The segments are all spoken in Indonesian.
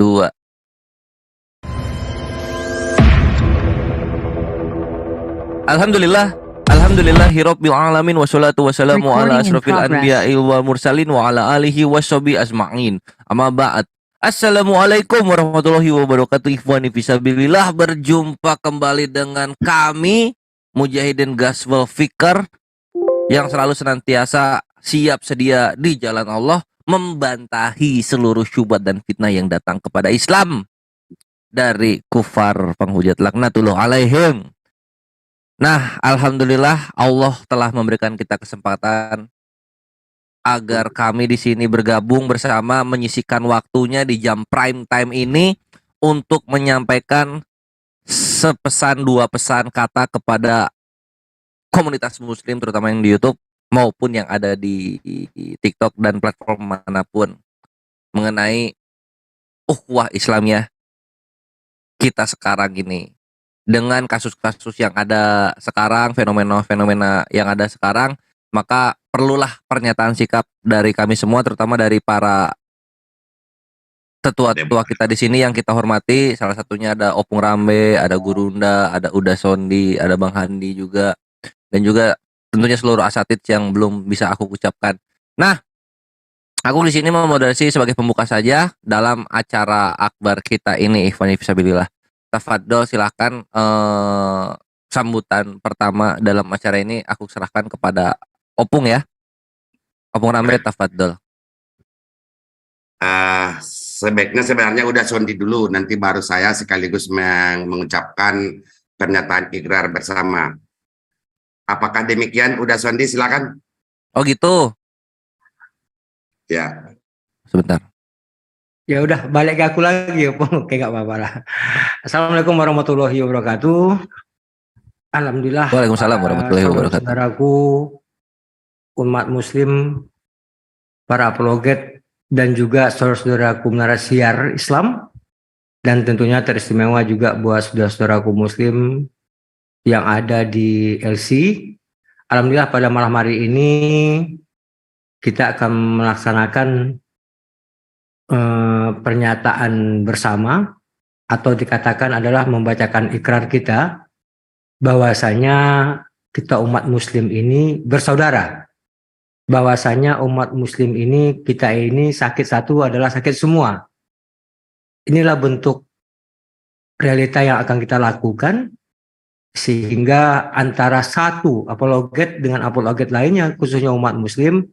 2. Alhamdulillah, alhamdulillahirabbil alamin wassalatu wassalamu ala asrofil anbiya'i wal mursalin wa ala alihi washabi ajma'in. Amma ba'd. Assalamualaikum warahmatullahi wabarakatuh. Ikhwani fisabilillah, berjumpa kembali dengan kami Mujahidin Gospel Fikr yang selalu senantiasa siap sedia di jalan Allah membantahi seluruh syubhat dan fitnah yang datang kepada Islam dari kufar penghujat laknatullah alaihim. Nah, alhamdulillah Allah telah memberikan kita kesempatan agar kami di sini bergabung bersama menyisihkan waktunya di jam prime time ini untuk menyampaikan sepesan dua pesan kata kepada komunitas muslim terutama yang di YouTube maupun yang ada di TikTok dan platform manapun mengenai ukhuwah Islamiyah kita sekarang ini. Dengan kasus-kasus yang ada sekarang, fenomena-fenomena yang ada sekarang, maka perlulah pernyataan sikap dari kami semua, terutama dari para tetua-tetua kita di sini yang kita hormati. Salah satunya ada Opung Rambe, ada Gurunda, ada Uda Sondi, ada Bang Handi juga, dan juga tentunya seluruh asatid yang belum bisa aku ucapkan. Nah, aku di sini memoderasi sebagai pembuka saja dalam acara akbar kita ini, Ikhwani Fisabilillah. Tafadol, silahkan sambutan pertama dalam acara ini aku serahkan kepada Opung ya. Opung Rambe, tafadol. Sebaiknya sebenarnya udah Sondi dulu, nanti baru saya sekaligus mengucapkan pernyataan ikrar bersama. Apakah demikian? Udah Sondi, silakan. Oh gitu. Ya. Sebentar. Ya udah, balik ke aku lagi ya, oke, nggak apa-apa lah. Assalamualaikum warahmatullahi wabarakatuh. Alhamdulillah. Waalaikumsalam warahmatullahi wabarakatuh. Saudaraku, umat muslim, para apologet, dan juga saudara-saudaraku menara siar Islam, dan tentunya teristimewa juga buat saudara-saudaraku muslim yang ada di LC. Alhamdulillah pada malam hari ini kita akan melaksanakan pernyataan bersama atau dikatakan adalah membacakan ikrar kita bahwasanya kita umat muslim ini bersaudara, bahwasanya umat muslim ini kita ini sakit satu adalah sakit semua. Inilah bentuk realita yang akan kita lakukan sehingga antara satu apologet dengan apologet lainnya khususnya umat muslim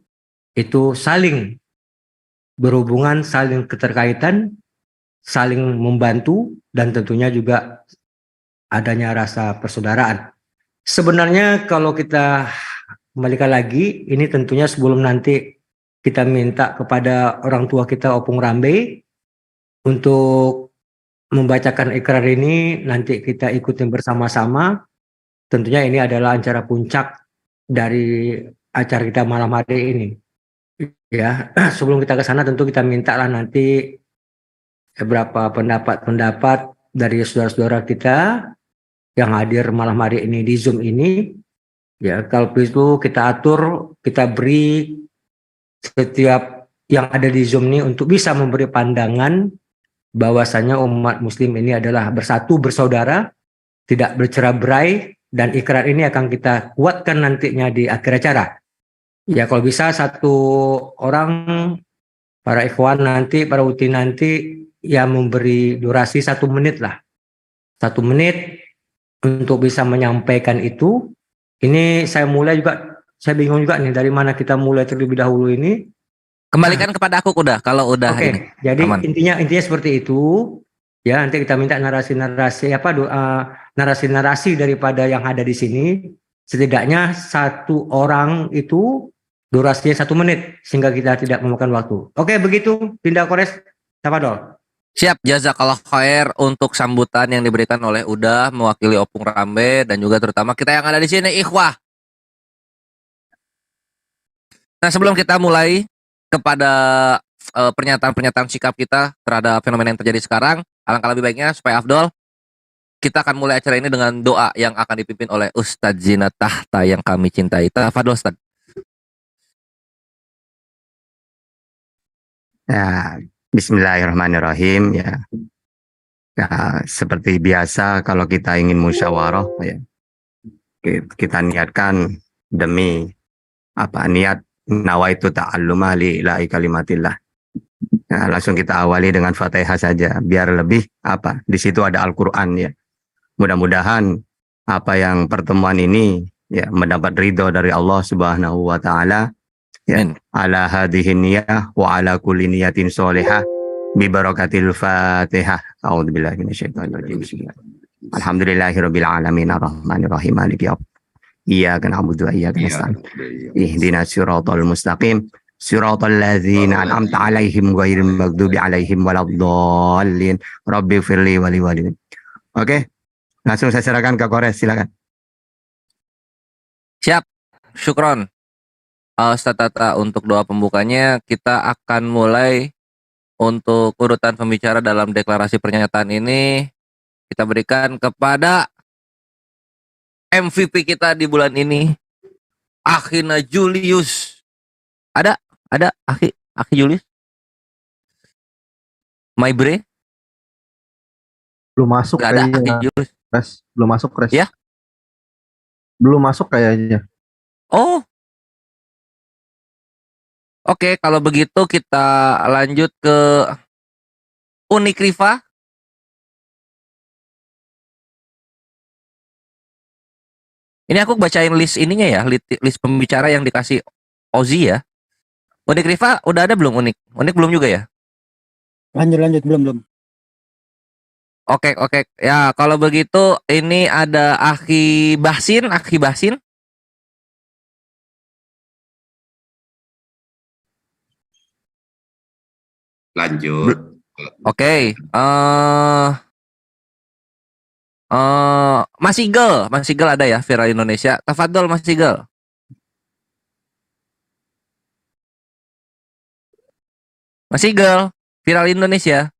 itu saling berhubungan, saling keterkaitan, saling membantu, dan tentunya juga adanya rasa persaudaraan. Sebenarnya kalau kita kembalikan lagi, ini tentunya sebelum nanti kita minta kepada orang tua kita Opung Rambe untuk membacakan ikrar ini, nanti kita ikutin bersama-sama. Tentunya ini adalah acara puncak dari acara kita malam hari ini. Ya, sebelum kita ke sana tentu kita mintalah nanti beberapa pendapat-pendapat dari saudara-saudara kita yang hadir malam hari ini di Zoom ini. Ya, kalau itu kita atur, kita beri setiap yang ada di Zoom ini untuk bisa memberi pandangan bahwasanya umat muslim ini adalah bersatu, bersaudara, tidak bercerai-berai, dan ikrar ini akan kita kuatkan nantinya di akhir acara. Ya, kalau bisa satu orang, para ikhwan nanti, para uti nanti yang memberi durasi 1 menit lah. 1 menit untuk bisa menyampaikan itu. Ini saya mulai juga, saya bingung juga nih dari mana kita mulai terlebih dahulu ini. Kembalikan kepada aku udah kalau udah Oke, ini. jadi aman. intinya seperti itu. Ya, nanti kita minta narasi-narasi narasi-narasi daripada yang ada di sini. Setidaknya satu orang itu durasinya 1 menit sehingga kita tidak memakan waktu. Oke, begitu. Tindak Kores, tafadhol. Siap, jazakallah khair untuk sambutan yang diberikan oleh Uda mewakili Opung Rambe dan juga terutama kita yang ada di sini, ikhwah. Nah, sebelum kita mulai kepada pernyataan-pernyataan sikap kita terhadap fenomena yang terjadi sekarang, alangkah lebih baiknya supaya afdol kita akan mulai acara ini dengan doa yang akan dipimpin oleh Ustadz Zina Tahta yang kami cintai. Tafadhol Ustadz. Ya, Bismillahirrahmanirrahim ya. Ya, seperti biasa kalau kita ingin musyawarah ya, kita niatkan demi niat nawaitu ta'alluma li ilahi kalimatillah. Nah, langsung kita awali dengan Fatihah saja biar lebih di situ ada Al-Qur'an ya. Mudah-mudahan yang pertemuan ini ya mendapat ridho dari Allah Subhanahu wa taala ya. Ala hadhihi niyah wa ala kulli niyatin sholihah bi barakatil Fatihah. A'udzubillahi minasyaitonir rajim. Bismillah. Alhamdulillahirabbil alamin arrahmanir rahim maliki yaumiddin. Iyyaka na'budu wa iyyaka nasta'in. Ihdinas siratal mustaqim. Siratal ladzina an'amta 'alaihim ghairil maghdubi 'alaihim waladdallin. Rabbighfirli wa liwalidayya. Oke. Langsung saya serahkan ke Kores, silakan. Siap, syukron. Ustaz Tata, untuk doa pembukanya kita akan mulai untuk urutan pembicara dalam deklarasi pernyataan ini kita berikan kepada MVP kita di bulan ini, Akhina Julius. Ada Akhi Julius? My Bre? Belum masuk Gak ada Akhi kayaknya. Julius. Res, belum masuk, Res. Ya? Belum masuk kayaknya. Oh. Oke, kalau begitu kita lanjut ke Unik Rifa. Ini aku bacain list ininya ya, list pembicara yang dikasih Ozi ya. Unik Rifa udah ada belum Unik? Unik belum juga ya? Lanjut belum. Oke. Ya, kalau begitu ini ada Akhi Bahsin. Lanjut. Oke. Mas Igel ada ya, Viral Indonesia. Tafadhol Mas Igel. Mas Igel, Viral Indonesia.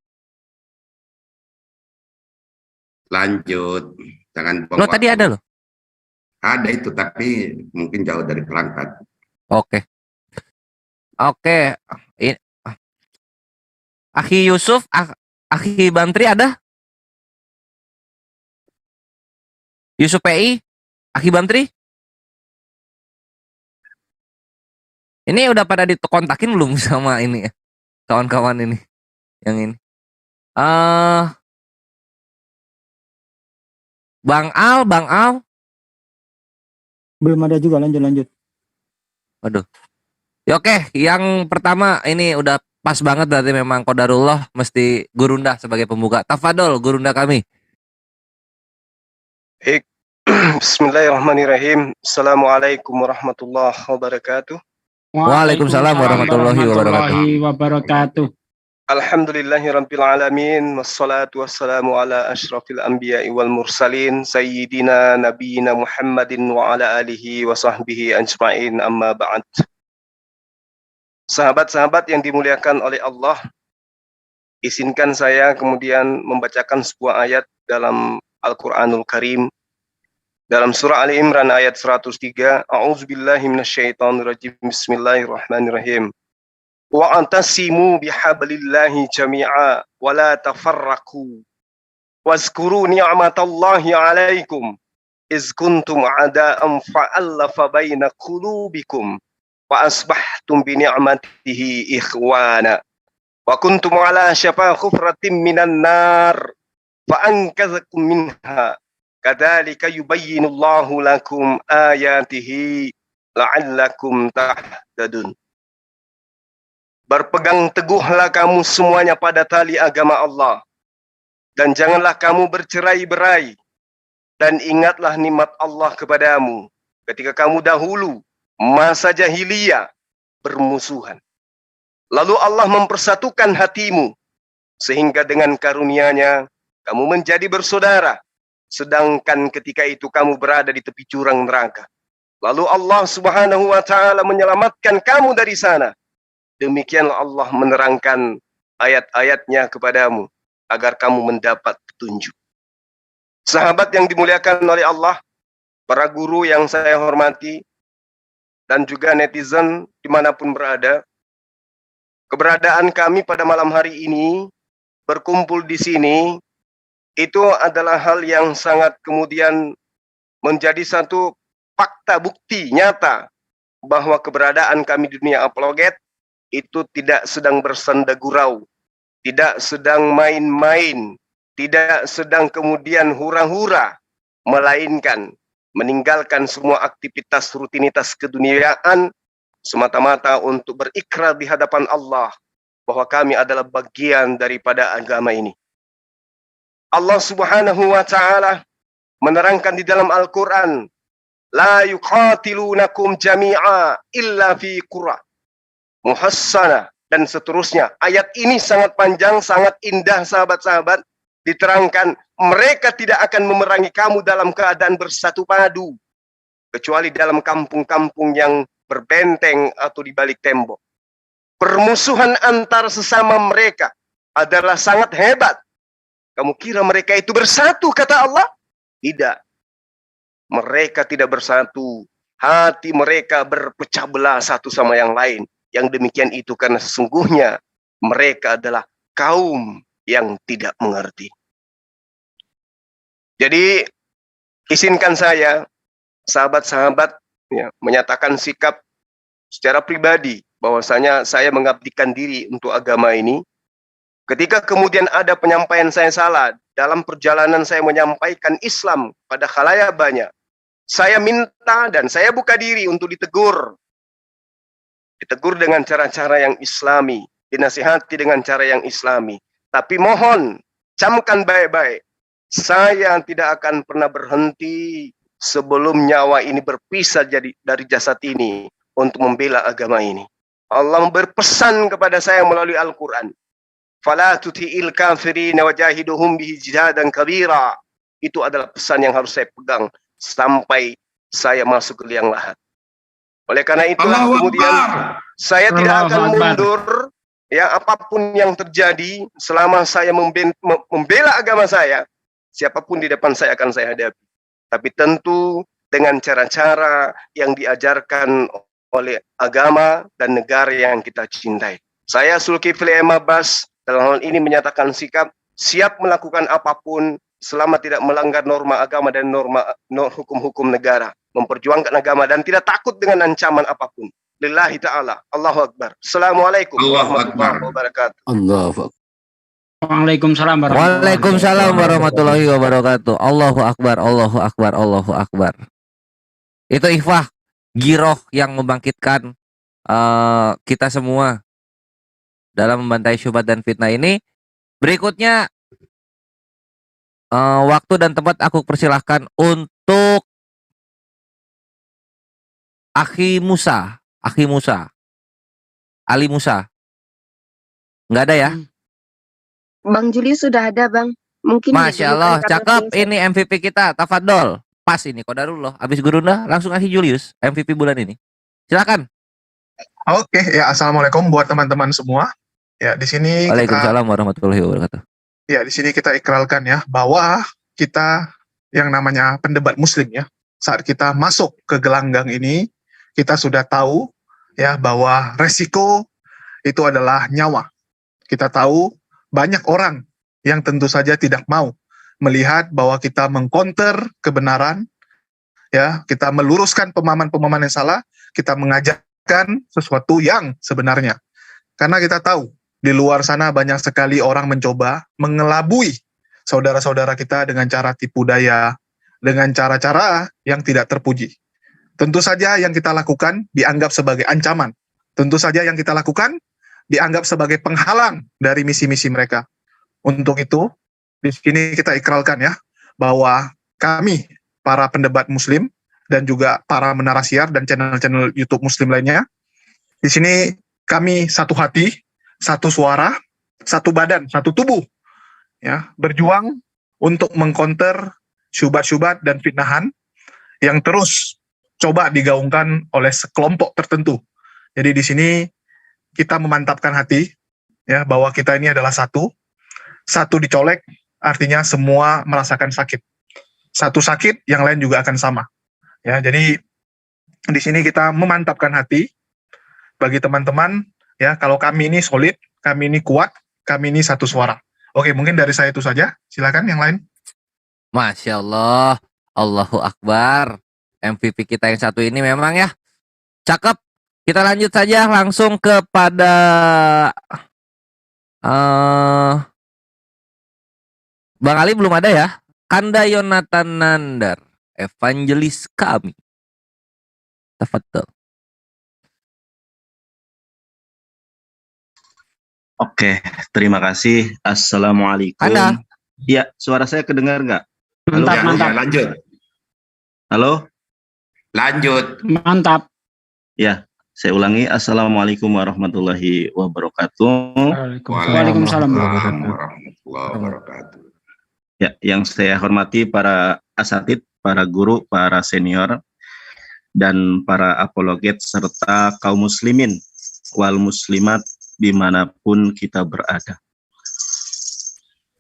Lanjut. Jangan buang Lo tadi waktu. ada loh. Ada itu, tapi mungkin jauh dari perangkat. Oke. Akhi Yusuf, Akhi Bantri ada? Yusuf PI, Akhi Bantri? Ini udah pada dikontakin belum sama ini ya? Kawan-kawan ini. Yang ini. Bang Al. Belum ada juga, lanjut. Waduh. Ya oke, yang pertama ini udah pas banget berarti memang qadarullah mesti Gurunda sebagai pembuka. Tafadol Gurunda kami. Baik. Bismillahirrahmanirrahim. Assalamualaikum warahmatullahi wabarakatuh. Waalaikumsalam warahmatullahi wabarakatuh. Alhamdulillahirabbil alamin wassalatu wassalamu ala asyrafil anbiya'i wal mursalin sayyidina nabiyina Muhammadin wa ala alihi wa sahbihi ajma'in, amma ba'd. Sahabat-sahabat yang dimuliakan oleh Allah, izinkan saya kemudian membacakan sebuah ayat dalam Al-Qur'anul Karim dalam surah Ali Imran ayat 103. A'udzubillahi minasyaitonirrajim. Bismillahirrahmanirrahim. Wa antasimu bihablillahi jami'a wa la tafarraqu wazkuru ni'matallahi 'alaikum iz kuntum a'da'an fa'alafa baina qulubikum wa asbahtum bi ni'matihi ikhwana wa kuntum 'ala syafa hufratin minan nar fa anqadhakum minha kadzalika yubayyinullahu lakum ayatihi la'allakum tahtadun. Berpegang teguhlah kamu semuanya pada tali agama Allah, dan janganlah kamu bercerai-berai, dan ingatlah nikmat Allah kepadamu ketika kamu dahulu masa jahiliyah bermusuhan. Lalu Allah mempersatukan hatimu, sehingga dengan karunia-Nya kamu menjadi bersaudara, sedangkan ketika itu kamu berada di tepi jurang neraka. Lalu Allah Subhanahu wa taala menyelamatkan kamu dari sana. Demikianlah Allah menerangkan ayat-ayatnya kepadamu agar kamu mendapat petunjuk. Sahabat yang dimuliakan oleh Allah, para guru yang saya hormati, dan juga netizen dimanapun berada, keberadaan kami pada malam hari ini berkumpul di sini itu adalah hal yang sangat kemudian menjadi satu fakta bukti nyata bahwa keberadaan kami di dunia apologet itu tidak sedang bersenda gurau, tidak sedang main-main, tidak sedang kemudian hura-hura, melainkan meninggalkan semua aktivitas rutinitas keduniaan semata-mata untuk berikrar di hadapan Allah bahwa kami adalah bagian daripada agama ini. Allah Subhanahu wa taala menerangkan di dalam Al-Qur'an, la yuqatilunakum jami'a illa fi qura muhassana, dan seterusnya. Ayat ini sangat panjang, sangat indah sahabat-sahabat, diterangkan mereka tidak akan memerangi kamu dalam keadaan bersatu padu kecuali dalam kampung-kampung yang berbenteng atau di balik tembok. Permusuhan antar sesama mereka adalah sangat hebat. Kamu kira mereka itu bersatu, kata Allah? Tidak. Mereka tidak bersatu. Hati mereka berpecah belah satu sama yang lain. Yang demikian itu karena sesungguhnya mereka adalah kaum yang tidak mengerti. Jadi, izinkan saya, sahabat-sahabat, ya, menyatakan sikap secara pribadi bahwasanya saya mengabdikan diri untuk agama ini. Ketika kemudian ada penyampaian saya salah dalam perjalanan saya menyampaikan Islam pada khalayak banyak, saya minta dan saya buka diri untuk ditegur. Ditegur dengan cara-cara yang islami, dinasihati dengan cara yang islami. Tapi mohon, camkan baik-baik, saya tidak akan pernah berhenti sebelum nyawa ini berpisah dari jasad ini untuk membela agama ini. Allah berpesan kepada saya melalui Al-Quran, fala tuti'il kafirin wajahiduhum bihi jihadan kabira. Itu adalah pesan yang harus saya pegang sampai saya masuk ke liang lahat. Oleh karena itulah kemudian saya tidak akan mundur, ya, apapun yang terjadi selama saya membela agama saya, siapapun di depan saya akan saya hadapi. Tapi tentu dengan cara-cara yang diajarkan oleh agama dan negara yang kita cintai. Saya Zulkifli M. Abbas dalam hal ini menyatakan sikap siap melakukan apapun selama tidak melanggar norma agama dan norma hukum-hukum negara, memperjuangkan agama dan tidak takut dengan ancaman apapun. Lillahi ta'ala. Allahu Akbar. Assalamualaikum warahmatullahi wabarakatuh. Allahu Akbar. Waalaikumsalam Waalaikumsalam warahmatullahi wabarakatuh. Allahu Akbar, Allahu Akbar, Allahu Akbar. Itu ikhwah, giroh yang membangkitkan kita semua dalam membantai syubhat dan fitnah ini. Berikutnya waktu dan tempat aku persilahkan untuk Ali Musa. Nggak ada ya? Bang Julius sudah ada, Bang. Mungkin Masya Allah, cakep. Ini MVP kita, tafadol. Pas ini, kodarullah. Habis gurunda, langsung Ali Julius, MVP bulan ini. Silakan. Oke, ya, assalamualaikum buat teman-teman semua. Ya, di sini Waalaikumsalam warahmatullahi wabarakatuh. Ya, di sini kita ikrarkan ya bahwa kita yang namanya pendebat Muslim ya, saat kita masuk ke gelanggang ini, kita sudah tahu ya bahwa resiko itu adalah nyawa. Kita tahu banyak orang yang tentu saja tidak mau melihat bahwa kita mengcounter kebenaran, ya, kita meluruskan pemahaman-pemahaman yang salah, kita mengajarkan sesuatu yang sebenarnya. Karena kita tahu di luar sana banyak sekali orang mencoba mengelabui saudara-saudara kita dengan cara tipu daya, dengan cara-cara yang tidak terpuji. Tentu saja yang kita lakukan dianggap sebagai ancaman. Tentu saja yang kita lakukan dianggap sebagai penghalang dari misi-misi mereka. Untuk itu, di sini kita ikrarkan ya, bahwa kami, para pendebat Muslim, dan juga para menara siar dan channel-channel YouTube Muslim lainnya, di sini kami satu hati, satu suara, satu badan, satu tubuh, ya, berjuang untuk mengcounter syubhat-syubhat dan fitnahan yang terus coba digaungkan oleh sekelompok tertentu. Jadi di sini kita memantapkan hati ya bahwa kita ini adalah satu dicolek artinya semua merasakan sakit. Satu sakit yang lain juga akan sama. Ya, jadi di sini kita memantapkan hati bagi teman-teman ya kalau kami ini solid, kami ini kuat, kami ini satu suara. Oke, mungkin dari saya itu saja. Silakan yang lain. Masya Allah, Allahu Akbar. MVP kita yang satu ini memang ya cakep. Kita lanjut saja langsung kepada Bang Ali belum ada ya. Kanda Yonatan Nandar, evangelis kami. Tafadhol. Oke, terima kasih. Assalamualaikum. Kanda. Ya, suara saya kedengar nggak? Halo? Mantap, Ya, mantap. ya, lanjut. Halo? Lanjut. Mantap. Ya, saya ulangi. Assalamualaikum warahmatullahi wabarakatuh. Waalaikumsalam. warahmatullahi wabarakatuh. Ya, yang saya hormati para asatid, para guru, para senior, dan para apologet serta kaum muslimin wal muslimat dimanapun kita berada.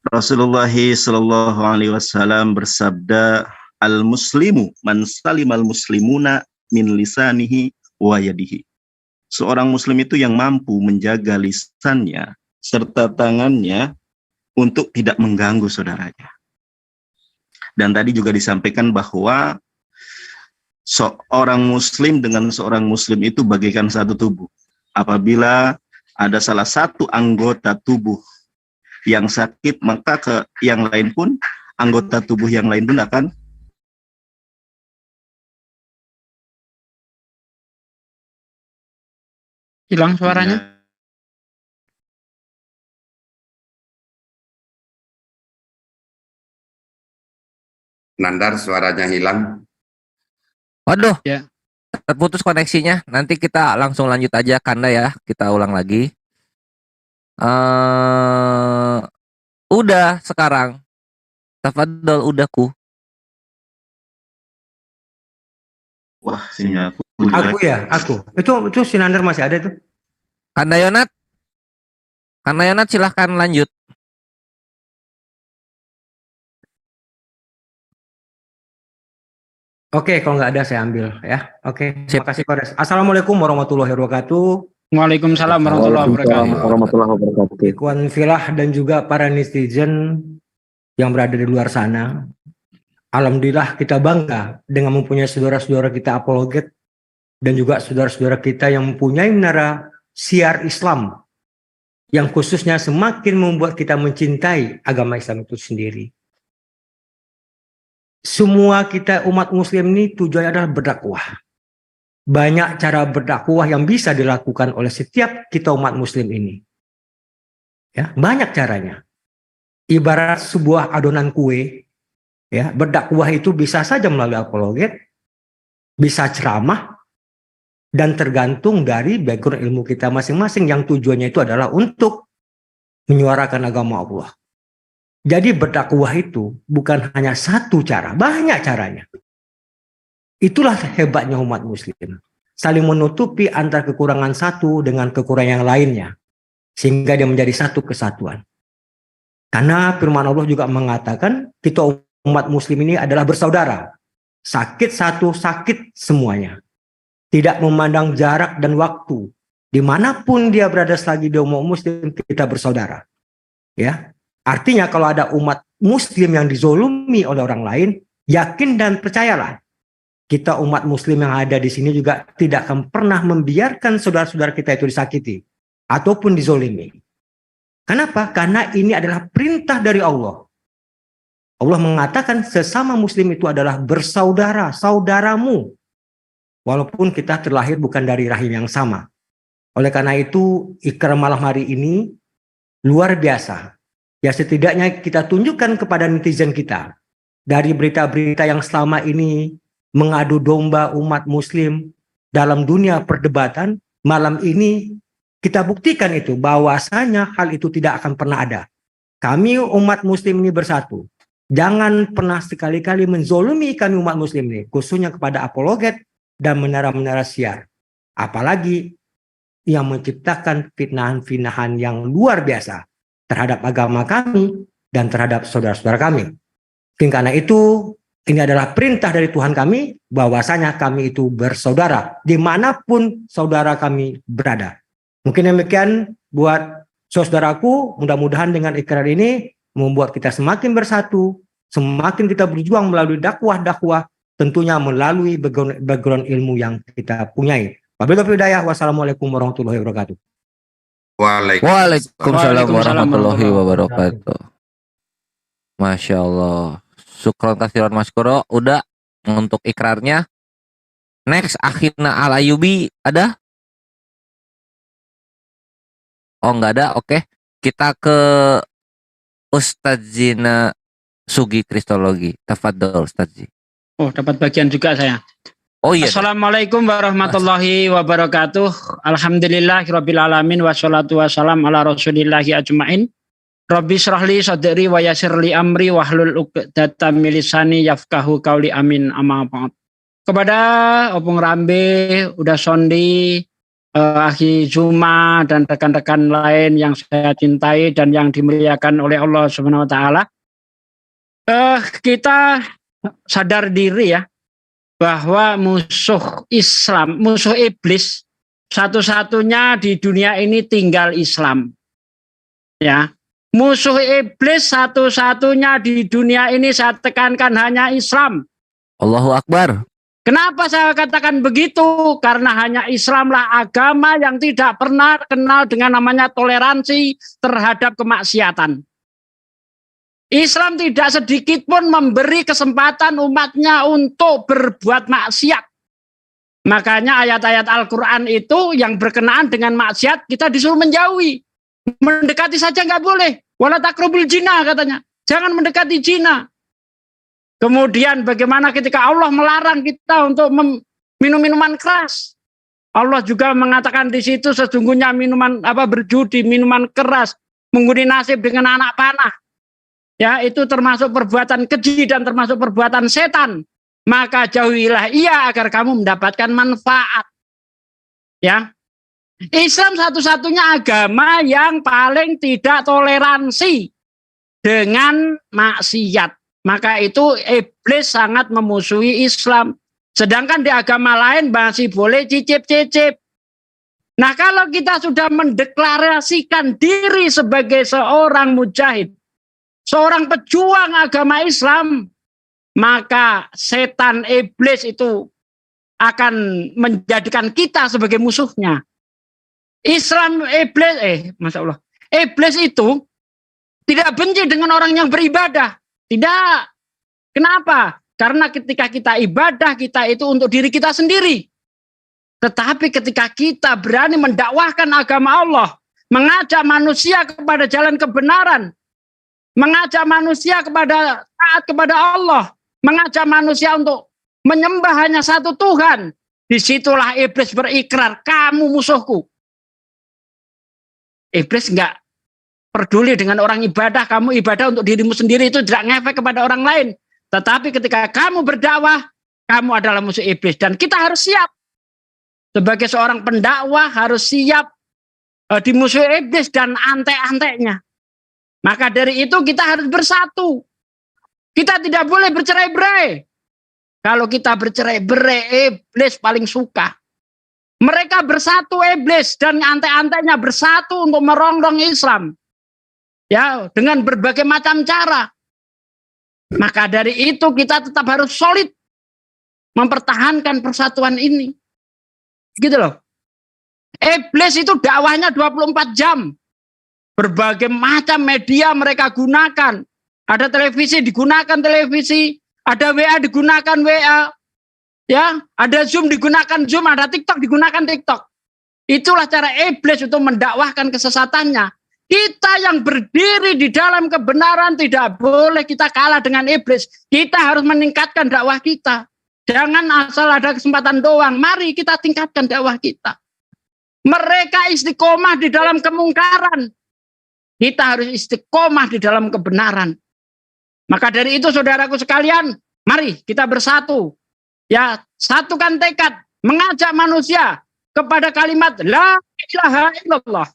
Rasulullah Shallallahu Alaihi Wasallam bersabda, al muslimu man salimal muslimuna min lisanihi wa yadihi. Seorang muslim itu yang mampu menjaga lisannya serta tangannya untuk tidak mengganggu saudaranya. Dan tadi juga disampaikan bahwa seorang muslim dengan seorang muslim itu bagaikan satu tubuh. Apabila ada salah satu anggota tubuh yang sakit, maka ke yang lain pun, anggota tubuh yang lain pun akan Hilang suaranya. Nandar suaranya hilang. Waduh, Ya. terputus koneksinya. Nanti kita langsung lanjut aja Kanda ya. Kita ulang lagi. Udah sekarang. Tafadhol udahku. wah sinyal Aku ya, aku. Itu si Nandar masih ada tuh. Kanda Yonat. Kanda Yonat silahkan lanjut. Oke, kalau nggak ada saya ambil ya. Oke, terima kasih Kores. Assalamualaikum warahmatullahi wabarakatuh. Waalaikumsalam warahmatullahi wabarakatuh. warahmatullahi wabarakatuh. Ikhwan filah dan juga para netizen yang berada di luar sana. Alhamdulillah kita bangga dengan mempunyai saudara-saudara kita apologet dan juga saudara-saudara kita yang mempunyai menara siar Islam yang khususnya semakin membuat kita mencintai agama Islam itu sendiri. Semua kita umat muslim ini tujuannya adalah berdakwah. Banyak cara berdakwah yang bisa dilakukan oleh setiap kita umat muslim ini. Ya, banyak caranya. Ibarat sebuah adonan kue, ya, berdakwah itu bisa saja melalui apologet, bisa ceramah, dan tergantung dari background ilmu kita masing-masing yang tujuannya itu adalah untuk menyuarakan agama Allah. Jadi berdakwah itu bukan hanya satu cara, banyak caranya. Itulah hebatnya umat muslim. Saling menutupi antara kekurangan satu dengan kekurangan yang lainnya. Sehingga dia menjadi satu kesatuan. Karena firman Allah juga mengatakan kita umat muslim ini adalah bersaudara. Sakit satu, sakit semuanya. Tidak memandang jarak dan waktu. Dimanapun dia berada selagi dia umat muslim, kita bersaudara. Ya. Artinya kalau ada umat muslim yang dizolimi oleh orang lain, yakin dan percayalah, kita umat muslim yang ada di sini juga tidak akan pernah membiarkan saudara-saudara kita itu disakiti ataupun dizolimi. Kenapa? Karena ini adalah perintah dari Allah. Allah mengatakan sesama muslim itu adalah bersaudara, saudaramu. Walaupun kita terlahir bukan dari rahim yang sama. Oleh karena itu, ikrar malam hari ini luar biasa. Ya setidaknya kita tunjukkan kepada netizen kita. Dari berita-berita yang selama ini mengadu domba umat muslim dalam dunia perdebatan, malam ini kita buktikan itu bahwasanya hal itu tidak akan pernah ada. Kami umat muslim ini bersatu. Jangan pernah sekali-kali menzolimi kami umat muslim ini, khususnya kepada apologet dan menara-menara siar. Apalagi yang menciptakan fitnahan-fitnahan yang luar biasa terhadap agama kami dan terhadap saudara-saudara kami. Karena itu, ini adalah perintah dari Tuhan kami, bahwasanya kami itu bersaudara, dimanapun saudara kami berada. Mungkin demikian buat saudaraku, mudah-mudahan dengan ikrar ini membuat kita semakin bersatu, semakin kita berjuang melalui dakwah-dakwah, tentunya melalui background ilmu yang kita punyai. Wabillahi hidayah. Wassalamualaikum warahmatullahi wabarakatuh. Waalaikumsalam warahmatullahi wabarakatuh. Masya Allah. Syukron kasiran Mas Kuro. Udah untuk ikrarnya. Next, Akhirna Al Ayubi ada? Oh, nggak ada. Oke. Kita ke Ustadz Zina Sugi Kristologi. Tafadhol Ustadz Zina. Oh, dapat bagian juga saya. Oh iya. Assalamualaikum warahmatullahi wabarakatuh. Alhamdulillahirabbil alamin wassalatu wassalam ala rasulillahi ajmain. Rabbi shrahli sadri wa yassirli amri wahlul 'uqdatam min lisani yafqahu qauli amin amma ba'd. Kepada Opung Rambe, Uda Sondi, Akhi Zuma dan rekan-rekan lain yang saya cintai dan yang dimuliakan oleh Allah Subhanahu wa taala. Kita sadar diri ya bahwa musuh Islam, musuh iblis satu-satunya di dunia ini tinggal Islam. Ya. Musuh iblis satu-satunya di dunia ini saya tekankan hanya Islam. Allahu Akbar. Kenapa saya katakan begitu? Karena hanya Islamlah agama yang tidak pernah kenal dengan namanya toleransi terhadap kemaksiatan. Islam tidak sedikit pun memberi kesempatan umatnya untuk berbuat maksiat. Makanya ayat-ayat Al-Quran itu yang berkenaan dengan maksiat kita disuruh menjauhi. Mendekati saja nggak boleh. Wala takrubul zina katanya. Jangan mendekati zina. Kemudian bagaimana ketika Allah melarang kita untuk minum minuman keras. Allah juga mengatakan di situ sesungguhnya minuman berjudi, minuman keras, mengundi nasib dengan anak panah. Ya, itu termasuk perbuatan keji dan termasuk perbuatan setan. Maka jauhilah ia agar kamu mendapatkan manfaat. Ya. Islam satu-satunya agama yang paling tidak toleransi dengan maksiat. Maka itu iblis sangat memusuhi Islam. Sedangkan di agama lain masih boleh cicip-cicip. Nah, kalau kita sudah mendeklarasikan diri sebagai seorang mujahid, seorang pejuang agama Islam, maka setan iblis itu akan menjadikan kita sebagai musuhnya. Islam Masya Allah. Iblis itu tidak benci dengan orang yang beribadah. Tidak. Kenapa? Karena ketika kita ibadah, kita itu untuk diri kita sendiri. Tetapi ketika kita berani mendakwahkan agama Allah, mengajak manusia kepada jalan kebenaran, mengajak manusia kepada taat kepada Allah, mengajak manusia untuk menyembah hanya satu Tuhan, disitulah iblis berikrar, kamu musuhku. Iblis enggak peduli dengan orang ibadah, kamu ibadah untuk dirimu sendiri itu tidak ngefek kepada orang lain. Tetapi ketika kamu berdakwah, kamu adalah musuh iblis. Dan kita harus siap. Sebagai seorang pendakwah harus siap dimusuhi iblis dan antek-anteknya. Maka dari itu kita harus bersatu. Kita tidak boleh bercerai-berai. Kalau kita bercerai-berai, iblis paling suka. Mereka bersatu iblis dan antek-anteknya bersatu untuk merongrong Islam. Ya, dengan berbagai macam cara. Maka dari itu kita tetap harus solid mempertahankan persatuan ini. Gitu loh. Iblis itu dakwahnya 24 jam. Berbagai macam media mereka gunakan. Ada televisi digunakan televisi, ada WA digunakan WA. Ya, ada Zoom digunakan Zoom, ada TikTok digunakan TikTok. Itulah cara iblis untuk mendakwahkan kesesatannya. Kita yang berdiri di dalam kebenaran tidak boleh kita kalah dengan iblis. Kita harus meningkatkan dakwah kita. Jangan asal ada kesempatan doang. Mari kita tingkatkan dakwah kita. Mereka istiqomah di dalam kemungkaran. Kita harus istiqomah di dalam kebenaran. Maka dari itu saudaraku sekalian, mari kita bersatu. Ya, satukan tekad mengajak manusia kepada kalimat la ilaha illallah.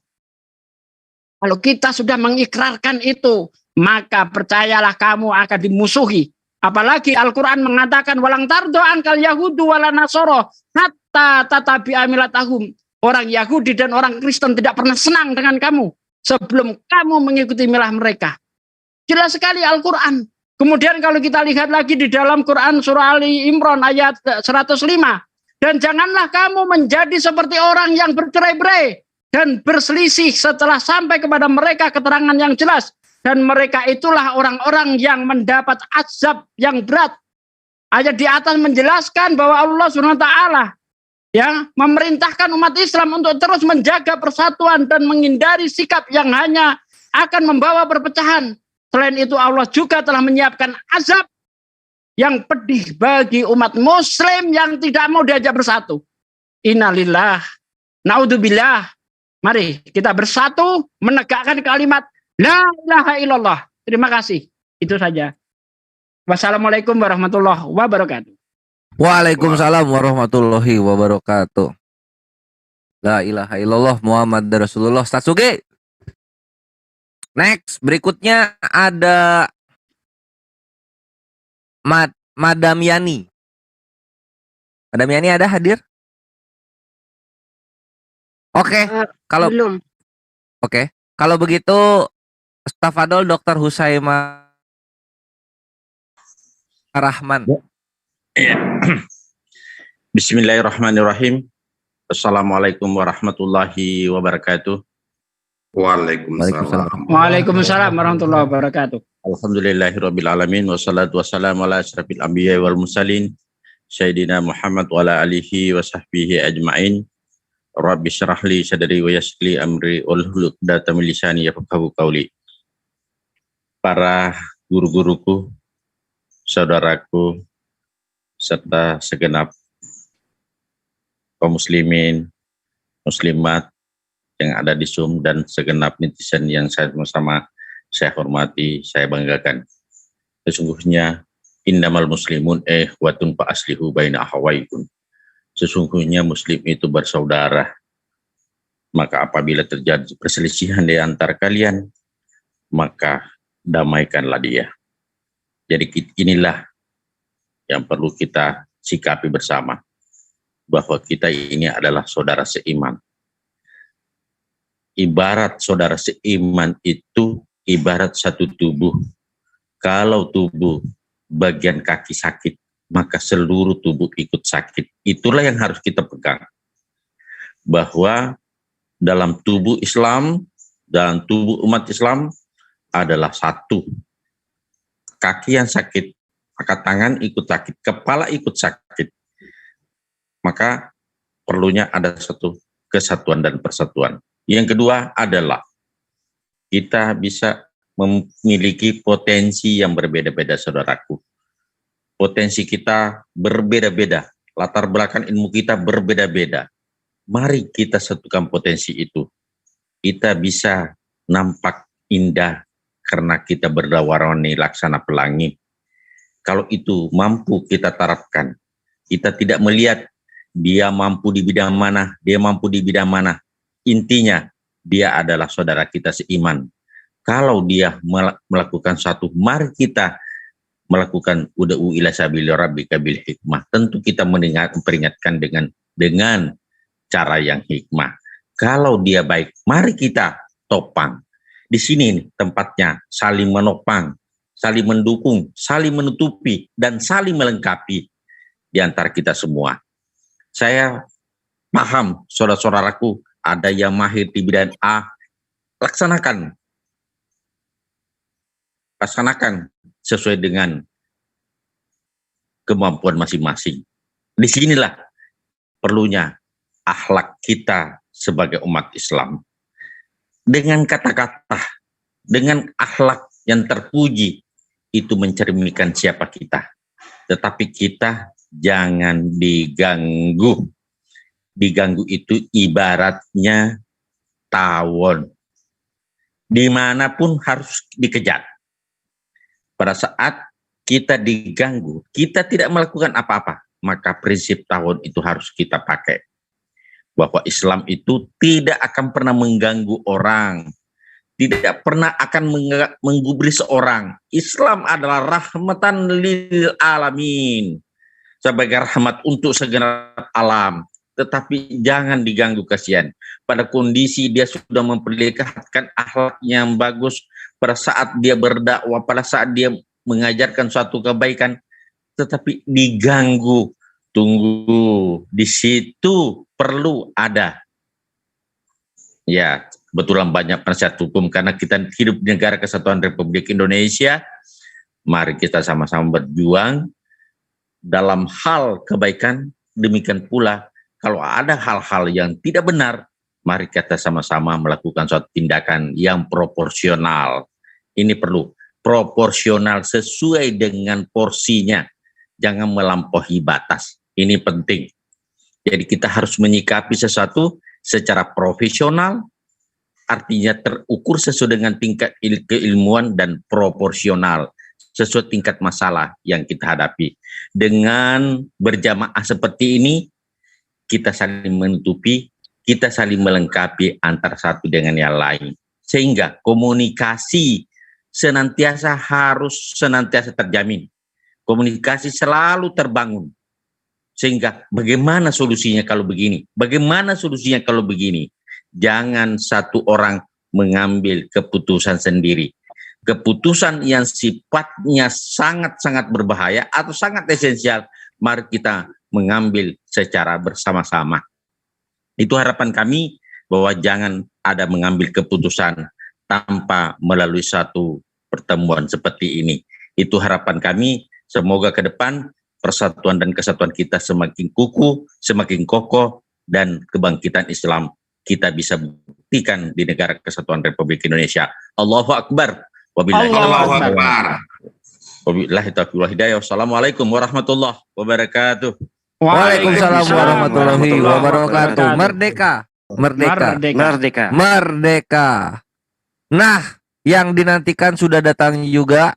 Kalau kita sudah mengikrarkan itu, maka percayalah kamu akan dimusuhi. Apalagi Al-Quran mengatakan walang tardo angkal yahudu wala nasoro hatta tatabi amilatahum. Orang Yahudi dan orang Kristen tidak pernah senang dengan kamu sebelum kamu mengikuti milah mereka. Jelas sekali Al-Quran. Kemudian kalau kita lihat lagi di dalam Quran surah Ali Imran ayat 105. Dan janganlah kamu menjadi seperti orang yang bercerai-berai dan berselisih setelah sampai kepada mereka keterangan yang jelas. Dan mereka itulah orang-orang yang mendapat azab yang berat. Ayat di atas menjelaskan bahwa Allah SWT ya memerintahkan umat Islam untuk terus menjaga persatuan dan menghindari sikap yang hanya akan membawa perpecahan. Selain itu Allah juga telah menyiapkan azab yang pedih bagi umat muslim yang tidak mau diajak bersatu. Innalillah, naudzubillah. Mari kita bersatu menegakkan kalimat la ilaha illallah. Terima kasih. Itu saja. Wassalamualaikum warahmatullahi wabarakatuh. Waalaikumsalam warahmatullahi wabarakatuh. La ilaha illallah Muhammad Rasulullah. Ustaz Sugi. Next, berikutnya ada Madam Yani. Madam Yani ada hadir? Oke, kalau belum. Oke, kalau begitu Stafadol Dr. Husaima Rahman. Ya. Bismillahirrahmanirrahim. Assalamualaikum warahmatullahi wabarakatuh. Waalaikumsalam. Waalaikumsalam warahmatullahi wabarakatuh. Alhamdulillahirabbil alamin wassalatu wassalamu ala asyrafil anbiya'i wal mursalin sayyidina Muhammad wa ala alihi wa sahbihi ajmain. Rabbi syrah li sadri wa yassir li amri wahlul 'uqdatam min lisani yafqahu qawli. Para guru-guruku, saudaraku, serta segenap kaum muslimin, muslimat yang ada di Zoom dan segenap netizen yang sama-sama saya hormati, saya banggakan. Sesungguhnya innamal muslimun ikhwatun fa aslihu baina akhawaykum. Sesungguhnya muslim itu bersaudara. Maka apabila terjadi perselisihan di antara kalian, maka damaikanlah dia. Jadi inilah yang perlu kita sikapi bersama, bahwa kita ini adalah saudara seiman. Ibarat saudara seiman itu ibarat satu tubuh. Kalau tubuh bagian kaki sakit, maka seluruh tubuh ikut sakit. Itulah yang harus kita pegang. Bahwa dalam tubuh Islam, dalam tubuh umat Islam adalah satu. Kaki yang sakit, maka tangan ikut sakit, kepala ikut sakit. Maka perlunya ada satu kesatuan dan persatuan. Yang kedua adalah kita bisa memiliki potensi yang berbeda-beda, saudaraku. Potensi kita berbeda-beda, latar belakang ilmu kita berbeda-beda. Mari kita satukan potensi itu. Kita bisa nampak indah karena kita berwarna laksana pelangi. Kalau itu mampu kita terapkan, kita tidak melihat dia mampu di bidang mana, dia mampu di bidang mana. Intinya, dia adalah saudara kita seiman. Kalau dia melakukan satu, mari kita melakukan uda'u ila sabili rabbika bil hikmah. Tentu kita memperingatkan dengan cara yang hikmah. Kalau dia baik, mari kita topang. Di sini tempatnya saling menopang, saling mendukung, saling menutupi, dan saling melengkapi di antara kita semua. Saya paham, saudara-saudaraku, ada yang mahir di bidang A, laksanakan sesuai dengan kemampuan masing-masing. Disinilah perlunya akhlak kita sebagai umat Islam. Dengan kata-kata, dengan akhlak yang terpuji, itu mencerminkan siapa kita. Tetapi kita jangan diganggu. Diganggu itu ibaratnya tawon. Dimanapun harus dikejar. Pada saat kita diganggu, kita tidak melakukan apa-apa, maka prinsip tawon itu harus kita pakai. Bahwa Islam itu tidak akan pernah mengganggu orang, tidak pernah akan menggubris seorang. Islam adalah rahmatan lil alamin, sebagai rahmat untuk segenap alam. tetapi jangan diganggu, kasihan. Pada kondisi dia sudah memperlihatkan akhlaknya yang bagus, pada saat dia berdakwah, pada saat dia mengajarkan suatu kebaikan, tetapi diganggu. Tunggu, di situ perlu ada, ya kebetulan banyak penasihat hukum, karena kita hidup di negara kesatuan Republik Indonesia. Mari kita sama-sama berjuang dalam hal kebaikan. Demikian pula kalau ada hal-hal yang tidak benar, mari kita sama-sama melakukan suatu tindakan yang proporsional. Ini perlu proporsional sesuai dengan porsinya, jangan melampaui batas. Ini penting. Jadi kita harus menyikapi sesuatu secara profesional, artinya terukur sesuai dengan tingkat keilmuan dan proporsional sesuai tingkat masalah yang kita hadapi. Dengan berjamaah seperti ini, kita saling menutupi, kita saling melengkapi antara satu dengan yang lain. Sehingga komunikasi harus senantiasa terjamin. Komunikasi selalu terbangun. Sehingga bagaimana solusinya kalau begini? Bagaimana solusinya kalau begini? Jangan satu orang mengambil keputusan sendiri. Keputusan yang sifatnya sangat-sangat berbahaya atau sangat esensial, mari kita mengambil secara bersama-sama. Itu harapan kami, bahwa jangan ada mengambil keputusan tanpa melalui satu pertemuan seperti ini. Itu harapan kami, semoga ke depan persatuan dan kesatuan kita semakin kukuh, semakin kokoh, dan kebangkitan Islam kita bisa buktikan di negara kesatuan Republik Indonesia. Allahu Akbar. Wabillahi taufiq wal hidayah. Wassalamualaikum warahmatullahi wabarakatuh. Waalaikumsalam warahmatullahi wabarakatuh. Merdeka. Merdeka. Merdeka. Merdeka. Nah, yang dinantikan sudah datang juga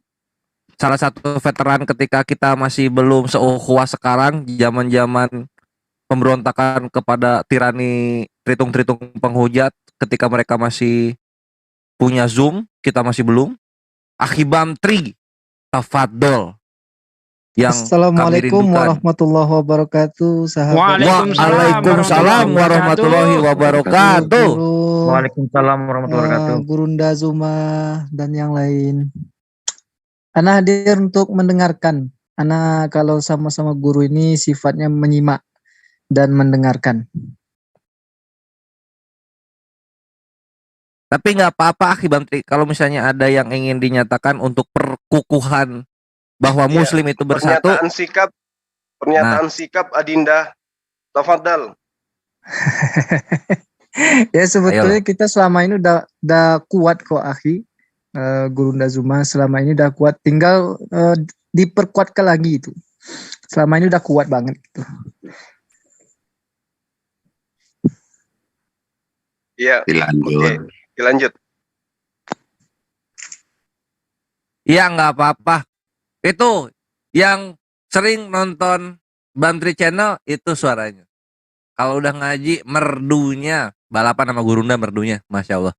salah satu veteran ketika kita masih belum seukhuwah sekarang, zaman-zaman pemberontakan kepada tirani tritung-tritung penghujat, ketika mereka masih punya Zoom, kita masih belum. Akhi Bamtri, tafadol. Yang Assalamualaikum warahmatullahi wabarakatuh. Waalaikumsalam warahmatullahi wabarakatuh. Waalaikumsalam warahmatullahi wabarakatuh. Gurunda Zuma dan yang lain. Ana hadir untuk mendengarkan. Ana kalau sama-sama guru ini sifatnya menyimak dan mendengarkan. Tapi nggak apa-apa Akhi Bamtri, kalau misalnya ada yang ingin dinyatakan untuk perkukuhan bahwa Muslim itu bersatu. Pernyataan sikap Adinda, tafadhal. Ya sebetulnya kita selama ini udah kuat kok Akhi. Gurunda Zuma selama ini udah kuat, tinggal diperkuatkan lagi itu. Selama ini udah kuat banget gitu. Iya. Dilanjut. Iya, nggak apa-apa. Itu yang sering nonton Bantri Channel itu suaranya. Kalau udah ngaji merdunya, balapan sama Gurunda merdunya, Masya Allah.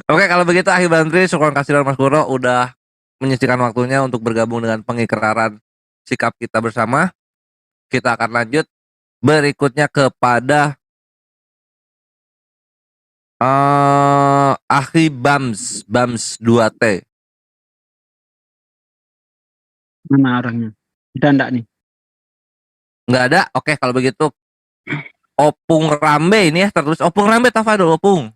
Oke, kalau begitu Akhi Bantri, syukur kasih Mas Guru udah menyisikan waktunya untuk bergabung dengan pengikraran sikap kita bersama. Kita akan lanjut berikutnya kepada Akhi Bams 2T. Mana orangnya? Ada enggak nih? Nggak ada. Oke, kalau begitu Opung Rambe ini ya, tertulis Opung Rambe, tafadhol Opung.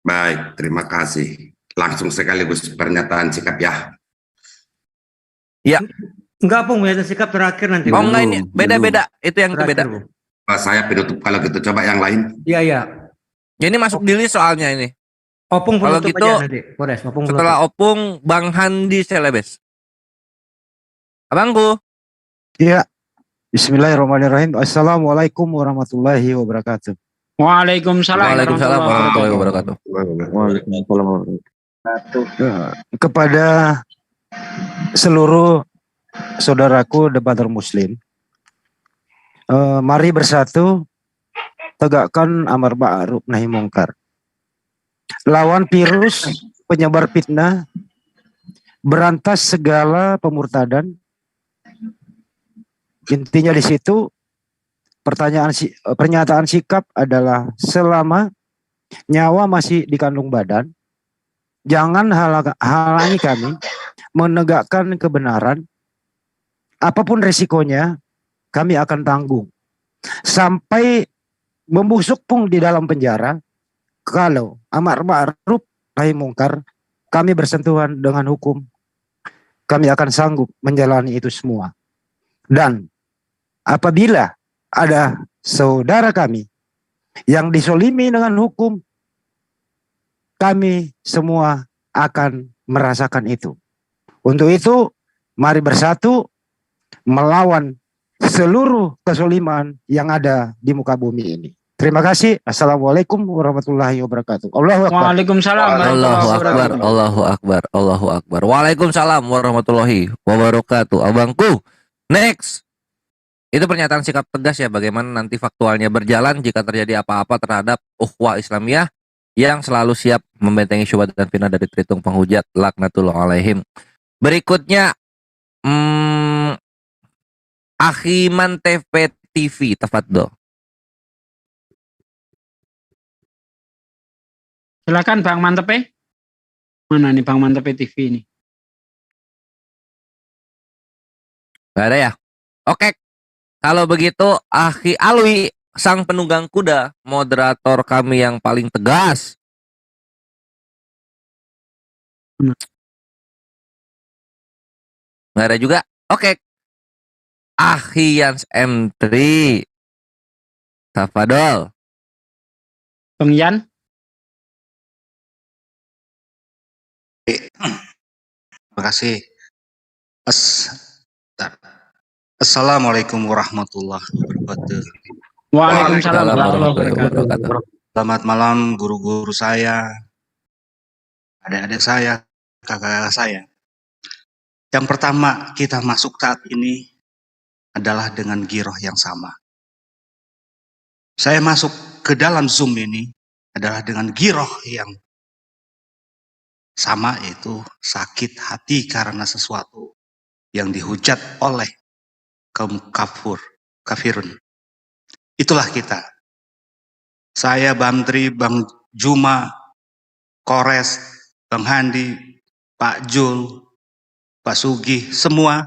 Baik, terima kasih. Langsung sekaligus pernyataan sikap ya. Ya. Enggak, Pung, pernyataan sikap terakhir nanti. Oh enggak, ini beda-beda. Itu yang beda. Saya penutup kalau gitu, coba yang lain. Iya, iya. Ya, ini masuk di list soalnya ini. Opung kalau penutup gitu aja nanti. Polres, Opung setelah penutup. Opung, Bang Handi Selebes. Abangku. Iya. Bismillahirrahmanirrahim. Assalamualaikum warahmatullahi wabarakatuh. Waalaikumsalam warahmatullahi wabarakatuh. Waalaikumsalam warahmatullahi wabarakatuh. Kepada seluruh saudaraku debater Muslim, mari bersatu tegakkan amar ma'ruf nahi mungkar. Lawan virus penyebar fitnah, berantas segala pemurtadan, Intinya di situ pernyataan sikap adalah selama nyawa masih di kandung badan, jangan halangi kami menegakkan kebenaran. Apapun resikonya, kami akan tanggung. Sampai membusuk pun di dalam penjara, kalau amar ma'ruf nahi mungkar, kami bersentuhan dengan hukum, kami akan sanggup menjalani itu semua. Dan apabila ada saudara kami yang disolimi dengan hukum, kami semua akan merasakan itu. Untuk itu, mari bersatu melawan seluruh kesoliman yang ada di muka bumi ini. Terima kasih. Assalamualaikum warahmatullahi wabarakatuh. Allahu Akbar. Waalaikumsalam Allahu Akbar, Allahu Akbar, Allahu Akbar. Waalaikumsalam warahmatullahi wabarakatuh. Abangku, next. Itu pernyataan sikap tegas ya, bagaimana nanti faktualnya berjalan jika terjadi apa-apa terhadap ukhuwah Islamiyah yang selalu siap membentengi syubhat dan fitnah dari tritung penghujat laknatullah alaihim. Berikutnya Akhiman TV, tafadhol. Silakan Bang Mantepe. Mana nih Bang Mantepe TV ini? Gak ada ya? Oke. Kalau begitu, Akhi Alwi, sang penunggang kuda, moderator kami yang paling tegas. Gak ada juga? Oke. Akhi Yans M3. Tafadol. Bang Yan. Terima kasih. Assalamualaikum warahmatullahi wabarakatuh. Waalaikumsalam warahmatullahi wabarakatuh. Selamat malam guru-guru saya, adik-adik saya, kakak-kakak saya. Yang pertama kita masuk saat ini adalah dengan giroh yang sama. Saya masuk ke dalam Zoom ini adalah dengan giroh yang sama, yaitu sakit hati karena sesuatu yang dihujat oleh kaum kafirun. Itulah kita. Saya, Bamtri, Bang Juma, Kores, Bang Handi, Pak Jul, Pak Sugi, semua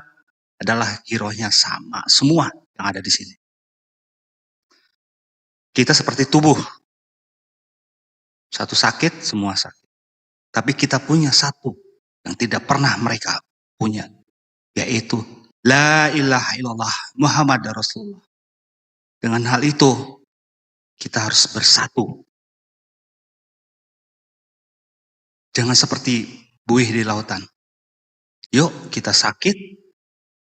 adalah girohnya sama. Semua yang ada di sini. Kita seperti tubuh. Satu sakit, semua sakit. Tapi kita punya satu yang tidak pernah mereka punya, yaitu La ilaha illallah Muhammad Rasulullah. Dengan hal itu, kita harus bersatu. Jangan seperti buih di lautan. Yuk kita sakit,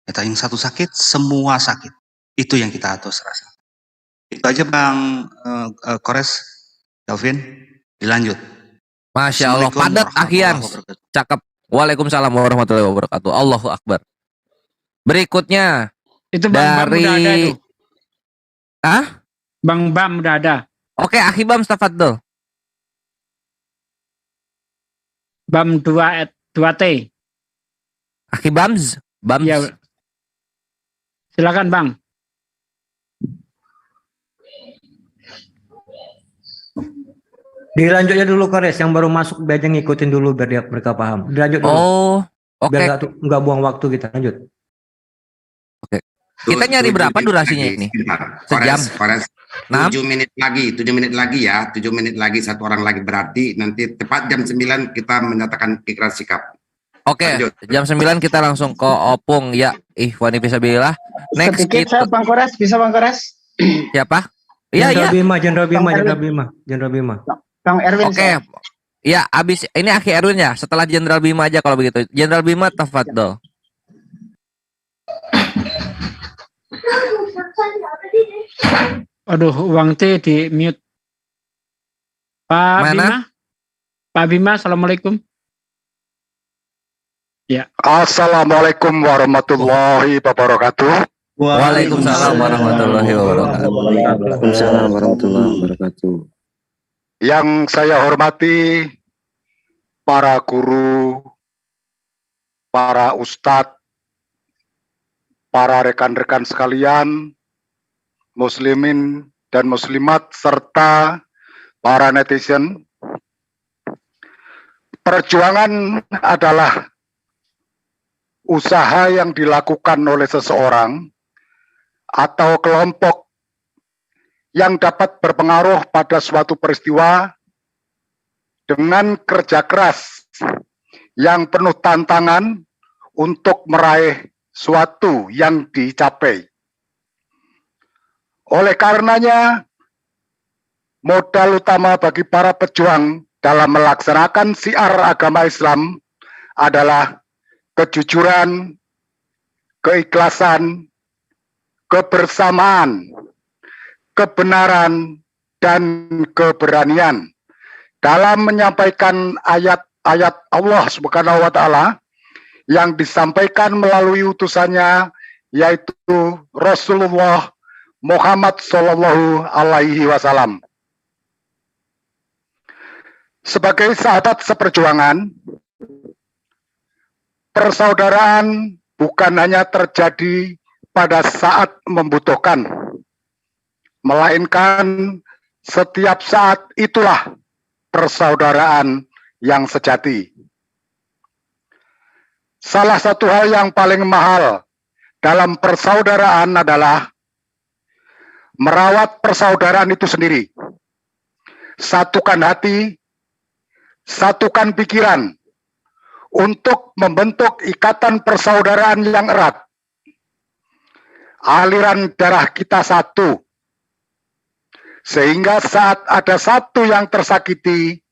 kita yang satu sakit, semua sakit. Itu yang kita harus rasa. Itu aja Bang Kores, Dalvin, dilanjut. Masya Allah, padat Akhian. Cakep. Waalaikumsalam warahmatullahi wabarakatuh. Allahu Akbar. Berikutnya itu Bang Bam udah ada itu. Bang Bam udah ada. Oke, Akhi Bam, tafadhol. Bam 2T. Akhi Bams. Ya. Silakan Bang. Dilanjutnya dulu Kores, yang baru masuk biar aja ngikutin dulu biar mereka paham. Dilanjut dulu. Oh, oke. Biar nggak buang waktu kita, lanjut. Oke. Kita nyari berapa durasinya ini? Sejam. 7 menit lagi ya. 7 menit lagi, satu orang lagi, berarti nanti tepat jam 9 kita menyatakan ikrar sikap. Oke, jam 9 kita langsung ke opung ya. Ikhwani fisabilillah. Next kita Bang Kores, bisa Bang Kores? Siapa? Iya, iya. Jenderal Bima. Bang Erwin. Oke. Ya, abis ini Akhi Erwin ya. Setelah Jenderal Bima aja kalau begitu. Jenderal Bima, tafadhol. Aduh, Uang T di mute. Pak Mana? Bima. Pak Bima, assalamualaikum. Ya. Assalamualaikum warahmatullahi wabarakatuh. Waalaikumsalam warahmatullahi wabarakatuh. Waalaikumsalam warahmatullahi wabarakatuh. Yang saya hormati para guru, para ustadz, para rekan-rekan sekalian, muslimin dan muslimat, serta para netizen. Perjuangan adalah usaha yang dilakukan oleh seseorang atau kelompok yang dapat berpengaruh pada suatu peristiwa dengan kerja keras yang penuh tantangan untuk meraih suatu yang dicapai. Oleh karenanya, modal utama bagi para pejuang dalam melaksanakan syiar agama Islam adalah kejujuran, keikhlasan, kebersamaan, kebenaran, dan keberanian dalam menyampaikan ayat-ayat Allah Subhanahu wa Ta'ala yang disampaikan melalui utusannya, yaitu Rasulullah Muhammad Sallallahu Alaihi Wasallam. Sebagai sahabat seperjuangan, persaudaraan bukan hanya terjadi pada saat membutuhkan, melainkan setiap saat itulah persaudaraan yang sejati. Salah satu hal yang paling mahal dalam persaudaraan adalah merawat persaudaraan itu sendiri. Satukan hati, satukan pikiran untuk membentuk ikatan persaudaraan yang erat. Aliran darah kita satu, sehingga saat ada satu yang tersakiti,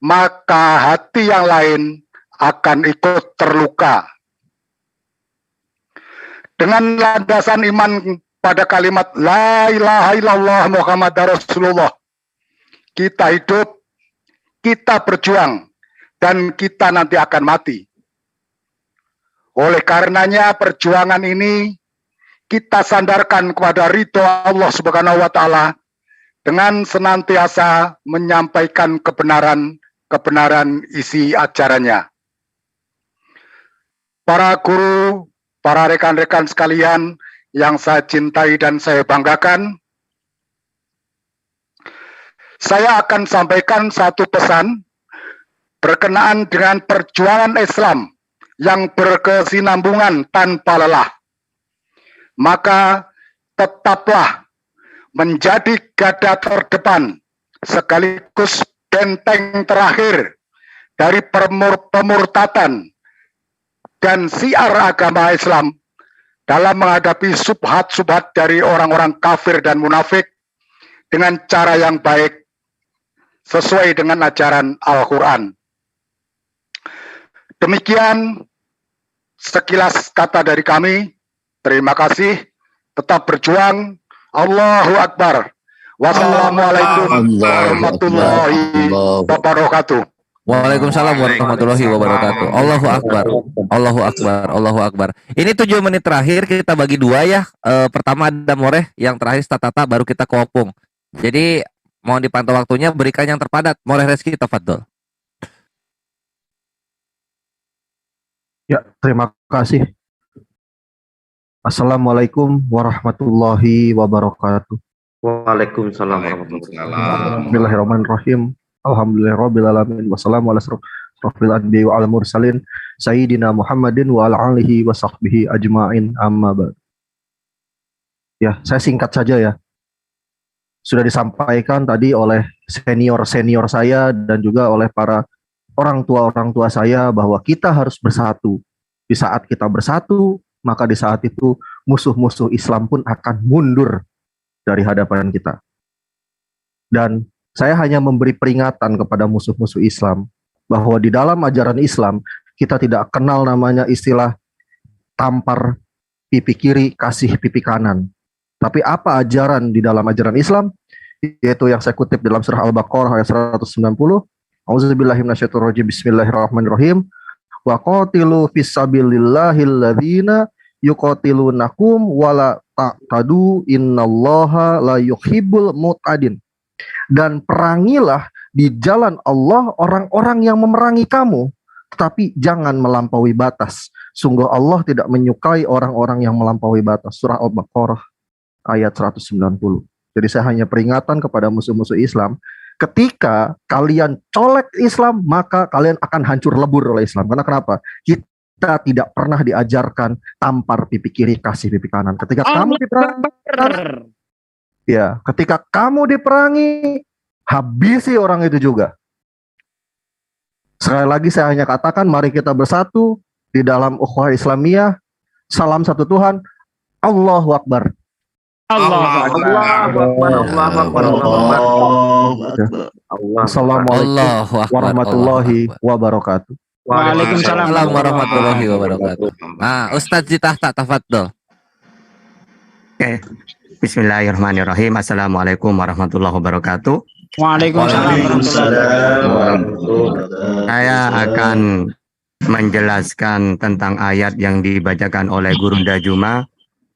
maka hati yang lain akan ikut terluka. Dengan landasan iman pada kalimat La ilaha illallah Muhammad Rasulullah, kita hidup, kita berjuang, dan kita nanti akan mati. Oleh karenanya perjuangan ini kita sandarkan kepada ridho Allah Subhanahu wa Ta'ala dengan senantiasa menyampaikan kebenaran isi ajarannya. Para guru, para rekan-rekan sekalian yang saya cintai dan saya banggakan, saya akan sampaikan satu pesan berkenaan dengan perjuangan Islam yang berkesinambungan tanpa lelah. Maka tetaplah menjadi garda terdepan sekaligus benteng terakhir dari pemurtatan dan syiar agama Islam dalam menghadapi subhat-subhat dari orang-orang kafir dan munafik dengan cara yang baik sesuai dengan ajaran Al-Quran. Demikian sekilas kata dari kami. Terima kasih. Tetap berjuang. Allahu Akbar. Wassalamualaikum warahmatullahi wabarakatuh. Waalaikumsalam warahmatullahi wabarakatuh. Allahu Akbar. Allahu Akbar. Allahu Akbar. Ini 7 menit terakhir kita bagi dua ya. Pertama ada Moreh, yang terakhir Tata, baru kita ke Opung. Jadi mohon dipantau waktunya, berikan yang terpadat. Moreh Reski, tafadhol. Ya, terima kasih. Assalamualaikum warahmatullahi wabarakatuh. Waalaikumsalam warahmatullahi wabarakatuh. Bismillahirrahmanirrahim. Alhamdulillahirrahmanirrahim. Wassalamualaikum warahmatullahi wabarakatuh. Mursalin Sayyidina Muhammadin wa ala alihi wa sahbihi ajma'in, amma ba'd. Ya, saya singkat saja ya. Sudah disampaikan tadi oleh senior-senior saya dan juga oleh para orang tua saya bahwa kita harus bersatu. Di saat kita bersatu, maka di saat itu musuh-musuh Islam pun akan mundur dari hadapan kita. Dan saya hanya memberi peringatan kepada musuh-musuh Islam bahwa di dalam ajaran Islam kita tidak kenal namanya istilah tampar pipi kiri, kasih pipi kanan. Tapi apa ajaran di dalam ajaran Islam? Yaitu yang saya kutip dalam surah Al-Baqarah ayat 190. Auzubillahi minasyaitonirrajim. Bismillahirrahmanirrahim. Wa qatilu fisabilillahil ladzina yuqatilunakum wala taqtadu innallaha la yuhibbul mu'tadin. Dan perangilah di jalan Allah orang-orang yang memerangi kamu, tapi jangan melampaui batas. Sungguh Allah tidak menyukai orang-orang yang melampaui batas. Surah Al-Baqarah ayat 190. Jadi saya hanya peringatan kepada musuh-musuh Islam, ketika kalian colek Islam, maka kalian akan hancur lebur oleh Islam. Karena kenapa? Kita tidak pernah diajarkan tampar pipi kiri, kasih pipi kanan. Ketika kamu diperangi, ya, ketika kamu diperangi, habisi orang itu juga. Sekali lagi saya hanya katakan, mari kita bersatu di dalam ukhuwah Islamiyah. Salam satu Tuhan. Allahu Akbar. Assalamualaikum warahmatullahi wabarakatuh. Waalaikumsalam warahmatullahi wabarakatuh. Nah, Ustadz Zitahta, tafadhol. Oke. Bismillahirrahmanirrahim. Assalamualaikum warahmatullahi wabarakatuh. Waalaikumsalam. Saya akan menjelaskan tentang ayat yang dibacakan oleh Gurunda Juma,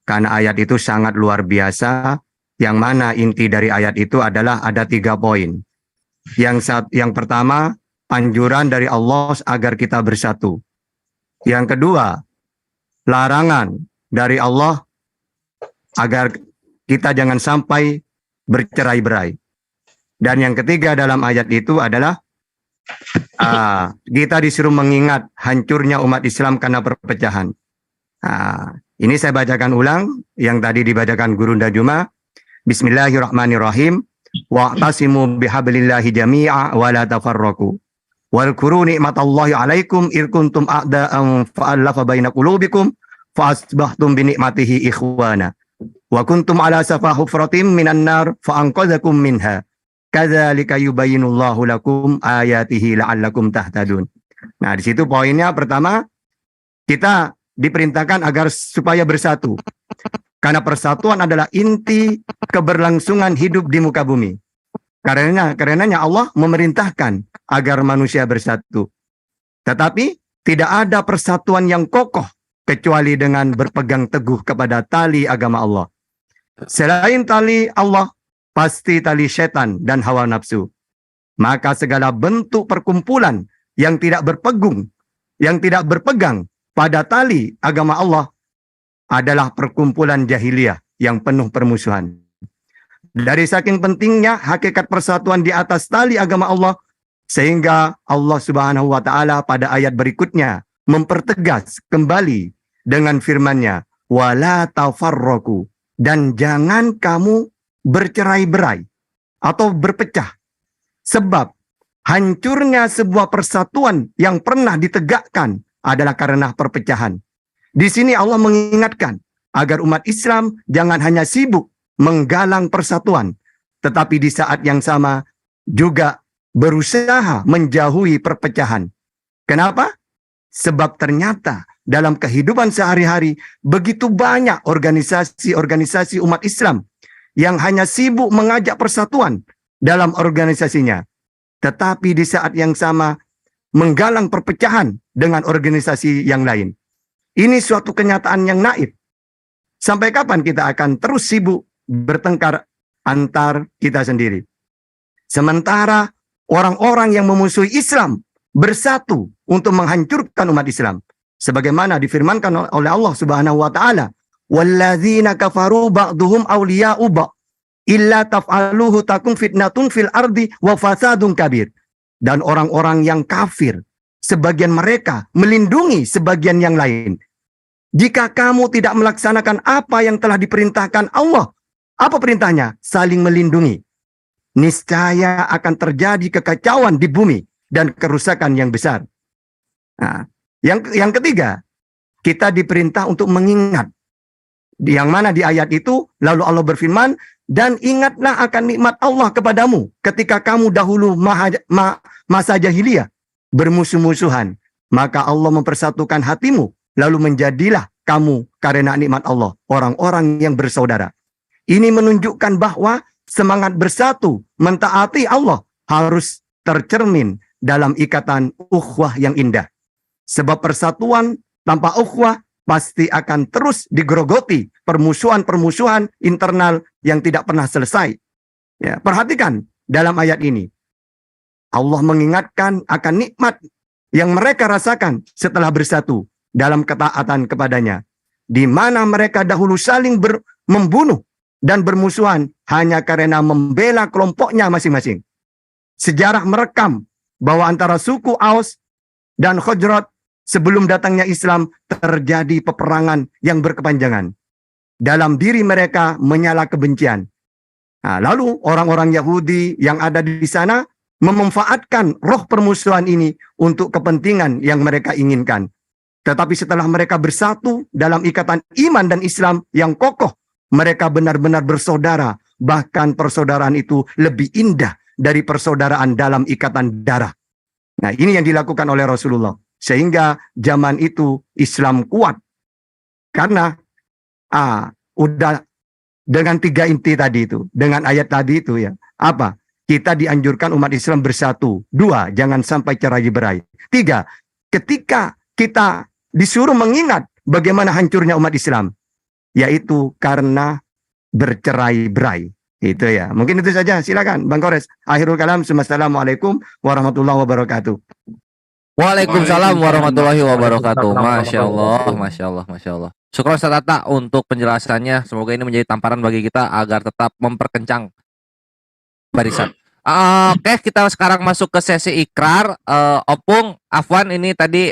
karena ayat itu sangat luar biasa, yang mana inti dari ayat itu adalah ada 3 poin. Yang pertama, anjuran dari Allah agar kita bersatu. Yang kedua, larangan dari Allah agar kita jangan sampai bercerai-berai. Dan yang ketiga dalam ayat itu adalah kita disuruh mengingat hancurnya umat Islam karena perpecahan. Ini saya bacakan ulang yang tadi dibacakan Gurunda Juma. Bismillahirrahmanirrahim. Wa'tasimu bihablillahi jami'a wa la tafarraqu. Walkuru ni'matallahi alaikum ir kuntum a'da'an fa'allafa baina qulubikum fa asbahtum bi ni'matihi ikhwana. Wa kuntum ala safa hufratin minan nar fa anqadhakum minha. Kadzalika yubayyinullahu lakum ayatihi la'allakum tahtadun. Nah, di situ poinnya pertama, kita diperintahkan agar supaya bersatu. Karena persatuan adalah inti keberlangsungan hidup di muka bumi. Karenanya Allah memerintahkan agar manusia bersatu. Tetapi tidak ada persatuan yang kokoh kecuali dengan berpegang teguh kepada tali agama Allah. Selain tali Allah, pasti tali setan dan hawa nafsu. Maka segala bentuk perkumpulan yang tidak berpegang pada tali agama Allah adalah perkumpulan jahiliyah yang penuh permusuhan. Dari saking pentingnya hakikat persatuan di atas tali agama Allah, sehingga Allah Subhanahu wa Ta'ala pada ayat berikutnya mempertegas kembali dengan firman-Nya, wala tafarraqu, dan jangan kamu bercerai-berai atau berpecah. Sebab hancurnya sebuah persatuan yang pernah ditegakkan adalah karena perpecahan. Di sini Allah mengingatkan agar umat Islam jangan hanya sibuk menggalang persatuan, tetapi di saat yang sama juga berusaha menjauhi perpecahan. Kenapa? Sebab ternyata dalam kehidupan sehari-hari begitu banyak organisasi-organisasi umat Islam yang hanya sibuk mengajak persatuan dalam organisasinya, tetapi di saat yang sama menggalang perpecahan dengan organisasi yang lain. Ini suatu kenyataan yang naif. Sampai kapan kita akan terus sibuk bertengkar antar kita sendiri? Sementara orang-orang yang memusuhi Islam bersatu untuk menghancurkan umat Islam. Sebagaimana difirmankan oleh Allah Subhanahu wa Ta'ala, "Walladzina kafaru ba'duhum awliya'u ba' illa taf'aluhu takun fitnatun fil ardi wa fasadun kabir." Dan orang-orang yang kafir, sebagian mereka melindungi sebagian yang lain. Jika kamu tidak melaksanakan apa yang telah diperintahkan Allah, apa perintahnya? Saling melindungi. Niscaya akan terjadi kekacauan di bumi dan kerusakan yang besar. Nah, yang ketiga, kita diperintah untuk mengingat. Yang mana di ayat itu, lalu Allah berfirman, dan ingatlah akan nikmat Allah kepadamu ketika kamu dahulu masa jahiliyah bermusuh-musuhan. Maka Allah mempersatukan hatimu, lalu menjadilah kamu karena nikmat Allah orang-orang yang bersaudara. Ini menunjukkan bahwa semangat bersatu mentaati Allah harus tercermin dalam ikatan ukhuwah yang indah. Sebab persatuan tanpa ukhuwah pasti akan terus digerogoti permusuhan-permusuhan internal yang tidak pernah selesai. Ya, perhatikan dalam ayat ini. Allah mengingatkan akan nikmat yang mereka rasakan setelah bersatu dalam ketaatan kepadanya, di mana mereka dahulu saling membunuh dan bermusuhan hanya karena membela kelompoknya masing-masing. Sejarah merekam bahwa antara suku Aus dan Khazraj sebelum datangnya Islam terjadi peperangan yang berkepanjangan. Dalam diri mereka menyala kebencian. Nah, lalu orang-orang Yahudi yang ada di sana memanfaatkan roh permusuhan ini untuk kepentingan yang mereka inginkan. Tetapi setelah mereka bersatu dalam ikatan iman dan Islam yang kokoh, mereka benar-benar bersaudara. Bahkan persaudaraan itu lebih indah dari persaudaraan dalam ikatan darah. Nah, ini yang dilakukan oleh Rasulullah. Sehingga zaman itu Islam kuat. Karena udah dengan 3 inti tadi itu, dengan ayat tadi itu ya. Apa? Kita dianjurkan umat Islam bersatu. 2, jangan sampai cerai-berai. 3, ketika kita disuruh mengingat bagaimana hancurnya umat Islam, yaitu karena bercerai-berai. Itu ya. Mungkin itu saja. Silakan Bang Kores. Akhirul kalam. Assalamualaikum warahmatullahi wabarakatuh. Waalaikumsalam warahmatullahi wabarakatuh. Masya Allah, Masya Allah, Masya Allah. Syukur Ustaz Atta untuk penjelasannya. Semoga ini menjadi tamparan bagi kita agar tetap memperkencang barisan. Oke, kita sekarang masuk ke sesi ikrar. Opung, Afwan ini tadi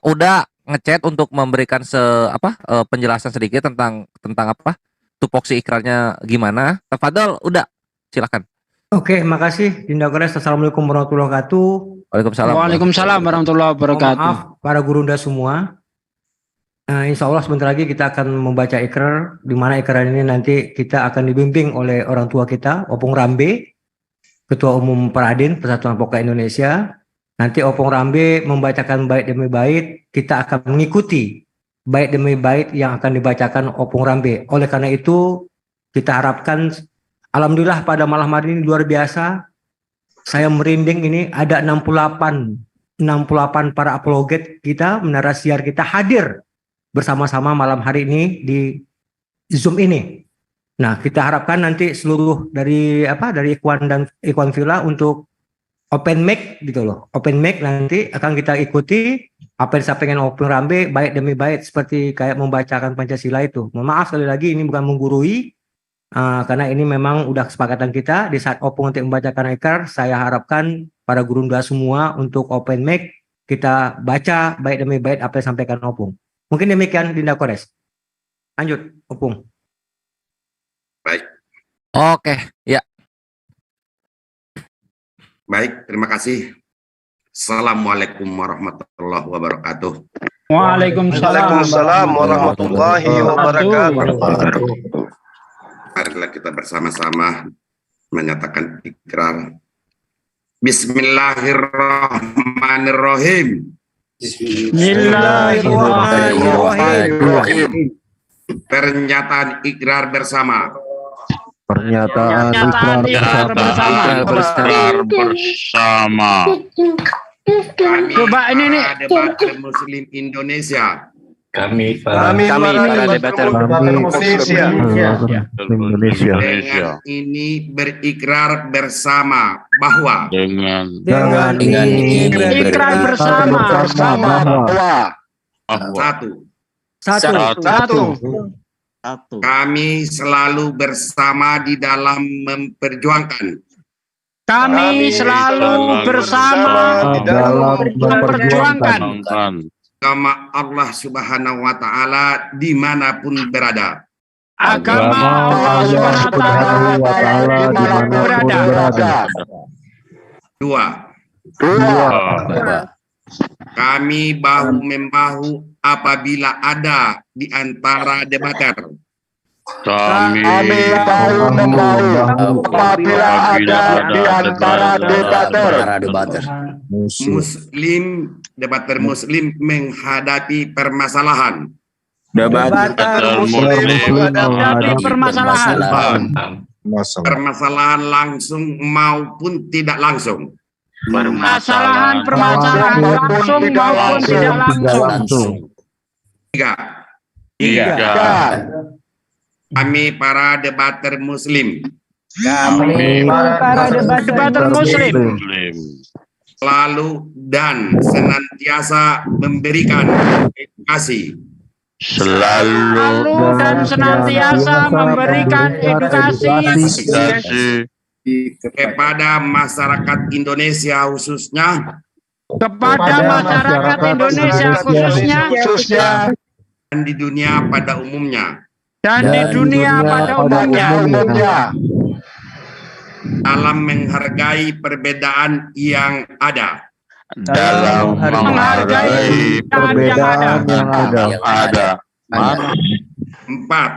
udah ngechat untuk memberikan penjelasan sedikit tentang apa tupoksi ikrarnya gimana. Tafadhol, udah silakan. Oke, makasih Dinda Kores. Assalamualaikum warahmatullahi wabarakatuh. Waalaikumsalam. Waalaikumsalam warahmatullahi wabarakatuh. Maaf para gurunda semua. Insya Allah sebentar lagi kita akan membaca ikrar, di mana ikrar ini nanti kita akan dibimbing oleh orang tua kita, Opung Rambe, Ketua Umum Peradin Persatuan Poka Indonesia. Nanti Opung Rambe membacakan bait demi bait, kita akan mengikuti bait demi bait yang akan dibacakan Opung Rambe. Oleh karena itu, kita harapkan, alhamdulillah pada malam hari ini luar biasa, saya merinding ini ada 68 para apologet kita, menara siar kita hadir bersama-sama malam hari ini di Zoom ini. Nah, kita harapkan nanti seluruh dari Ikhwan dan Ikhwan Villa untuk open mic gitu loh. Open mic nanti akan kita ikuti apa yang disampaikan Opung Rambe bait demi bait seperti kayak membacakan Pancasila itu. Mohon maaf sekali lagi ini bukan menggurui karena ini memang udah kesepakatan kita di saat Opung nanti membacakan ikrar, saya harapkan para gurunda semua untuk open mic kita baca bait demi bait apa yang disampaikan Opung. Mungkin demikian Dinda Kores. Lanjut, Opung. Baik. Oke, ya. Baik, terima kasih. Assalamualaikum warahmatullahi wabarakatuh. Waalaikumsalam warahmatullahi wabarakatuh. Marilah kita bersama-sama menyatakan ikrar. Bismillahirrahmanirrahim. Bismillahirrahmanirrahim. Pernyataan ikrar bersama. Pernyataan ikrar bersama. Coba ini nih. Debater Muslim Indonesia. Kami para debater Indonesia. Dengan ini berikrar bersama bahwa dengan ini ikrar bersama bahwa satu. Kami selalu bersama di dalam memperjuangkan. Kami selalu bersama dalam memperjuangkan agama Allah Subhanahu wa Ta'ala dimanapun berada. Agama Allah Subhanahu wa Ta'ala dimanapun berada. Dua. Kami bahu-membahu apabila ada di antara debater. Kami bahu-membahu apabila ada di antara debater. Debater Muslim menghadapi permasalahan. Debater Muslim menghadapi permasalahan. Permasalahan langsung maupun tidak langsung. Permasalahan langsung maupun tidak langsung. Tiga. Kami para debater Muslim. Kami para debater Muslim selalu dan senantiasa memberikan edukasi Selalu dan senantiasa memberikan edukasi kepada masyarakat Indonesia khususnya dan di dunia pada umumnya dalam menghargai perbedaan yang ada. Empat.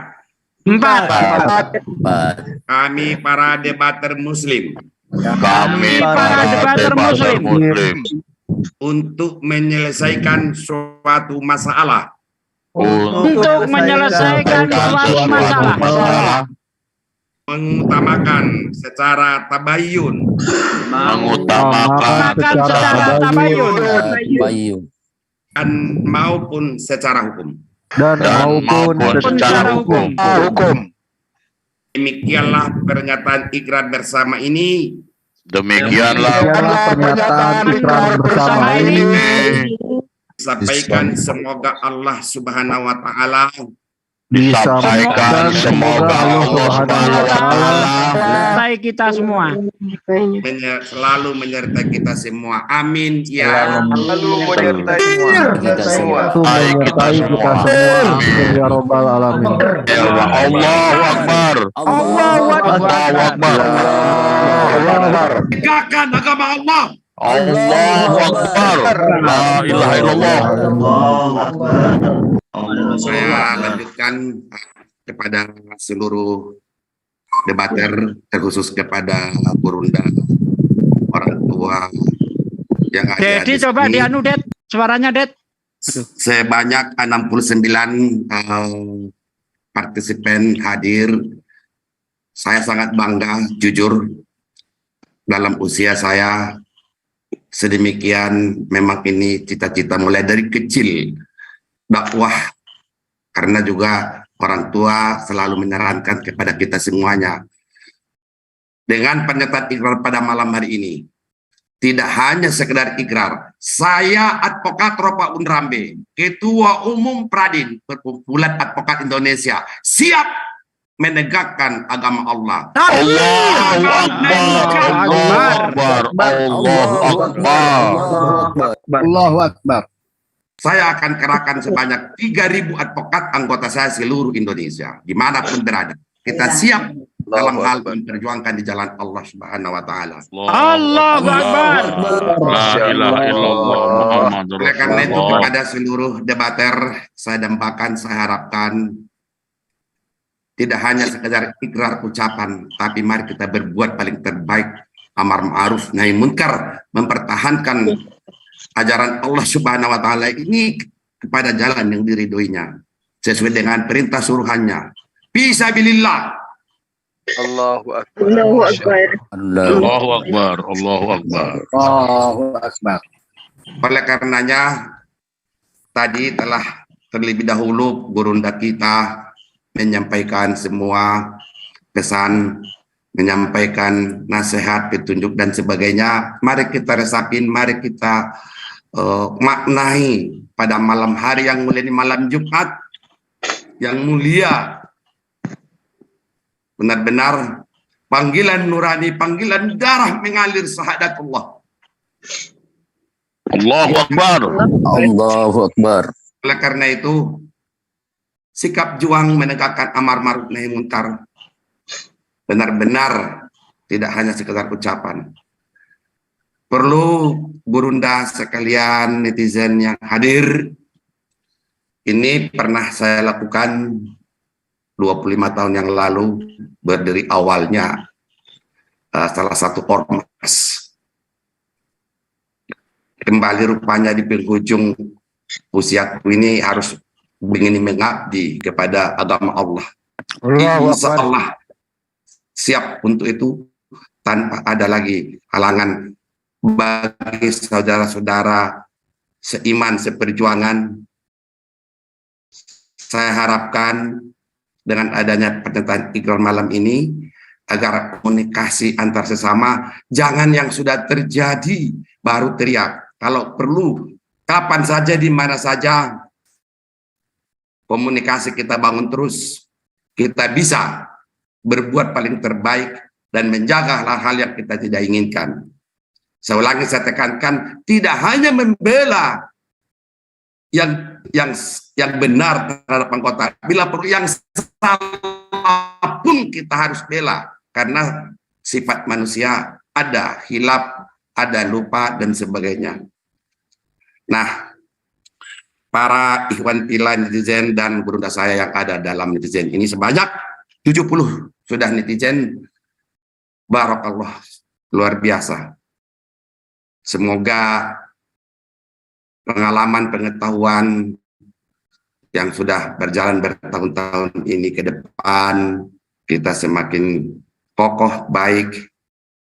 Kami para debater Muslim. Untuk menyelesaikan suatu masalah. Mengutamakan secara tabayun. Dan maupun secara hukum. Demikianlah pernyataan ikrar bersama ini. Disampaikan semoga Allah Subhanahu wa taala menyertai kita semua. Selalu menyertai kita semua. Amin ya. Selalu menyertai kita semua. Ya Rabbal Alamin. Allahu Akbar. Tegakkan agama Allah. Allahu Akbar. La ilaha illallah. Saya lanjutkan kepada seluruh debater, terkhusus kepada Burunda, orang tua yang ada. Dedi coba dianu Det, suaranya Det. Sebanyak 69 partisipan hadir. Saya sangat bangga, jujur, dalam usia saya sedemikian. Memang ini cita-cita mulai dari kecil dakwah, karena juga orang tua selalu menyarankan kepada kita semuanya. Dengan pernyataan ikrar pada malam hari ini, tidak hanya sekedar ikrar, saya Advokat Ropa Unrambe, Ketua Umum Pradin Perkumpulan Advokat Indonesia, siap menegakkan agama Allah. Allahu Akbar. Allahu Akbar. Saya akan kerahkan sebanyak 3.000 advokat anggota saya seluruh Indonesia, dimanapun berada. Kita siap dalam hal memperjuangkan di jalan Allah Subhanahu wa taala. Allahu Akbar. La ilaha illallah Muhammadur Oleh karena itu, Rasulullah. kepada seluruh debater, saya dambakan, saya harapkan tidak hanya sekedar ikrar ucapan, tapi mari kita berbuat paling terbaik, amar ma'ruf nahi munkar, mempertahankan ajaran Allah Subhanahu wa taala ini kepada jalan yang diridhoinya sesuai dengan perintah suruhannya. Fisabilillah. Allahu Akbar. Allahu Akbar. Allahu Akbar. Allahu Akbar. Allahu Akbar. Oleh karenanya tadi telah terlebih dahulu Burunda kita menyampaikan semua pesan, menyampaikan nasihat, petunjuk dan sebagainya. Mari kita resapin, mari kita maknai pada malam hari yang mulia ini, malam Jumat yang mulia. Benar-benar panggilan nurani, panggilan darah mengalir syahadatullah. Allahu Akbar. Allahu Akbar. Oleh karena itu, sikap juang menegakkan amar ma'ruf nahi munkar benar-benar tidak hanya sekedar ucapan. Perlu Burunda sekalian, netizen yang hadir, ini pernah saya lakukan 25 tahun yang lalu, berdiri awalnya salah satu ormas. Kembali rupanya di penghujung usiaku ini harus ingin mengabdi kepada agama Allah. Insya Allah siap untuk itu tanpa ada lagi halangan bagi saudara-saudara seiman, seperjuangan. Saya harapkan dengan adanya pernyataan ikrar malam ini, agar komunikasi antar sesama jangan yang sudah terjadi baru teriak. Kalau perlu, kapan saja, di mana saja, komunikasi kita bangun terus. Kita bisa berbuat paling terbaik dan menjaga hal-hal yang kita tidak inginkan. Saya ulangi, saya tekankan, tidak hanya membela yang benar terhadap anggota, bila perlu yang salah pun kita harus bela, karena sifat manusia ada hilaf, ada lupa dan sebagainya. Nah, para ikhwan pila netizen dan gurunda saya yang ada dalam netizen ini sebanyak 70 sudah netizen, barakallah, luar biasa. Semoga pengalaman, pengetahuan yang sudah berjalan bertahun-tahun ini ke depan, kita semakin kokoh, baik,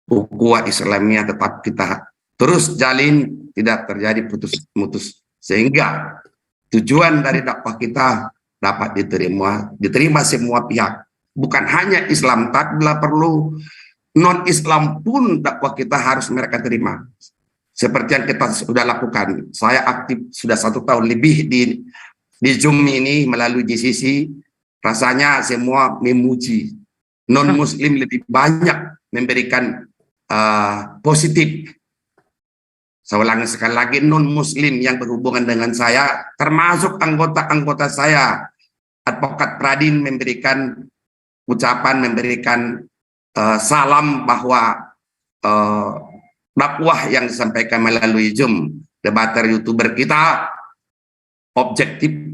ukhuwah Islamiyah tetap kita terus jalin, tidak terjadi putus-putus, sehingga tujuan dari dakwah kita dapat diterima semua pihak, bukan hanya Islam, tapi bila perlu non-Islam pun dakwah kita harus mereka terima. Seperti yang kita sudah lakukan. Saya aktif sudah 1 tahun lebih di Zoom ini melalui GCC. Rasanya semua memuji. Non-Muslim lebih banyak memberikan positif. Saya ulangi sekali lagi, non-Muslim yang berhubungan dengan saya, termasuk anggota-anggota saya, Advokat Pradin, memberikan ucapan, memberikan salam bahwa dakwah yang disampaikan melalui Zoom, debater YouTuber kita objektif.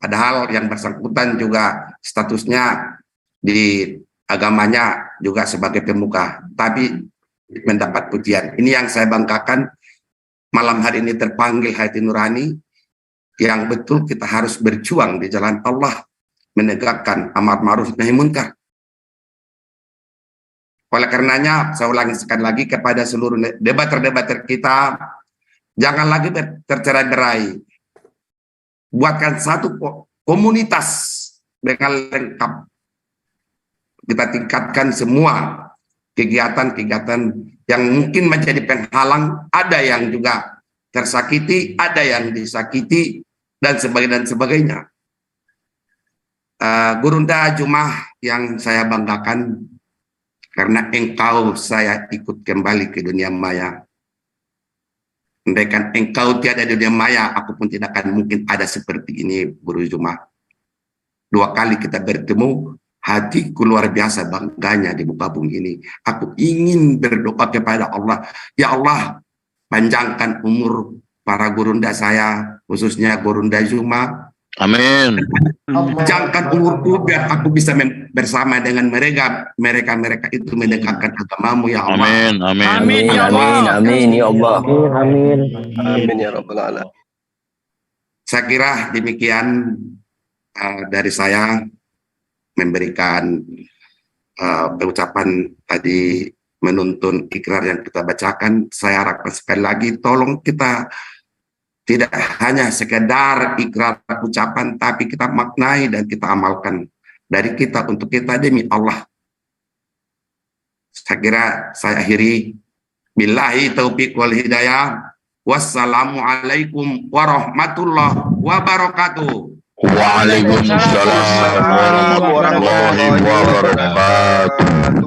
Padahal yang bersangkutan juga statusnya di agamanya juga sebagai pemuka, tapi mendapat pujian. Ini yang saya banggakan, malam hari ini terpanggil hati nurani, yang betul kita harus berjuang di jalan Allah, menegakkan amar ma'ruf nahi munkar. Oleh karenanya, saya ulangi sekali lagi kepada seluruh debater-debater kita, jangan lagi tercerai-berai. Buatkan satu komunitas dengan lengkap. Kita tingkatkan semua kegiatan-kegiatan yang mungkin menjadi penghalang. Ada yang juga tersakiti, ada yang disakiti, dan sebagainya. Gurunda Jumah yang saya banggakan, karena engkau saya ikut kembali ke dunia maya. Andaikan engkau tiada di dunia maya, aku pun tidak akan mungkin ada seperti ini, Guru Jumah. 2 kali kita bertemu, hatiku luar biasa bangganya di muka bumi ini. Aku ingin berdoa kepada Allah, ya Allah, panjangkan umur para gurunda saya, khususnya Gurunda Jumah. Amin. Panjangkan umurku biar aku bisa bersama dengan mereka itu menegakkan agamamu, ya Allah. Amin. Amin. Amin ya Allah. Amin ya Allah. Amin. Amin ya Rabbal Alamin. Saya kira demikian dari saya, memberikan ucapan tadi, menuntun ikrar yang kita bacakan. Saya harapkan sekali lagi, tolong kita tidak hanya sekedar ikrar ucapan, tapi kita maknai dan kita amalkan, dari kita untuk kita demi Allah. Saya kira saya akhiri. Billahi taufiq wal hidayah. Wassalamualaikum warahmatullahi wabarakatuh. Waalaikumsalam warahmatullahi wabarakatuh.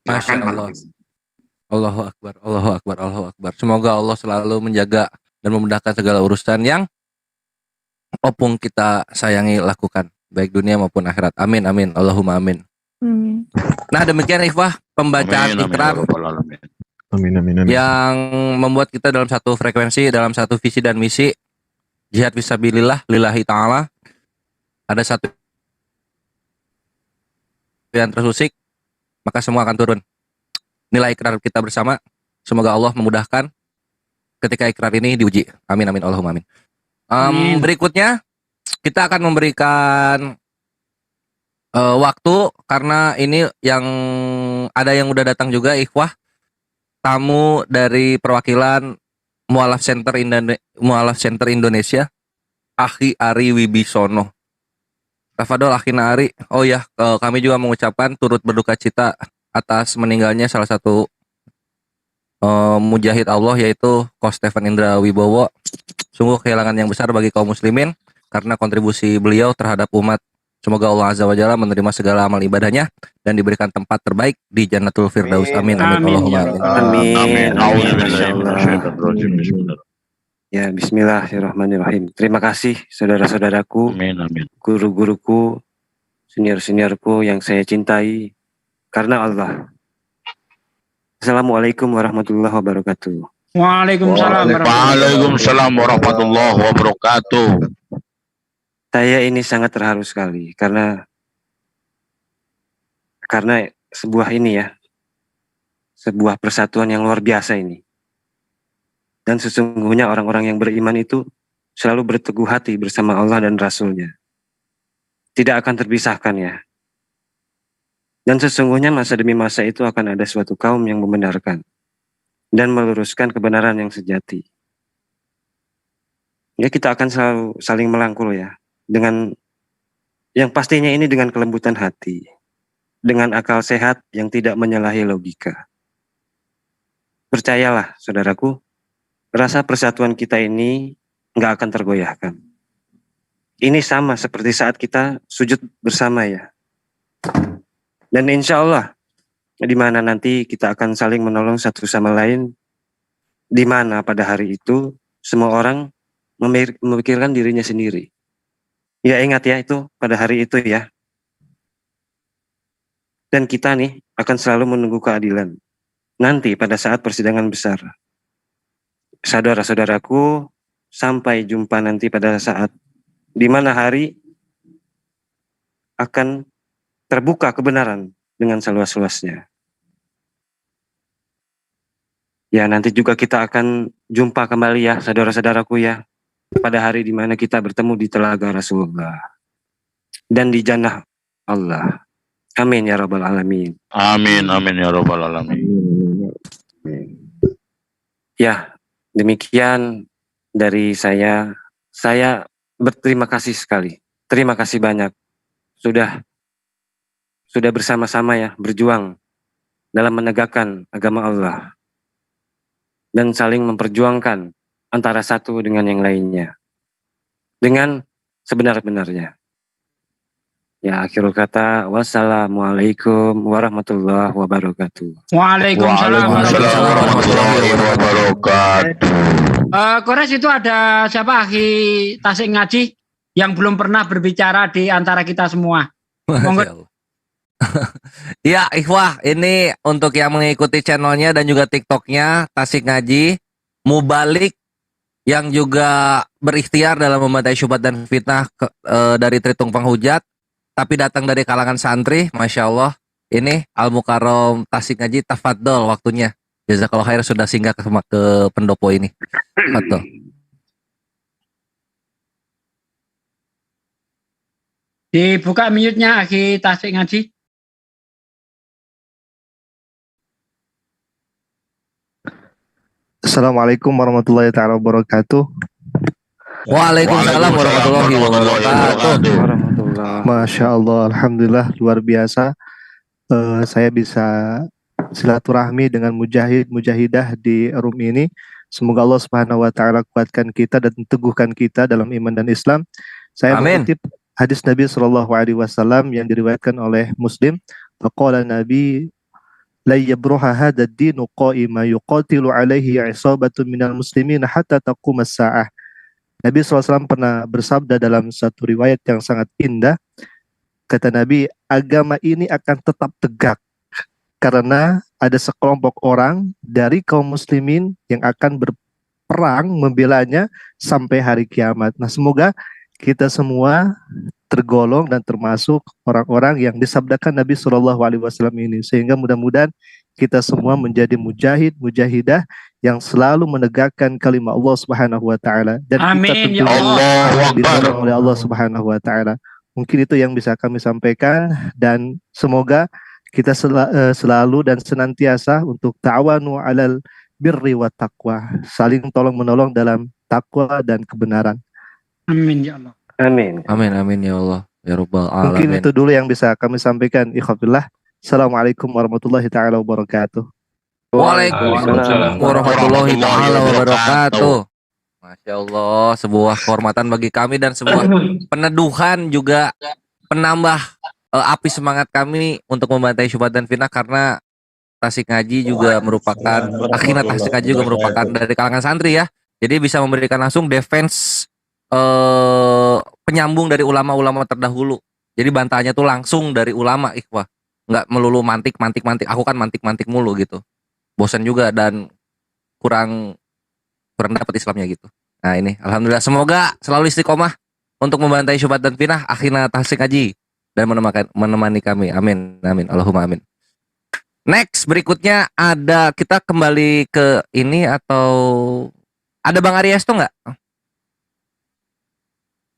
Masya Allah. Allahu Akbar, Allahu Akbar, Allahu Akbar. Semoga Allah selalu menjaga dan memudahkan segala urusan yang opung kita sayangi lakukan, baik dunia maupun akhirat. Amin, amin. Allahumma amin. Nah, demikian ikhwah pembacaan ikrar Amin, amin, amin. yang membuat kita dalam satu frekuensi, dalam satu visi dan misi jihad fisabilillah lillahi ta'ala. Ada satu yang tersusik, maka semua akan turun. Nilai ikrar kita bersama, semoga Allah memudahkan ketika ikrar ini diuji. Amin, amin, Allahumma amin. Berikutnya kita akan memberikan waktu, karena ini yang ada yang udah datang juga ikhwah, tamu dari perwakilan Mu'alaf Center Indonesia, Akhi Ari Wibisono. Tafadol Akhina Ari. Oh ya, kami juga mengucapkan turut berduka cita atas meninggalnya salah satu mujahid Allah yaitu Ko Stefan Indra Wibowo. Sungguh kehilangan yang besar bagi kaum muslimin karena kontribusi beliau terhadap umat. Semoga Allah Azza wa Jalla menerima segala amal ibadahnya dan diberikan tempat terbaik di Jannatul Firdaus. Amin amin Allahumma amin. Amin. Auzubillahi Ya, bismillahirrahmanirrahim. Terima kasih saudara-saudaraku, guru-guruku, senior-seniorku yang saya cintai karena Allah. Assalamualaikum warahmatullahi wabarakatuh. Waalaikumsalam warahmatullahi wabarakatuh. Saya ini sangat terharu sekali karena sebuah ini ya, sebuah persatuan yang luar biasa ini. Dan sesungguhnya orang-orang yang beriman itu selalu berteguh hati bersama Allah dan Rasul-Nya. Tidak akan terpisahkan ya. Dan sesungguhnya masa demi masa itu akan ada suatu kaum yang membenarkan dan meluruskan kebenaran yang sejati. Ya, kita akan selalu saling melangkul ya. Dengan yang pastinya ini dengan kelembutan hati. Dengan akal sehat yang tidak menyalahi logika. Percayalah saudaraku, rasa persatuan kita ini nggak akan tergoyahkan. Ini sama seperti saat kita sujud bersama ya. Dan insya Allah, di mana nanti kita akan saling menolong satu sama lain, di mana pada hari itu semua orang memikirkan dirinya sendiri. Ya ingat ya itu pada hari itu ya. Dan kita nih akan selalu menunggu keadilan. Nanti pada saat persidangan besar. Saudara-saudaraku, sampai jumpa nanti pada saat di mana hari akan terbuka kebenaran dengan seluas-luasnya. Ya, nanti juga kita akan jumpa kembali ya, saudara-saudaraku ya, pada hari di mana kita bertemu di telaga Rasulullah dan di jannah Allah. Amin ya rabbal alamin. Amin amin ya rabbal alamin. Ya, demikian dari saya. Saya berterima kasih sekali. Terima kasih banyak sudah bersama-sama ya berjuang dalam menegakkan agama Allah dan saling memperjuangkan antara satu dengan yang lainnya dengan sebenar-benarnya. Ya, akhirul kata, wassalamualaikum warahmatullahi wabarakatuh. Waalaikumsalam warahmatullahi wabarakatuh. Kores itu ada siapa Akhi Tasik Ngaji yang belum pernah berbicara di antara kita semua. Monggo. Ya, ikhwah, ini untuk yang mengikuti channelnya dan juga TikToknya Tasik Ngaji, Mubalik yang juga berikhtiar dalam membantai syubhat dan fitnah dari Tritung Penghujat, tapi datang dari kalangan santri, Masya Allah. Ini Al-Mukarram Tasik Ngaji, tafadhol waktunya. Jazakallah khair sudah singgah ke pendopo ini. Tafadhol. Dibuka mute-nya Akhi Tasik Ngaji. Assalamualaikum warahmatullahi taala wabarakatuh. Waalaikumsalam warahmatullahi wabarakatuh. Masya Allah, alhamdulillah luar biasa. Saya bisa silaturahmi dengan mujahid-mujahidah di room ini. Semoga Allah Subhanahu wa taala kuatkan kita dan teguhkan kita dalam iman dan Islam. Saya mengutip hadis Nabi sallallahu alaihi wasallam yang diriwayatkan oleh Muslim. Faqala Nabi la yabruha hadha ad-dinu qa'ima yuqatilu alaihi isabatu minal muslimin hatta taqumas sa'ah. Nabi SAW pernah bersabda dalam satu riwayat yang sangat indah. Kata Nabi, agama ini akan tetap tegak karena ada sekelompok orang dari kaum muslimin yang akan berperang membelanya sampai hari kiamat. Nah, semoga kita semua tergolong dan termasuk orang-orang yang disabdakan Nabi SAW ini, sehingga mudah-mudahan kita semua menjadi mujahid, mujahidah yang selalu menegakkan kalimat Allah Subhanahu wa taala dan kita tentunya ditolong oleh Allah Subhanahu wa taala. Mungkin itu yang bisa kami sampaikan dan semoga kita selalu dan senantiasa untuk ta'awanu 'alal birri wa taqwa, saling tolong menolong dalam takwa dan kebenaran. Amin ya Allah. Amin. Amin amin ya Allah ya rabbal alamin. Mungkin itu dulu yang bisa kami sampaikan. Ikhwafillah. Assalamualaikum warahmatullahi taala wabarakatuh. Waalaikumsalam warahmatullahi taala wabarakatuh. Masya Allah, sebuah kehormatan bagi kami dan sebuah peneduhan juga penambah api semangat kami untuk membantai syubhat dan fitnah, karena Tasik Ngaji juga merupakan akhirnya Tasik Ngaji juga merupakan dari kalangan santri ya. Jadi bisa memberikan langsung defense penyambung dari ulama-ulama terdahulu. Jadi bantahannya tuh langsung dari ulama, ikhwah. Nggak melulu mantik. Aku kan mantik mulu gitu. Bosan juga dan kurang dapat Islamnya gitu. Nah ini alhamdulillah, semoga selalu istiqomah untuk membantai syubhat dan fitnah akhirnya Tasik Ngaji dan menemani kami. Amin. Allahumma amin. Next, berikutnya ada, kita kembali ke ini, atau ada Bang Aries tuh nggak?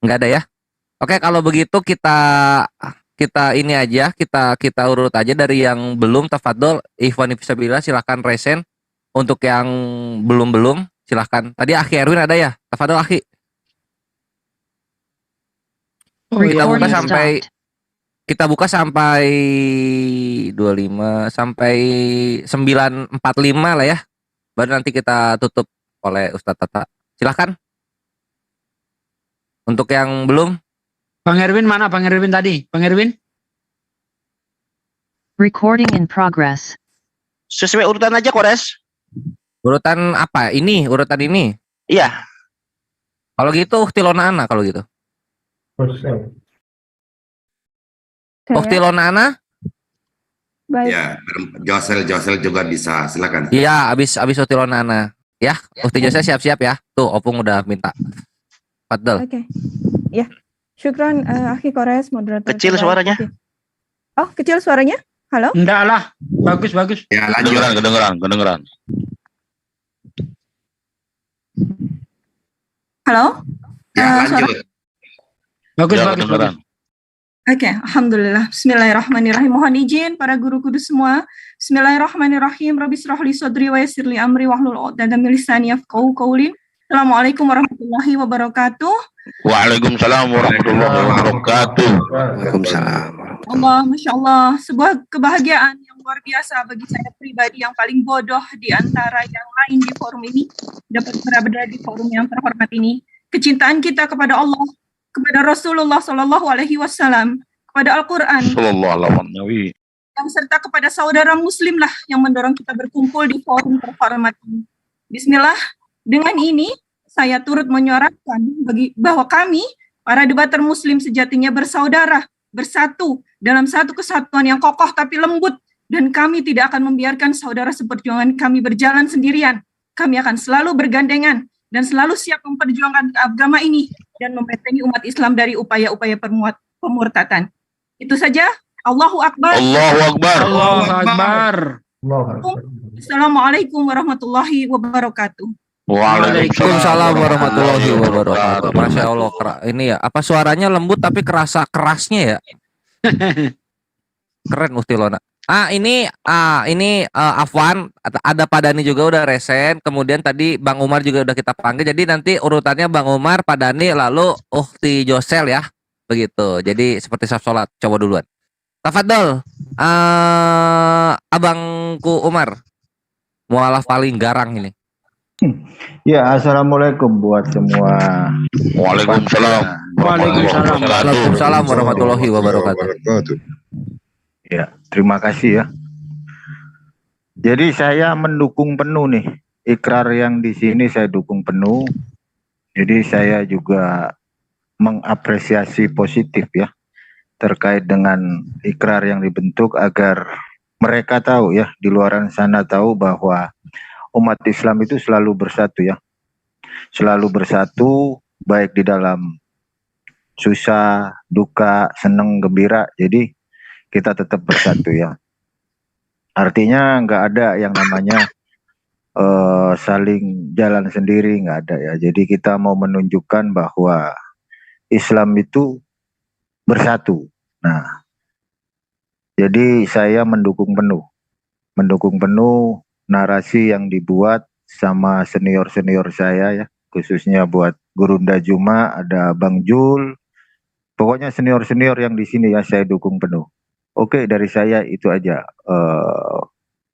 Nggak ada ya? Oke, kalau begitu kita ini aja, kita urut aja dari yang belum. Tafadhol Ikhwan Fisabilillah, silakan resen. Untuk yang belum silakan. Tadi Akhi Erwin ada ya? Tafadhol Akhi. Kita buka sampai 25 sampai 9.45 lah ya. Baru nanti kita tutup oleh Ustadz Tata. Silakan. Untuk yang belum. Bang Erwin mana? Bang Erwin tadi. Bang Erwin. Recording in progress. Sesuai urutan aja, Kores. Urutan apa? Urutan ini? Iya. Kalau gitu Uktilona Ana kalau gitu. Uktilona Ana? Baik. Ya, Josel juga bisa, silakan. Iya, abis Uktilona Ana. Ya, Ukti Josel siap-siap ya. Tuh, Opung udah minta. Fadl. Oke. Ya. Syukran Akhi Kores, moderator. Kecil suaranya. Oh, kecil suaranya? Halo? Enggak lah. Bagus. Ya, Kedengeran. Halo? Ya, lanjut. Bagus. Oke, alhamdulillah. Bismillahirrahmanirrahim. Mohon izin para guru kudus semua. Bismillahirrahmanirrahim. Rabbi shrah li sadri wa yassir li amri wahlul 'uqdatam min lisani yafqahu qawli. Assalamualaikum warahmatullahi wabarakatuh. Waalaikumsalam warahmatullahi wabarakatuh. Waalaikumsalam. Allah, Masya Allah, sebuah kebahagiaan yang luar biasa bagi saya pribadi yang paling bodoh di antara yang lain di forum ini, dapat berada di forum yang terhormat ini. Kecintaan kita kepada Allah, kepada Rasulullah Shallallahu Alaihi Wasallam, kepada Al-Quran, yang serta kepada saudara Muslim lah yang mendorong kita berkumpul di forum terhormat ini. Bismillah, dengan ini saya turut menyuarakan bahwa kami para debater Muslim sejatinya bersaudara, bersatu dalam satu kesatuan yang kokoh tapi lembut, dan kami tidak akan membiarkan saudara seperjuangan kami berjalan sendirian. Kami akan selalu bergandengan dan selalu siap memperjuangkan agama ini dan membentengi umat Islam dari upaya-upaya pemurtatan. Itu saja. Allahu Akbar. Assalamualaikum warahmatullahi wabarakatuh. Waalaikumsalam warahmatullahi wabarakatuh. Masya Allah, ini ya, apa suaranya lembut tapi kerasa kerasnya ya. Keren Uktilona. Ini Afwan, ada Padani juga udah resen. Kemudian tadi Bang Umar juga udah kita panggil. Jadi nanti urutannya Bang Umar, Padani, lalu Ukti Josel ya. Begitu. Jadi seperti saf sholat. Coba duluan. Tafadhol. Abangku Umar. Mualaf paling garang ini. Ya, assalamualaikum buat semua. Waalaikumsalam warahmatullahi wabarakatuh. Ya, terima kasih ya. Jadi saya mendukung penuh nih ikrar yang di sini, saya dukung penuh. Jadi saya juga mengapresiasi positif ya terkait dengan ikrar yang dibentuk agar mereka tahu ya, di luaran sana tahu bahwa umat Islam itu selalu bersatu ya. Selalu bersatu baik di dalam susah, duka, seneng, gembira. Jadi kita tetap bersatu ya. Artinya nggak ada yang namanya saling jalan sendiri, nggak ada ya. Jadi kita mau menunjukkan bahwa Islam itu bersatu. Nah, jadi saya mendukung penuh narasi yang dibuat sama senior-senior saya ya, khususnya buat Gurunda Juma, ada Bang Jul, pokoknya senior-senior yang di sini ya saya dukung penuh. Oke, dari saya itu aja.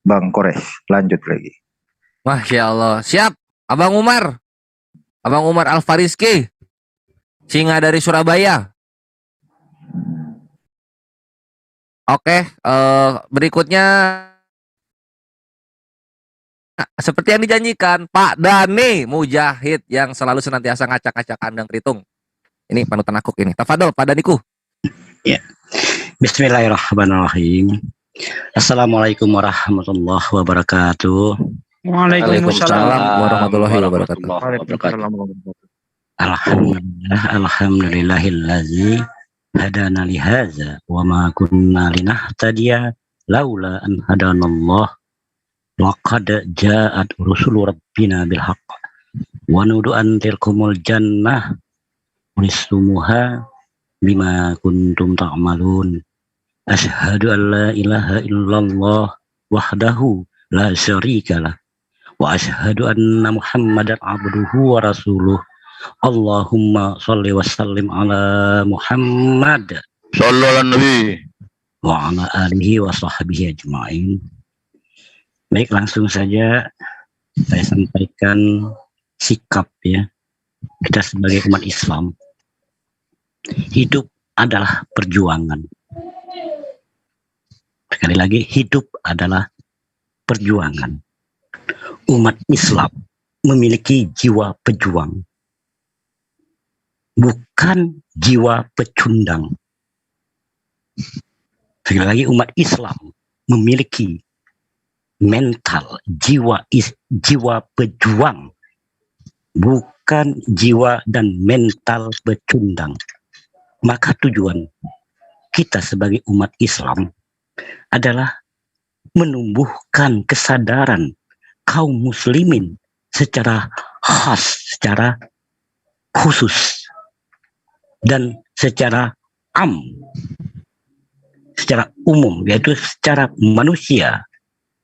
Bang Kores, lanjut lagi. Masya Allah. Siap, Abang Umar. Abang Umar Al-Fariski. Singa dari Surabaya. Oke, berikutnya seperti yang dijanjikan Pak Dani Mujahid yang selalu senantiasa ngacak-ngacak kandang keritung. Ini panutan aku ini. Tafadol Pak Daniku. Ya. Bismillahirrahmanirrahim. Assalamualaikum warahmatullahi wabarakatuh. Waalaikumsalam warahmatullahi wabarakatuh. Alhamdulillahillazi hadana lihaza wa ma kunna linahtadiya laula an hadanallah laqad ja'at rusulu rabbina bil haqq wa nudu an tilkumul jannah unistumuha bima kuntum ta'malun asyhadu an la ilaha illallah wahdahu la syarikalah wa asyhadu anna muhammadan abduhu wa rasuluh. Allahumma sholli wa sallim ala Muhammad sallallahu nabi wa ala alihi wa sahbihi ajma'in. Baik, langsung saja saya sampaikan sikap ya kita sebagai umat Islam. Hidup adalah perjuangan. Sekali lagi, hidup adalah perjuangan. Umat Islam memiliki jiwa pejuang, bukan jiwa pecundang. Sekali lagi, umat Islam memiliki mental, jiwa pejuang, bukan jiwa dan mental pecundang. Maka tujuan kita sebagai umat Islam adalah menumbuhkan kesadaran kaum muslimin secara khas, secara khusus, dan secara secara umum, yaitu secara manusia,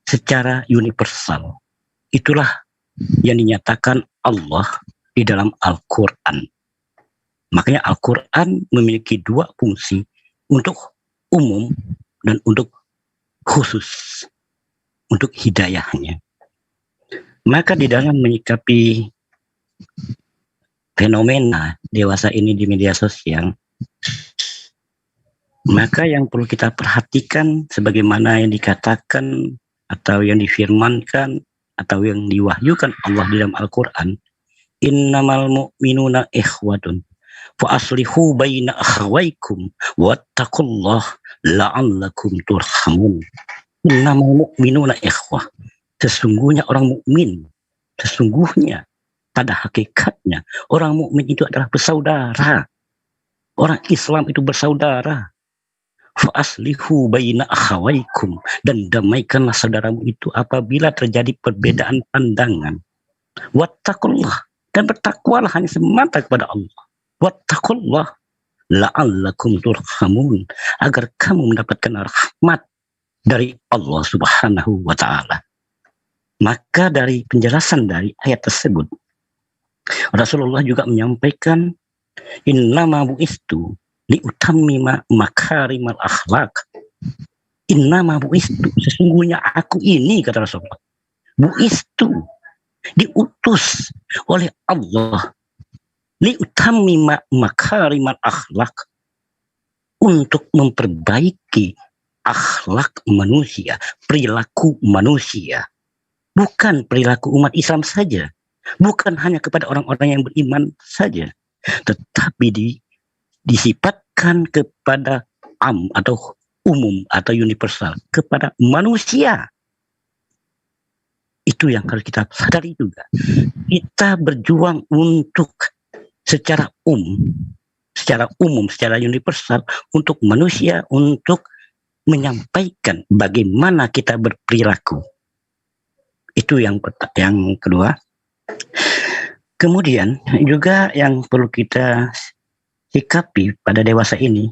secara universal. Itulah yang dinyatakan Allah di dalam Al-Quran. Makanya Al-Quran memiliki dua fungsi, untuk umum dan untuk khusus, untuk hidayahnya. Maka di dalam menyikapi fenomena dewasa ini di media sosial, maka yang perlu kita perhatikan sebagaimana yang dikatakan atau yang difirmankan atau yang diwahyukan Allah di dalam Al-Quran, innamal mu'minuna ikhwatun fa aslihu baina akhawaikum wattaqullah la'allakum turhamun. Innamal mu'minuna ikhwah, sesungguhnya orang mukmin, sesungguhnya pada hakikatnya orang mukmin itu adalah bersaudara. Orang Islam itu bersaudara. Fa aslihu baina akhawaikum, dan damaikanlah saudaramu itu apabila terjadi perbedaan pandangan. Wattaqullah, dan bertakwalah hanya semata kepada Allah. Wattaqullah la'allakum turhamun, agar kamu mendapatkan rahmat dari Allah Subhanahu wa ta'ala. Maka dari penjelasan dari ayat tersebut, Rasulullah juga menyampaikan, innama bu'istu liutammima makarimal akhlak. Innama bu'istu, sesungguhnya aku ini, kata Rasulullah, bu'istu, diutus oleh Allah, liutammima makarimal akhlak, untuk memperbaiki akhlak manusia, perilaku manusia. Bukan perilaku umat Islam saja, bukan hanya kepada orang-orang yang beriman saja, tetapi disifatkan kepada atau umum atau universal, kepada manusia. Itu yang harus kita sadari juga. Kita berjuang untuk secara umum, secara universal, untuk manusia, untuk menyampaikan bagaimana kita berperilaku. Itu yang kedua. Kemudian juga yang perlu kita sikapi pada dewasa ini,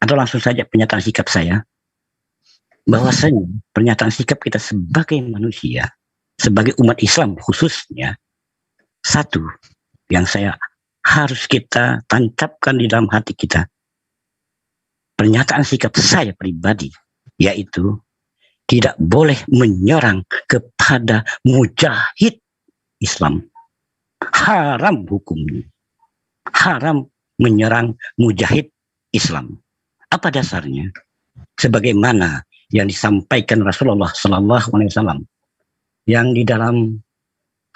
atau langsung saja pernyataan sikap saya, bahwasanya pernyataan sikap kita sebagai manusia, sebagai umat Islam khususnya, satu yang saya harus kita tancapkan di dalam hati kita, pernyataan sikap saya pribadi, yaitu tidak boleh menyerang kepada mujahid Islam. Haram hukumnya. Haram menyerang mujahid Islam. Apa dasarnya? Sebagaimana yang disampaikan Rasulullah Sallallahu Alaihi Wasallam yang di dalam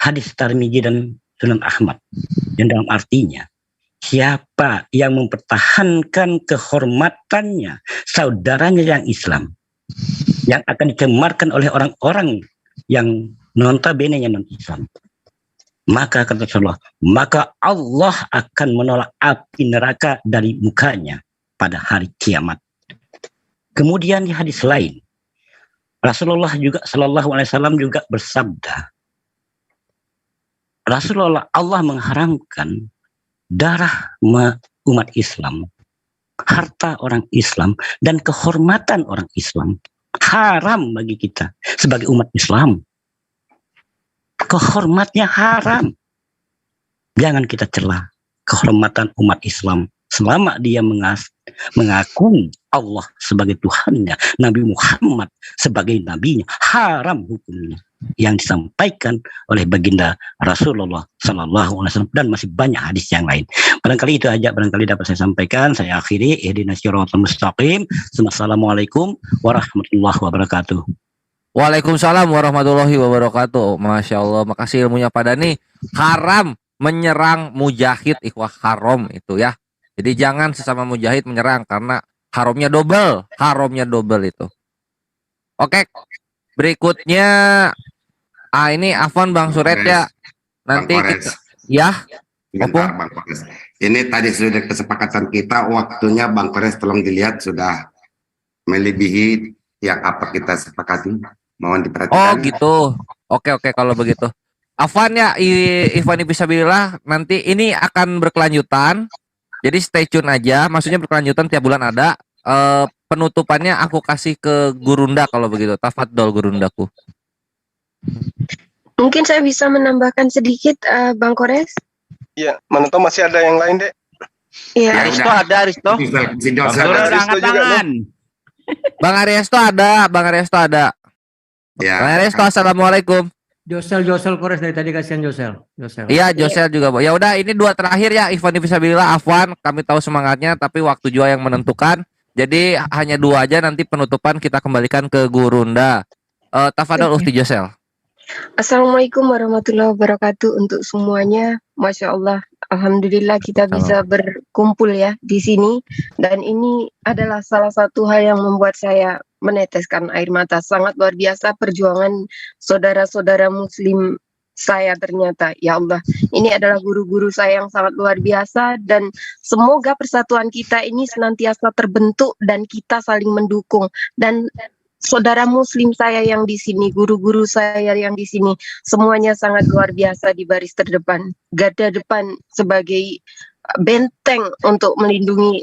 hadis Tirmidzi dan Sunan Ahmad, yang dalam artinya siapa yang mempertahankan kehormatannya saudaranya yang Islam yang akan dicemarkan oleh orang-orang yang notabene non-Islam, maka kata Rasulullah, maka Allah akan menolak api neraka dari mukanya pada hari kiamat. Kemudian di hadis lain, Rasulullah juga Sallallahu Alaihi Wasallam juga bersabda, Allah mengharamkan darah umat Islam, harta orang Islam, dan kehormatan orang Islam. Haram bagi kita sebagai umat Islam. Kehormatnya haram. Jangan kita celah kehormatan umat Islam selama dia mengakui Allah sebagai Tuhannya, Nabi Muhammad sebagai nabinya. Haram hukumnya yang disampaikan oleh baginda Rasulullah Sallallahu Alaihi Wasallam, dan masih banyak hadis yang lain. Barangkali itu aja barangkali dapat saya sampaikan. Saya akhiri, ihdinas siratal mustaqim. Assalamualaikum warahmatullahi wabarakatuh. Waalaikumsalam warahmatullahi wabarakatuh. Masya Allah, makasih ilmunya Pak Dhani. Haram menyerang mujahid, ikhwah, haram itu ya. Jadi jangan sesama mujahid menyerang karena haramnya double itu. Oke, berikutnya ini Afwan Bang Suret ya. Nanti kita, ya. Bentar, Bang Kores. Ini tadi sudah kesepakatan kita, waktunya Bang Kores tolong dilihat sudah melebihi yang apa kita sepakati. Mohon diperhatikan. Oh gitu. Oke kalau begitu. Afwan ya, Ikhwan Fisabilillah, nanti ini akan berkelanjutan. Jadi stay tune aja, maksudnya berkelanjutan tiap bulan ada. Penutupannya aku kasih ke Gurunda kalau begitu. Tafadhol Gurundaku. Mungkin saya bisa menambahkan sedikit, Bang Kores. Iya, mana tahu masih ada yang lain, Dek. Iya. Aristo ada, Aristo. Bang Ariesto ada. Ya. Bang Ariesto, assalamualaikum. Josel Kores dari tadi, kasihan Josel. Iya, Josel juga, Bu. Ya udah, ini dua terakhir ya, Ikhwan Fisabilillah, Afwan, kami tahu semangatnya, tapi waktu juga yang menentukan. Jadi hanya dua aja, nanti penutupan kita kembalikan ke Gurunda. Tafadhol Ukhti Josel. Assalamualaikum warahmatullahi wabarakatuh untuk semuanya. Masya Allah, alhamdulillah kita bisa berkumpul ya di sini, dan ini adalah salah satu hal yang membuat saya meneteskan air mata. Sangat luar biasa perjuangan saudara-saudara Muslim saya ternyata. Ya Allah, ini adalah guru-guru saya yang sangat luar biasa, dan semoga persatuan kita ini senantiasa terbentuk dan kita saling mendukung. Dan saudara Muslim saya yang di sini, guru-guru saya yang di sini, semuanya sangat luar biasa di baris terdepan, garda depan sebagai benteng untuk melindungi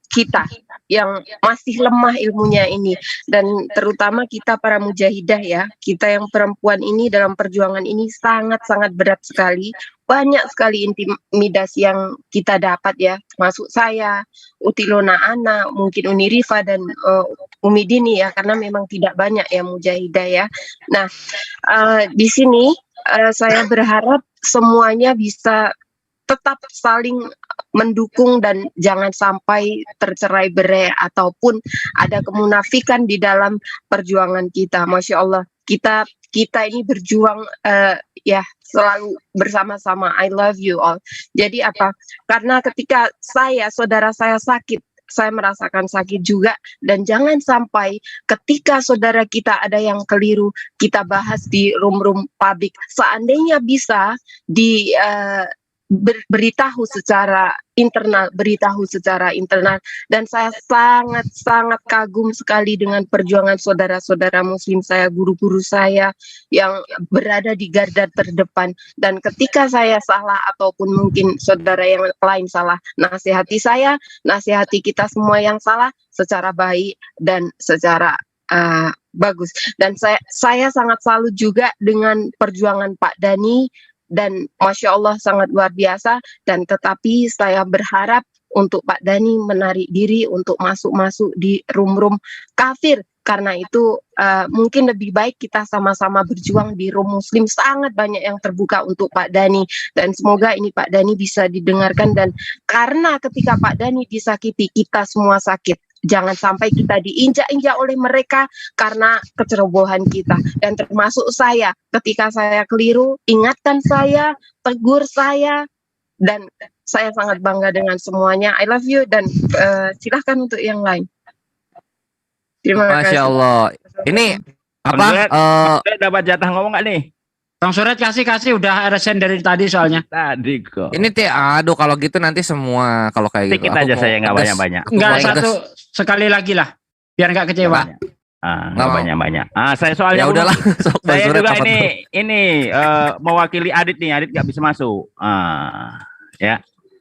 kita yang masih lemah ilmunya ini, dan terutama kita para mujahidah ya, kita yang perempuan ini dalam perjuangan ini sangat-sangat berat sekali. Banyak sekali intimidasi yang kita dapat ya, masuk saya, Utilona Ana, mungkin Unirifa dan Umi Dini ya, karena memang tidak banyak ya mujahidah ya. Nah, di sini saya berharap semuanya bisa tetap saling mendukung dan jangan sampai tercerai-berai ataupun ada kemunafikan di dalam perjuangan kita. Masya Allah, kita ini berjuang ya selalu bersama-sama. I love you all. Jadi apa? Karena ketika saudara saya sakit, saya merasakan sakit juga, dan jangan sampai ketika saudara kita ada yang keliru kita bahas di room publik. Seandainya bisa beritahu secara internal, dan saya sangat kagum sekali dengan perjuangan saudara-saudara Muslim saya, guru-guru saya yang berada di garda terdepan. Dan ketika saya salah ataupun mungkin saudara yang lain salah, nasihati saya, nasihati kita semua yang salah secara baik dan secara bagus. Dan saya sangat salut juga dengan perjuangan Pak Dhani, dan Masya Allah sangat luar biasa. Dan tetapi saya berharap untuk Pak Dhani menarik diri untuk masuk di room kafir Karena itu mungkin lebih baik kita sama-sama berjuang di Room Muslim. Sangat banyak yang terbuka untuk Pak Dhani, dan semoga ini Pak Dhani bisa didengarkan. Dan karena ketika Pak Dhani disakiti, kita semua sakit. Jangan sampai kita diinjak-injak oleh mereka karena kecerobohan kita. Dan termasuk saya, ketika saya keliru, ingatkan saya, tegur saya, dan saya sangat bangga dengan semuanya. I love you, dan silahkan untuk yang lain. Terima kasih. Masya Allah. Ini apa? Dapat jatah ngomong nggak nih? Bang Suret kasih udah resen dari tadi soalnya. Tadi kok. Ini aduh kalau gitu nanti semua kalau kayak gitu. Sedikit aja saya nggak banyak-banyak. Enggak, satu sekali lagi lah biar nggak kecewa. Nggak banyak-banyak. Saya soalnya ya udahlah. Saya juga ini mewakili Adit nih. Adit nggak bisa masuk. Ya.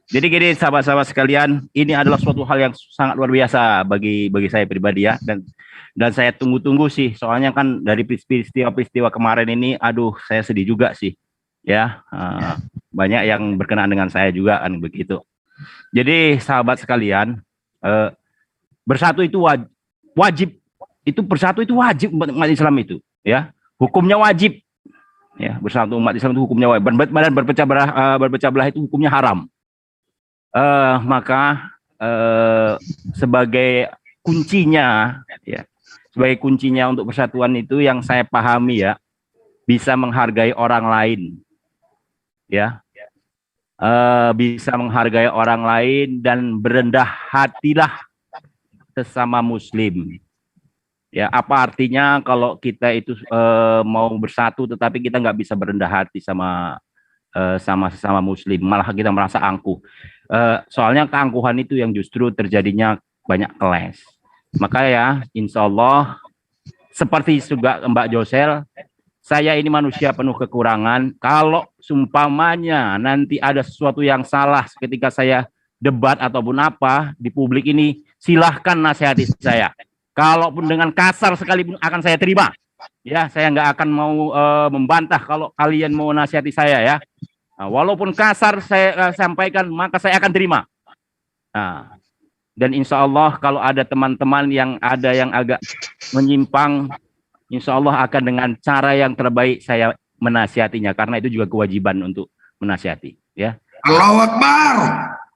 Jadi gini sahabat-sahabat sekalian, ini adalah suatu hal yang sangat luar biasa bagi saya pribadi ya, dan saya tunggu-tunggu sih, soalnya kan dari peristiwa kemarin ini, aduh saya sedih juga sih, ya banyak yang berkenaan dengan saya juga kan begitu. Jadi sahabat sekalian, bersatu itu wajib, itu bersatu itu wajib umat Islam itu, ya hukumnya wajib, ya bersatu umat Islam itu hukumnya wajib, dan berpecah belah itu hukumnya haram. Maka sebagai kuncinya ya, sebagai kuncinya untuk persatuan itu yang saya pahami ya, bisa menghargai orang lain ya, bisa menghargai orang lain dan berendah hatilah sesama muslim ya. Apa artinya kalau kita itu mau bersatu tetapi kita nggak bisa berendah hati sama sesama muslim, malah kita merasa angkuh. Soalnya keangkuhan itu yang justru terjadinya banyak keles. Maka ya insya Allah seperti juga Mbak Josel, saya ini manusia penuh kekurangan. Kalau sumpamanya nanti ada sesuatu yang salah ketika saya debat ataupun apa di publik ini, silahkan nasihati saya. Kalaupun dengan kasar sekalipun akan saya terima. Ya, saya nggak akan mau membantah kalau kalian mau nasihati saya ya. Nah, walaupun kasar saya sampaikan, maka saya akan terima. Nah, dan insya Allah kalau ada teman-teman yang agak menyimpang, insya Allah akan dengan cara yang terbaik saya menasihatinya, karena itu juga kewajiban untuk menasihati. Ya. Allahu Akbar.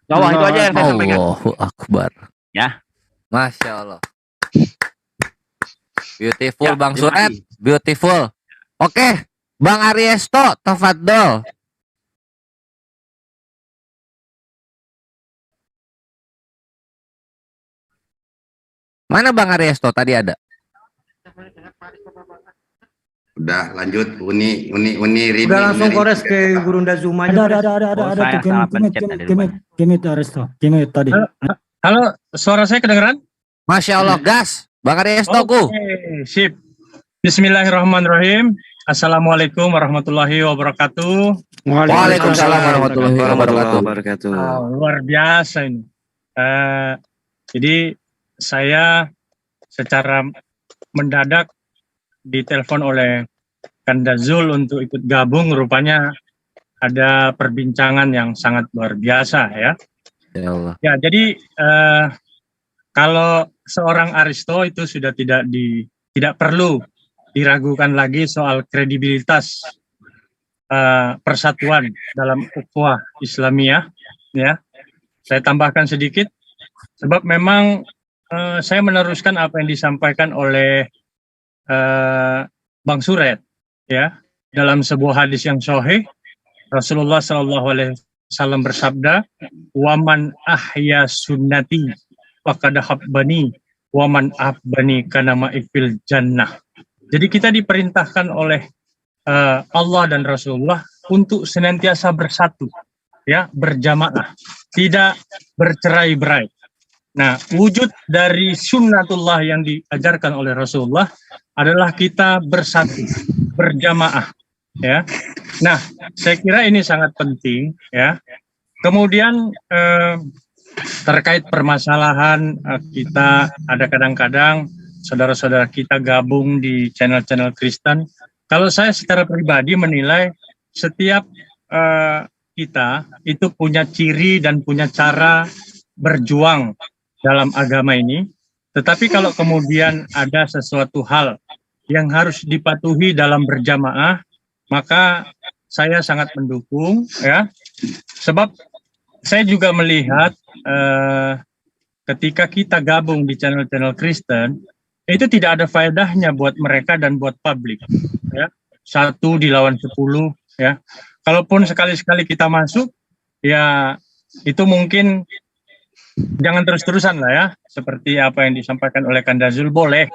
Allah itu aja yang saya sampaikan. Allahu Akbar. Ya. Masya Allah. Beautiful ya, Bang Suret, beautiful. Oke, Bang Ariesto, tafadhol. Mana Bang Ariesto tadi ada? Udah lanjut Uni Rini. Udah langsung kores ke Gurunda Zuma. Ada Kemit Ariesto. Kemit tadi. Halo, suara saya kedengeran? Masya Allah, gas. Bang Ariesto ku. Sip. Bismillahirrahmanirrahim. Assalamualaikum warahmatullahi wabarakatuh. Waalaikumsalam warahmatullahi wabarakatuh. Luar biasa ini. Jadi saya secara mendadak ditelepon oleh Kanda Zul untuk ikut gabung. Rupanya ada perbincangan yang sangat luar biasa ya. Ya Allah. Ya, jadi kalau seorang Aristo itu sudah tidak perlu diragukan lagi soal kredibilitas persatuan dalam ukhuwah Islamiyah ya. Saya tambahkan sedikit sebab memang saya meneruskan apa yang disampaikan oleh Bang Suret ya, dalam sebuah hadis yang sahih Rasulullah SAW bersabda, "Waman ahya sunnati faqad habbani waman abbani kana ma'ifil jannah." Jadi kita diperintahkan oleh Allah dan Rasulullah untuk senantiasa bersatu ya, berjamaah, tidak bercerai-berai. Nah, wujud dari sunnatullah yang diajarkan oleh Rasulullah adalah kita bersatu, berjamaah, ya. Nah, saya kira ini sangat penting, ya. Kemudian terkait permasalahan kita ada kadang-kadang saudara-saudara kita gabung di channel-channel Kristen. Kalau saya secara pribadi menilai setiap kita itu punya ciri dan punya cara berjuang dalam agama ini, Tetapi kalau kemudian ada sesuatu hal yang harus dipatuhi dalam berjamaah, maka saya sangat mendukung, ya. Sebab saya juga melihat ketika kita gabung di channel-channel Kristen, itu tidak ada faedahnya buat mereka dan buat publik, ya. 1 dilawan 10, ya. Kalaupun sekali-sekali kita masuk, ya itu mungkin jangan terus-terusan lah ya, seperti apa yang disampaikan oleh Kandazul, boleh,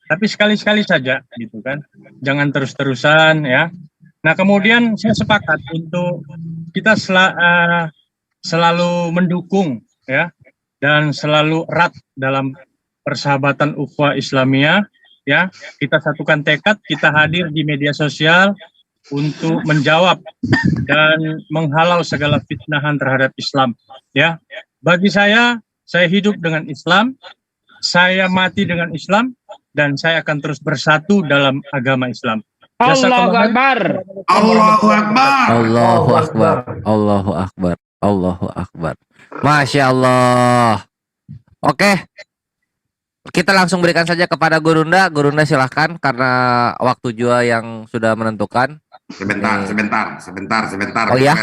tapi sekali-sekali saja gitu kan, jangan terus-terusan ya. Nah kemudian saya sepakat untuk kita selalu mendukung ya, dan selalu erat dalam persahabatan ukhuwah Islamiyah ya. Kita satukan tekad, kita hadir di media sosial untuk menjawab dan menghalau segala fitnahan terhadap Islam ya. Bagi saya hidup dengan Islam, saya mati dengan Islam, dan saya akan terus bersatu dalam agama Islam. Allahu Akbar. Allahu Akbar. Allahu Akbar. Allahu Akbar. Allahu Akbar. Masya Allah. Oke. Kita langsung berikan saja kepada Gurunda. Gurunda silahkan karena waktu juga yang sudah menentukan. Sebentar. Oh ya?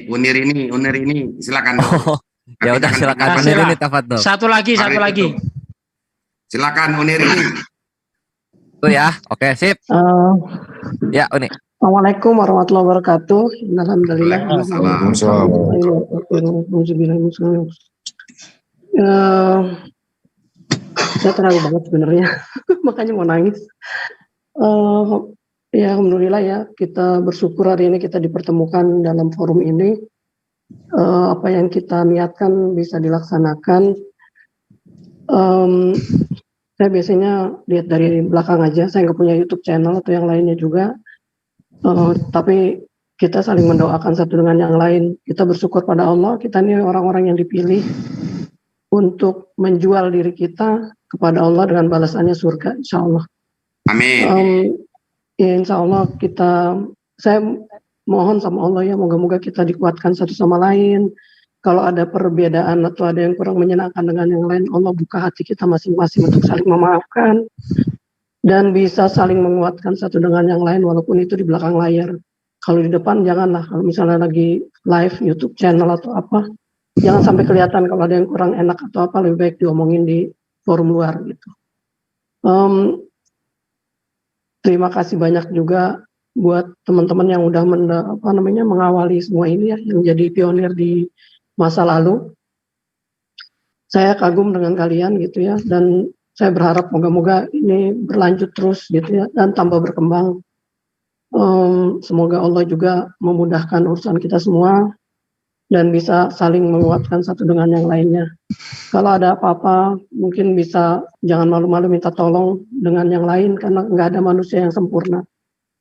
Unir ini, silakan. Ya udah silakan Unir ini, tafadhol. Satu lagi. Silakan Unir ini. Oh ya, oke, sip. Ya, Uni. Assalamualaikum warahmatullahi wabarakatuh. Alhamdulillah. Saya terlalu banget sebenarnya, makanya mau nangis. Ya alhamdulillah ya, kita bersyukur hari ini kita dipertemukan dalam forum ini. Apa yang kita niatkan bisa dilaksanakan. Saya biasanya lihat dari belakang aja, saya nggak punya YouTube channel atau yang lainnya juga. Tapi kita saling mendoakan satu dengan yang lain. Kita bersyukur pada Allah, kita ini orang-orang yang dipilih untuk menjual diri kita kepada Allah dengan balasannya surga, insya Allah. Amin. Ya, insya Allah saya mohon sama Allah ya, moga-moga kita dikuatkan satu sama lain. Kalau ada perbedaan atau ada yang kurang menyenangkan dengan yang lain, Allah buka hati kita masing-masing untuk saling memaafkan dan bisa saling menguatkan satu dengan yang lain walaupun itu di belakang layar. Kalau di depan janganlah, kalau misalnya lagi live YouTube channel atau apa, jangan sampai kelihatan kalau ada yang kurang enak atau apa, lebih baik diomongin di forum luar gitu. Terima kasih banyak juga buat teman-teman yang udah mengawali semua ini ya, yang jadi pionir di masa lalu. Saya kagum dengan kalian gitu ya, dan saya berharap moga-moga ini berlanjut terus gitu ya, dan tambah berkembang. Semoga Allah juga memudahkan urusan kita semua dan bisa saling menguatkan satu dengan yang lainnya. Kalau ada apa-apa mungkin bisa jangan malu-malu minta tolong dengan yang lain, karena nggak ada manusia yang sempurna.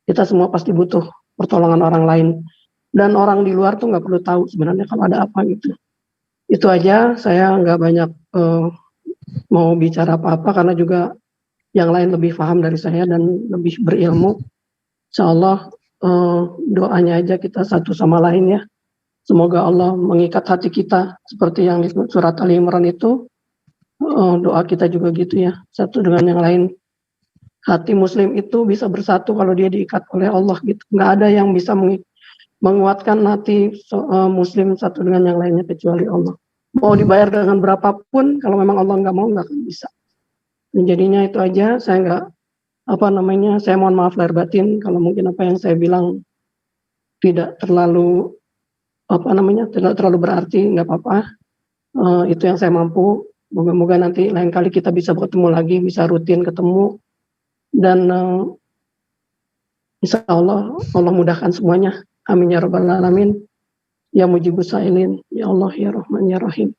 Kita semua pasti butuh pertolongan orang lain, dan orang di luar tuh nggak perlu tahu sebenarnya kalau ada apa gitu. Itu aja, saya nggak banyak mau bicara apa-apa karena juga yang lain lebih paham dari saya dan lebih berilmu. Insya Allah doanya aja kita satu sama lain ya. Semoga Allah mengikat hati kita seperti yang di surat Ali Imran itu. Doa kita juga gitu ya, satu dengan yang lain. Hati Muslim itu bisa bersatu kalau dia diikat oleh Allah gitu. Nggak ada yang bisa menguatkan hati Muslim satu dengan yang lainnya kecuali Allah. Mau dibayar dengan berapapun, kalau memang Allah nggak mau, nggak akan bisa. Dan jadinya itu aja. Saya nggak saya mohon maaf lahir batin kalau mungkin apa yang saya bilang tidak terlalu tidak terlalu berarti, nggak apa-apa. Itu yang saya mampu. Moga-moga nanti lain kali kita bisa bertemu lagi, bisa rutin ketemu. Dan insya Allah mudahkan semuanya. Amin ya rabbal alamin. Ya mujibus sailin. Ya Allah ya Rahman ya Rahim.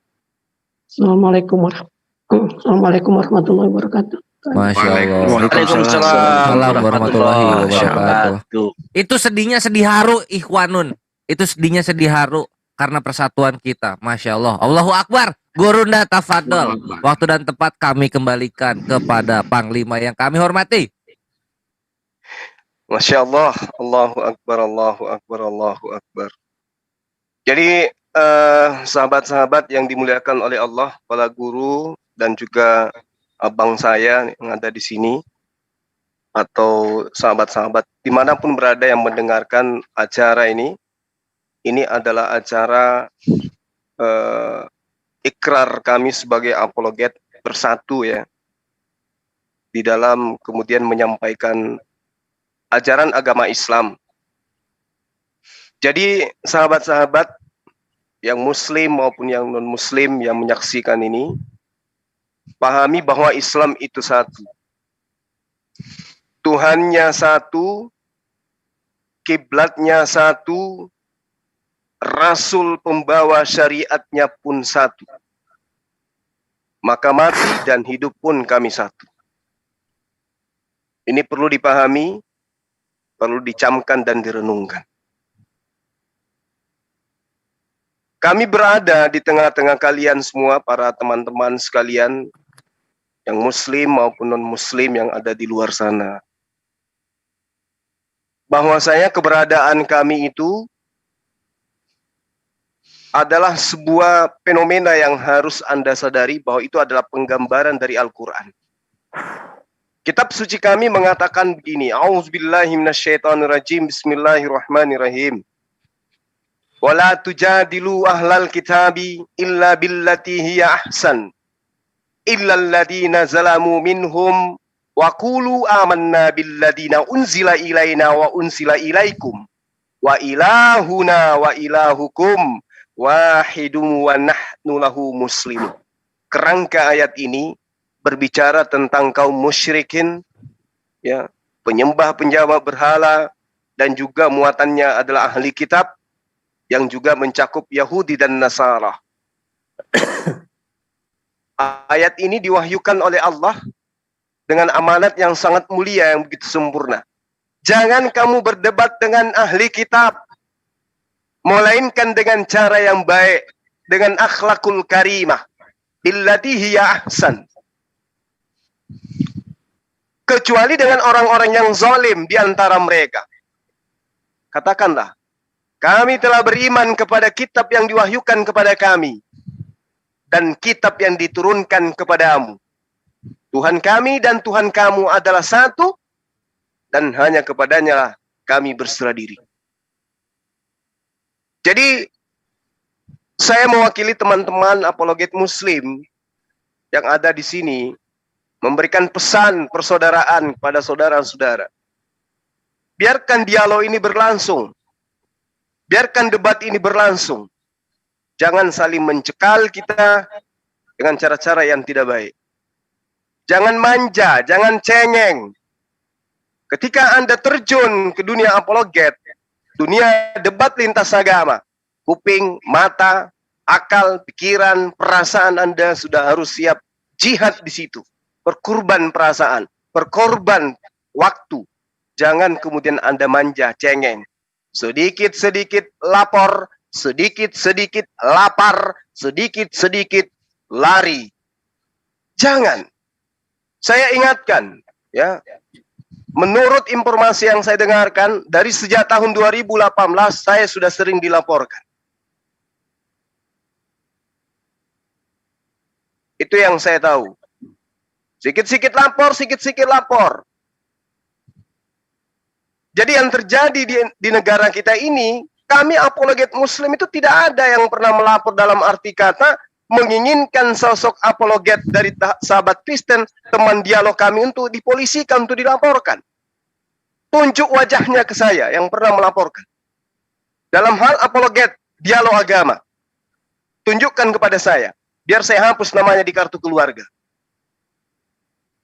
Assalamualaikum warahmatullahi wabarakatuh. Masya Allah. Waalaikumsalam warahmatullahi wabarakatuh. Itu sedihnya sedih haru, Ikhwanun. Itu sedihnya sedih haru karena persatuan kita. Masya Allah. Allahu Akbar. Gurunda tafadhol. Waktu dan tempat kami kembalikan kepada Panglima yang kami hormati. Masya Allah. Allahu Akbar, Allahu Akbar, Allahu Akbar. Jadi sahabat-sahabat yang dimuliakan oleh Allah, para guru dan juga abang saya yang ada di sini, atau sahabat-sahabat dimanapun berada yang mendengarkan acara ini adalah acara ikrar kami sebagai apologet bersatu ya, di dalam kemudian menyampaikan ajaran agama Islam. Jadi sahabat-sahabat yang muslim maupun yang non-muslim yang menyaksikan ini, pahami bahwa Islam itu satu. Tuhannya satu, kiblatnya satu, Rasul pembawa syariatnya pun satu. Maka mati dan hidup pun kami satu. Ini perlu dipahami, perlu dicamkan dan direnungkan. Kami berada di tengah-tengah kalian semua, para teman-teman sekalian, yang muslim maupun non-muslim yang ada di luar sana. Bahwasanya keberadaan kami itu adalah sebuah fenomena yang harus Anda sadari bahwa itu adalah penggambaran dari Al-Quran. Kitab suci kami mengatakan begini, A'udzubillahi minasyaitonirrajim, Bismillahirrahmanirrahim. Wala tujadilu ahlal kitabi illa billati hiya ahsan, illa alladhina zalamu minhum wa qulu amanna billadina unzila ilaina wa unzila ilaikum wa ilahuna wa ilahukum wahidum wa nahnu lahu muslimun. Kerangka ayat ini berbicara tentang kaum musyrikin, ya, penyembah-penyembah berhala, dan juga muatannya adalah ahli kitab yang juga mencakup Yahudi dan Nasara. Ayat ini diwahyukan oleh Allah dengan amanat yang sangat mulia yang begitu sempurna. Jangan kamu berdebat dengan ahli kitab, melainkan dengan cara yang baik, dengan akhlakul karimah, billati hiya ahsan. Kecuali dengan orang-orang yang zalim di antara mereka. Katakanlah, kami telah beriman kepada kitab yang diwahyukan kepada kami dan kitab yang diturunkan kepadamu. Tuhan kami dan Tuhan kamu adalah satu, dan hanya kepadanya kami berserah diri. Jadi, saya mewakili teman-teman apologet muslim yang ada di sini, memberikan pesan persaudaraan kepada saudara-saudara. Biarkan dialog ini berlangsung. Biarkan debat ini berlangsung. Jangan saling mencekal kita dengan cara-cara yang tidak baik. Jangan manja, jangan cengeng. Ketika Anda terjun ke dunia apologet, dunia debat lintas agama, kuping, mata, akal, pikiran, perasaan Anda sudah harus siap jihad di situ. Berkorban perasaan, berkorban waktu. Jangan kemudian Anda manja, cengeng. Sedikit-sedikit lapor, sedikit-sedikit lapar, sedikit-sedikit lari. Jangan. Saya ingatkan, ya. Menurut informasi yang saya dengarkan, dari sejak tahun 2018 saya sudah sering dilaporkan. Itu yang saya tahu. Sikit-sikit lapor, sikit-sikit lapor. Jadi yang terjadi di negara kita ini, kami apologet muslim itu tidak ada yang pernah melapor dalam arti kata menginginkan sosok apologet dari sahabat Kristen, teman dialog kami untuk dipolisikan, untuk dilaporkan. Tunjuk wajahnya ke saya yang pernah melaporkan. Dalam hal apologet, dialog agama. Tunjukkan kepada saya, biar saya hapus namanya di kartu keluarga.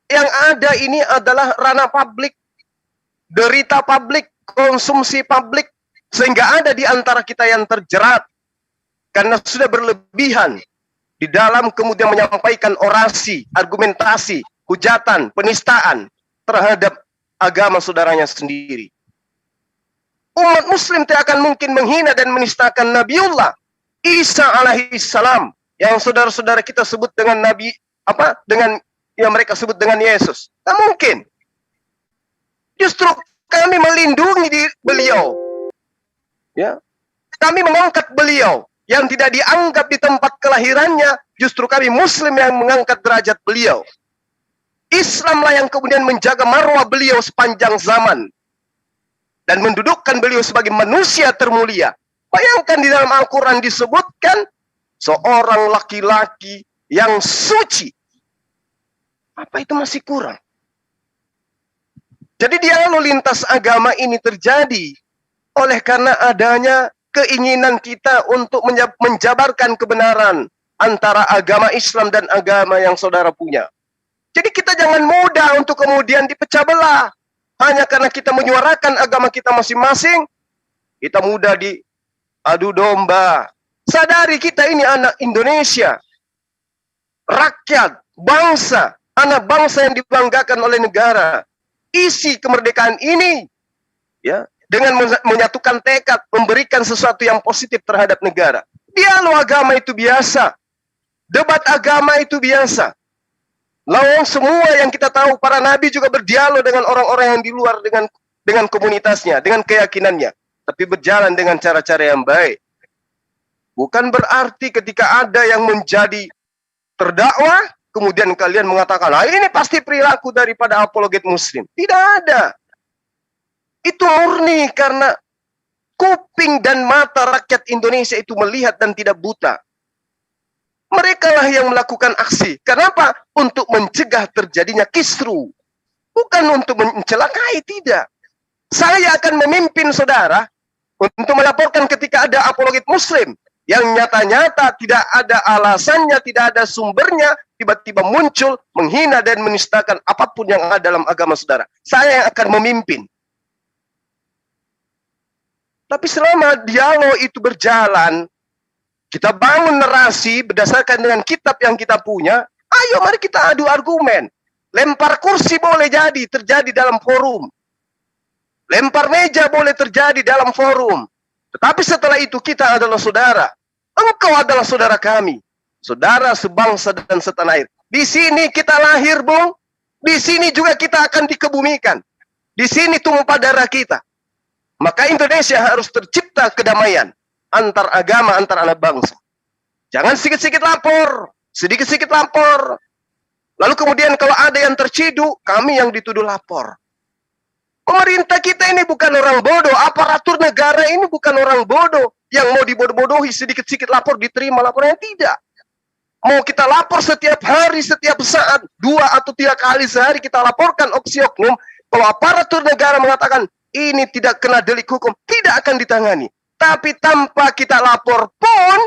Yang ada ini adalah ranah publik, derita publik, konsumsi publik, sehingga ada di antara kita yang terjerat karena sudah berlebihan di dalam kemudian menyampaikan orasi, argumentasi, hujatan, penistaan terhadap agama saudaranya sendiri. Umat muslim tidak akan mungkin menghina dan menistakan Nabiullah Isa alaihissalam yang saudara-saudara kita sebut dengan Nabi, dengan yang mereka sebut dengan Yesus. Tak mungkin. Justru kami melindungi beliau. Ya. Kami mengangkat beliau yang tidak dianggap di tempat kelahirannya, justru kami muslim yang mengangkat derajat beliau. Islamlah yang kemudian menjaga marwah beliau sepanjang zaman dan mendudukkan beliau sebagai manusia termulia. Bayangkan di dalam Al-Quran disebutkan seorang laki-laki yang suci. Apa itu masih kurang? Jadi dialog lintas agama ini terjadi oleh karena adanya keinginan kita untuk menjabarkan kebenaran antara agama Islam dan agama yang saudara punya. Jadi kita jangan mudah untuk kemudian dipecah belah. Hanya karena kita menyuarakan agama kita masing-masing, kita mudah diadu domba. Sadari kita ini anak Indonesia. Rakyat, bangsa, anak bangsa yang dibanggakan oleh negara. Isi kemerdekaan ini ya dengan menyatukan tekad, memberikan sesuatu yang positif terhadap negara. Dialog agama itu biasa. Debat agama itu biasa. Lawan semua yang kita tahu, para nabi juga berdialog dengan orang-orang yang di luar dengan komunitasnya, dengan keyakinannya. Tapi berjalan dengan cara-cara yang baik. Bukan berarti ketika ada yang menjadi terdakwa, kemudian kalian mengatakan, ini pasti perilaku daripada apologet muslim. Tidak ada. Itu murni karena kuping dan mata rakyat Indonesia itu melihat dan tidak buta. Mereka lah yang melakukan aksi. Kenapa? Untuk mencegah terjadinya kisru. Bukan untuk mencelakai, tidak. Saya akan memimpin saudara untuk melaporkan ketika ada apologet muslim yang nyata-nyata tidak ada alasannya, tidak ada sumbernya, tiba-tiba muncul menghina dan menistakan apapun yang ada dalam agama saudara. Saya yang akan memimpin. Tapi selama dialog itu berjalan, kita bangun narasi berdasarkan dengan kitab yang kita punya, ayo mari kita adu argumen. Lempar kursi boleh terjadi dalam forum. Lempar meja boleh terjadi dalam forum. Tetapi setelah itu kita adalah saudara. Engkau adalah saudara kami. Saudara sebangsa dan setanah air. Di sini kita lahir, Bung. Di sini juga kita akan dikebumikan. Di sini tumpah darah kita. Maka Indonesia harus tercipta kedamaian antar agama, antar anak bangsa. Jangan sedikit-sedikit lapor, sedikit-sedikit lapor. Lalu kemudian kalau ada yang terciduk, kami yang dituduh lapor. Pemerintah kita ini bukan orang bodoh, aparatur negara ini bukan orang bodoh yang mau dibodoh-bodohi, sedikit-sedikit lapor diterima laporannya, tidak. Mau kita lapor setiap hari, setiap saat, 2 atau 3 kali sehari kita laporkan oknum. Kalau aparatur negara mengatakan ini tidak kena delik hukum, tidak akan ditangani. Tapi tanpa kita lapor pun,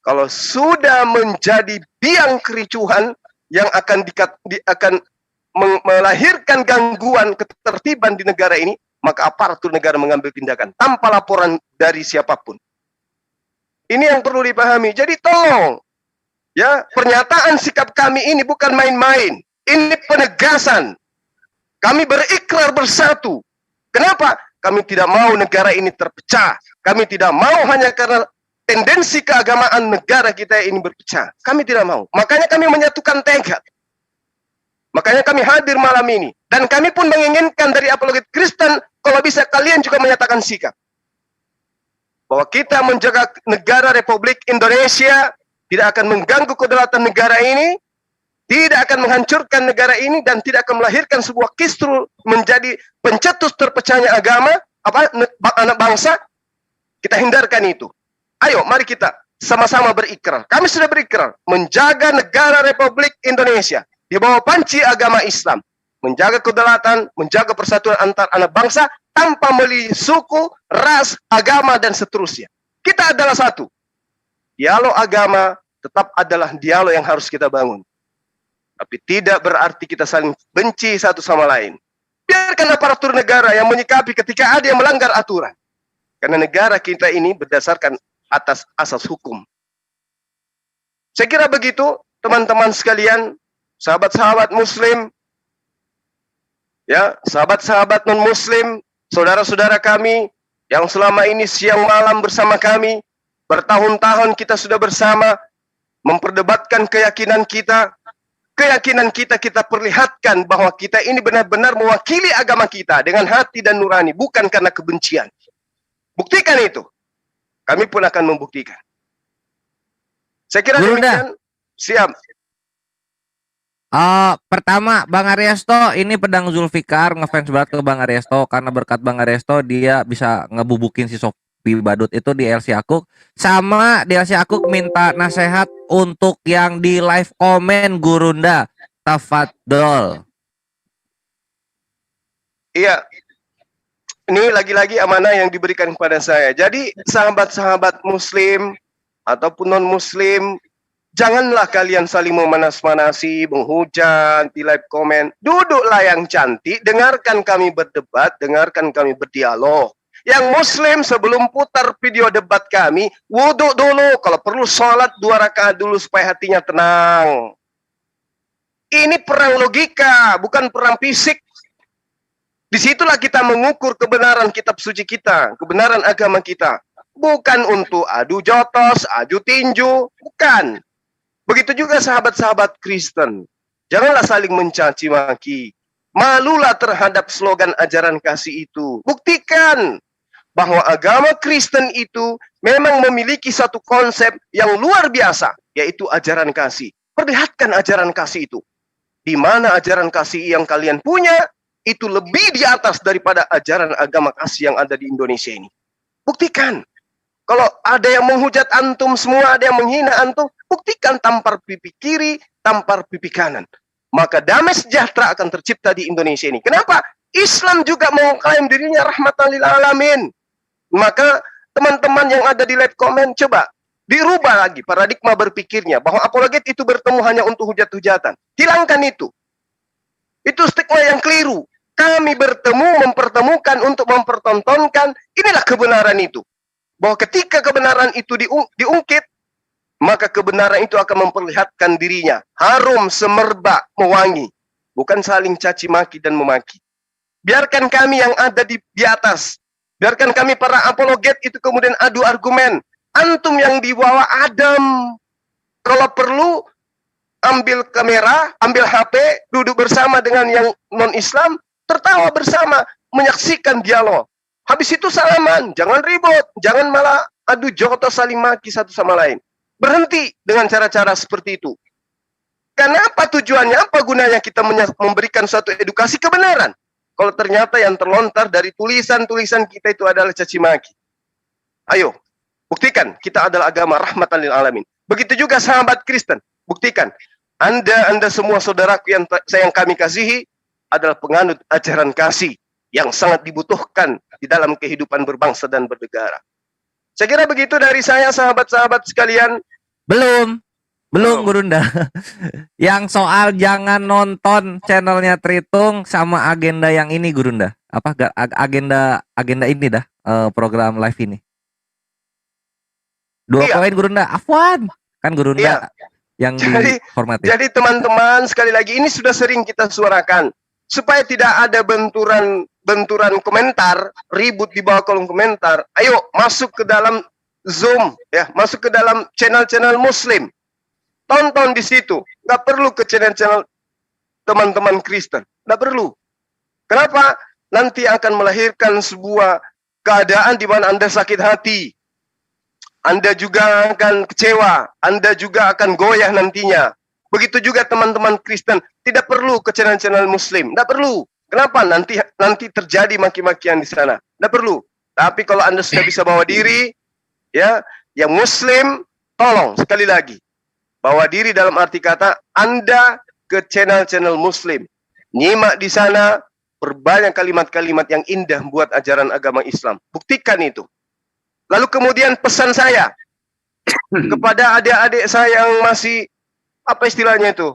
kalau sudah menjadi biang kericuhan yang akan melahirkan gangguan ketertiban di negara ini, maka aparatur negara mengambil tindakan tanpa laporan dari siapapun. Ini yang perlu dipahami. Jadi tolong, ya, pernyataan sikap kami ini bukan main-main. Ini penegasan. Kami berikrar bersatu. Kenapa? Kami tidak mau negara ini terpecah. Kami tidak mau hanya karena tendensi keagamaan negara kita ini berpecah. Kami tidak mau. Makanya kami menyatukan tekad. Makanya kami hadir malam ini. Dan kami pun menginginkan dari apologet Kristen, kalau bisa kalian juga menyatakan sikap. Bahwa kita menjaga negara Republik Indonesia, tidak akan mengganggu kedaulatan negara ini, tidak akan menghancurkan negara ini, dan tidak akan melahirkan sebuah kisru menjadi pencetus terpecahnya agama, anak bangsa. Kita hindarkan itu. Ayo, mari kita sama-sama berikrar. Kami sudah berikrar menjaga negara Republik Indonesia di bawah panci agama Islam, menjaga kedaulatan, menjaga persatuan antar anak bangsa tanpa melihat suku, ras, agama, dan seterusnya. Kita adalah satu. Dialog agama tetap adalah dialog yang harus kita bangun. Tapi tidak berarti kita saling benci satu sama lain. Biarkan aparatur negara yang menyikapi ketika ada yang melanggar aturan. Karena negara kita ini berdasarkan atas asas hukum. Saya kira begitu, teman-teman sekalian, sahabat-sahabat muslim, ya, sahabat-sahabat non-muslim, saudara-saudara kami yang selama ini siang malam bersama kami, bertahun-tahun kita sudah bersama memperdebatkan keyakinan kita. Keyakinan kita perlihatkan bahwa kita ini benar-benar mewakili agama kita dengan hati dan nurani, bukan karena kebencian. Buktikan itu. Kami pun akan membuktikan. Saya kira demikian. Siap. Pertama Bang Ariesto, ini pedang Zulfikar ngefans banget ke Bang Ariesto karena berkat Bang Ariesto dia bisa ngebubukin si Sofi Badut itu di LC Akuk. Sama di LC Akuk minta nasihat untuk yang di live komen Gurunda. Tafadol. Iya, ini lagi-lagi amanah yang diberikan kepada saya. Jadi sahabat-sahabat muslim ataupun non-muslim, janganlah kalian saling memanas-manasi, menghujat di live comment. Duduklah yang cantik, dengarkan kami berdebat, dengarkan kami berdialog. Yang muslim sebelum putar video debat kami, wudhu dulu, kalau perlu sholat 2 rakaat dulu supaya hatinya tenang. Ini perang logika, bukan perang fisik. Disitulah kita mengukur kebenaran kitab suci kita, kebenaran agama kita. Bukan untuk adu jotos, adu tinju, bukan. Begitu juga sahabat-sahabat Kristen. Janganlah saling mencaci maki. Malulah terhadap slogan ajaran kasih itu. Buktikan bahwa agama Kristen itu memang memiliki satu konsep yang luar biasa, yaitu ajaran kasih. Perlihatkan ajaran kasih itu. Di mana ajaran kasih yang kalian punya, itu lebih di atas daripada ajaran agama kasih yang ada di Indonesia ini. Buktikan. Kalau ada yang menghujat antum semua, ada yang menghina antum, buktikan tampar pipi kiri, tampar pipi kanan. Maka damai sejahtera akan tercipta di Indonesia ini. Kenapa? Islam juga mengklaim dirinya rahmatan lil alamin. Maka teman-teman yang ada di live comment, coba dirubah lagi paradigma berpikirnya bahwa apologet itu bertemu hanya untuk hujat-hujatan. Hilangkan itu. Itu stigma yang keliru. Kami bertemu, mempertemukan untuk mempertontonkan, inilah kebenaran itu. Bahwa ketika kebenaran itu diungkit, maka kebenaran itu akan memperlihatkan dirinya. Harum, semerbak, mewangi. Bukan saling caci maki dan memaki. Biarkan kami yang ada di atas. Biarkan kami para apologet itu kemudian adu argumen. Antum yang di bawah adem. Kalau perlu, ambil kamera, ambil HP, duduk bersama dengan yang non-Islam, tertawa bersama, menyaksikan dialog. Habis itu salaman, jangan ribut, jangan malah adu jotos saling maki satu sama lain. Berhenti dengan cara-cara seperti itu. Kenapa tujuannya, apa gunanya kita memberikan suatu edukasi kebenaran? Kalau ternyata yang terlontar dari tulisan-tulisan kita itu adalah caci maki. Ayo, buktikan kita adalah agama rahmatan lil alamin. Begitu juga sahabat Kristen, buktikan. Anda semua saudaraku yang kami kasihi adalah penganut ajaran kasih yang sangat dibutuhkan di dalam kehidupan berbangsa dan bernegara. Saya kira begitu dari saya, sahabat-sahabat sekalian. Belum Gurunda. Yang soal jangan nonton channelnya Tritung sama agenda yang ini Gurunda. Apa agenda ini dah, program live ini. 2 poin Gurunda. Afwan. Kan Gurunda yang dihormati. Jadi teman-teman, sekali lagi ini sudah sering kita suarakan. Supaya tidak ada benturan komentar, ribut di bawah kolom komentar. Ayo masuk ke dalam Zoom, ya, masuk ke dalam channel-channel Muslim. Tonton di situ. Nggak perlu ke channel-channel teman-teman Kristen. Nggak perlu. Kenapa? Nanti akan melahirkan sebuah keadaan di mana Anda sakit hati. Anda juga akan kecewa. Anda juga akan goyah nantinya. Begitu juga teman-teman Kristen, tidak perlu ke channel-channel Muslim, tidak perlu. Kenapa? Nanti terjadi maki-makian di sana. Tidak perlu. Tapi kalau Anda sudah bisa bawa diri, ya, yang Muslim, tolong sekali lagi bawa diri dalam arti kata Anda ke channel-channel Muslim, nyimak di sana, perbanyak kalimat-kalimat yang indah buat ajaran agama Islam. Buktikan itu. Lalu kemudian pesan saya kepada adik-adik saya yang masih apa istilahnya itu?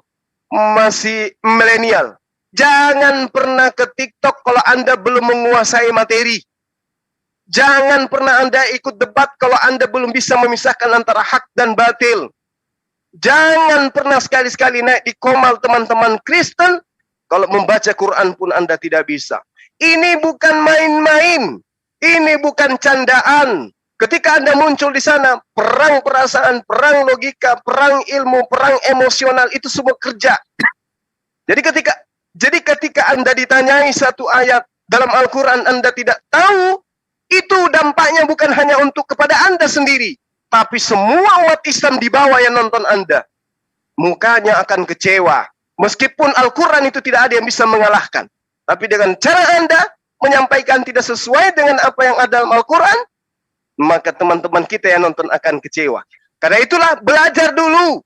Masih milenial. Jangan pernah ke TikTok kalau Anda belum menguasai materi. Jangan pernah Anda ikut debat kalau Anda belum bisa memisahkan antara hak dan batil. Jangan pernah sekali-sekali naik di komal teman-teman Kristen kalau membaca Quran pun Anda tidak bisa. Ini bukan main-main. Ini bukan candaan. Ketika Anda muncul di sana, perang perasaan, perang logika, perang ilmu, perang emosional, itu semua kerja. Jadi ketika Anda ditanyai satu ayat dalam Al-Quran Anda tidak tahu, itu dampaknya bukan hanya untuk kepada Anda sendiri, tapi semua umat Islam di bawah yang nonton Anda. Mukanya akan kecewa, Meskipun Al-Quran itu tidak ada yang bisa mengalahkan. Tapi dengan cara Anda menyampaikan tidak sesuai dengan apa yang ada dalam Al-Quran, maka teman-teman kita yang nonton akan kecewa. Karena itulah belajar dulu.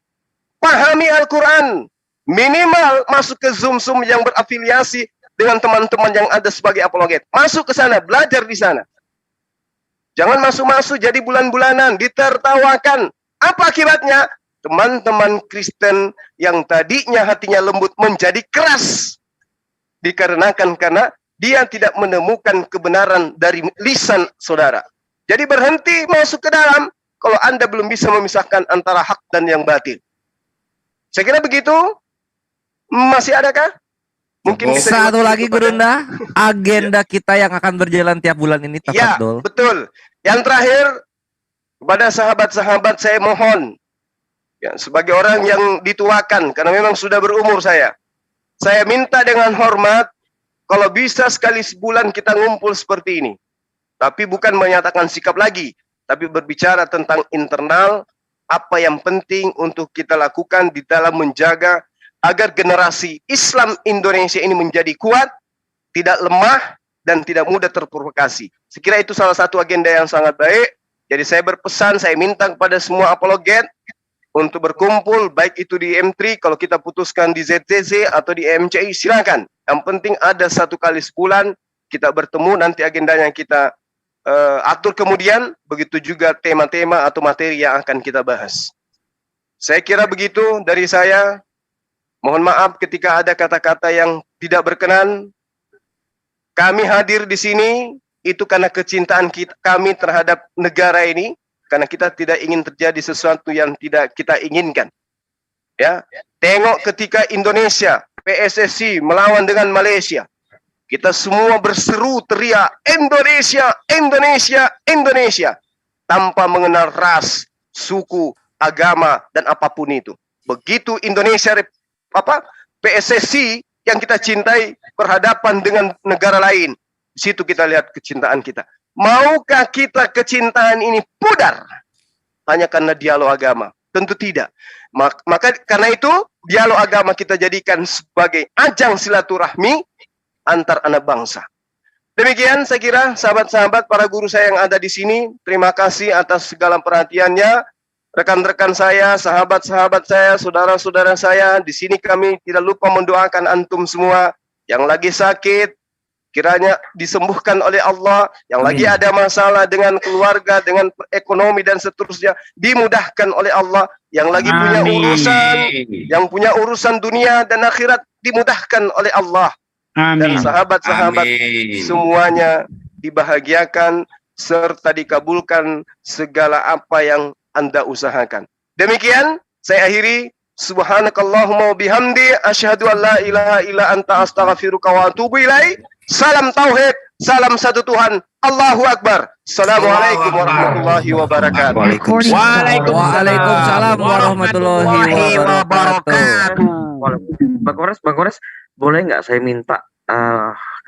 Pahami Al-Quran. Minimal masuk ke Zoom-Zoom yang berafiliasi dengan teman-teman yang ada sebagai apologet. Masuk ke sana, belajar di sana. Jangan masuk-masuk jadi bulan-bulanan, ditertawakan. Apa akibatnya? Teman-teman Kristen yang tadinya hatinya lembut menjadi keras. Dikarenakan karena dia tidak menemukan kebenaran dari lisan saudara. Jadi berhenti masuk ke dalam kalau Anda belum bisa memisahkan antara hak dan yang batil. Saya kira begitu. Masih adakah? Mungkin bisa satu lagi Gurunda, agenda kita yang akan berjalan tiap bulan ini, ya, tafadhol. betul. Yang terakhir, kepada sahabat-sahabat saya mohon, ya, sebagai orang yang dituakan, karena memang sudah berumur saya minta dengan hormat, kalau bisa sekali sebulan kita ngumpul seperti ini. Tapi bukan menyatakan sikap lagi, tapi berbicara tentang internal, apa yang penting untuk kita lakukan di dalam menjaga agar generasi Islam Indonesia ini menjadi kuat, tidak lemah, dan tidak mudah terprovokasi. Sekira itu salah satu agenda yang sangat baik. Jadi saya berpesan, saya minta kepada semua apologet untuk berkumpul, baik itu di M3, kalau kita putuskan di ZTZ atau di MCI, silakan. Yang penting ada satu kali sebulan, kita bertemu, nanti agendanya kita atur kemudian, begitu juga tema-tema atau materi yang akan kita bahas. Saya kira begitu dari saya. Mohon maaf ketika ada kata-kata yang tidak berkenan. Kami hadir di sini itu karena kecintaan kami terhadap negara ini, karena kita tidak ingin terjadi sesuatu yang tidak kita inginkan. Ya, tengok ketika Indonesia PSSI melawan dengan Malaysia, kita semua berseru teriak Indonesia, Indonesia, Indonesia, tanpa mengenal ras, suku, agama dan apapun itu. Begitu Indonesia PSSI yang kita cintai berhadapan dengan negara lain, di situ kita lihat kecintaan kita. Maukah kita kecintaan ini pudar hanya karena dialog agama? Tentu tidak. Maka karena itu dialog agama kita jadikan sebagai ajang silaturahmi antar anak bangsa. Demikian saya kira sahabat-sahabat, para guru saya yang ada di sini, terima kasih atas segala perhatiannya. Rekan-rekan saya, sahabat-sahabat saya, saudara-saudara saya, di sini kami tidak lupa mendoakan antum semua yang lagi sakit, kiranya disembuhkan oleh Allah, yang lagi ada masalah dengan keluarga, dengan ekonomi dan seterusnya, dimudahkan oleh Allah, yang lagi punya urusan, yang punya urusan dunia dan akhirat, dimudahkan oleh Allah. Dan sahabat-sahabat semuanya dibahagiakan serta dikabulkan segala apa yang Anda usahakan. Demikian saya akhiri. Subhanakallahumma bihamdi asyhadu an la ilaha illa anta astaghfiruka wa atubu ilaik. Salam tauhid, salam satu Tuhan. Allahu akbar. Assalamualaikum warahmatullahi wabarakatuh. Waalaikumsalam warahmatullahi wabarakatuh. Bang Kores, boleh nggak saya minta,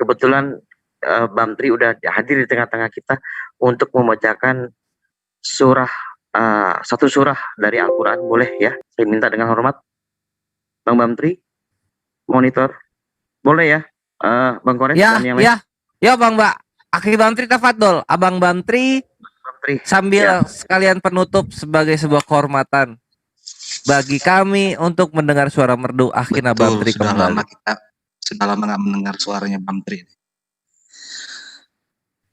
kebetulan Bang Tri udah hadir di tengah-tengah kita untuk membacakan satu surah dari Al-Quran, boleh ya? Saya minta dengan hormat, Bang Tri, monitor, boleh ya? Bang Kores ya, dan yang lain. Ya Bang Mbak, Akhi Bang Tri tafadhol, Abang Bang Tri sambil sekalian penutup sebagai sebuah kehormatan bagi kami untuk mendengar suara merdu akhirnya Bang Tri kembali. Sudah lama nggak mendengar suaranya Bang Tri.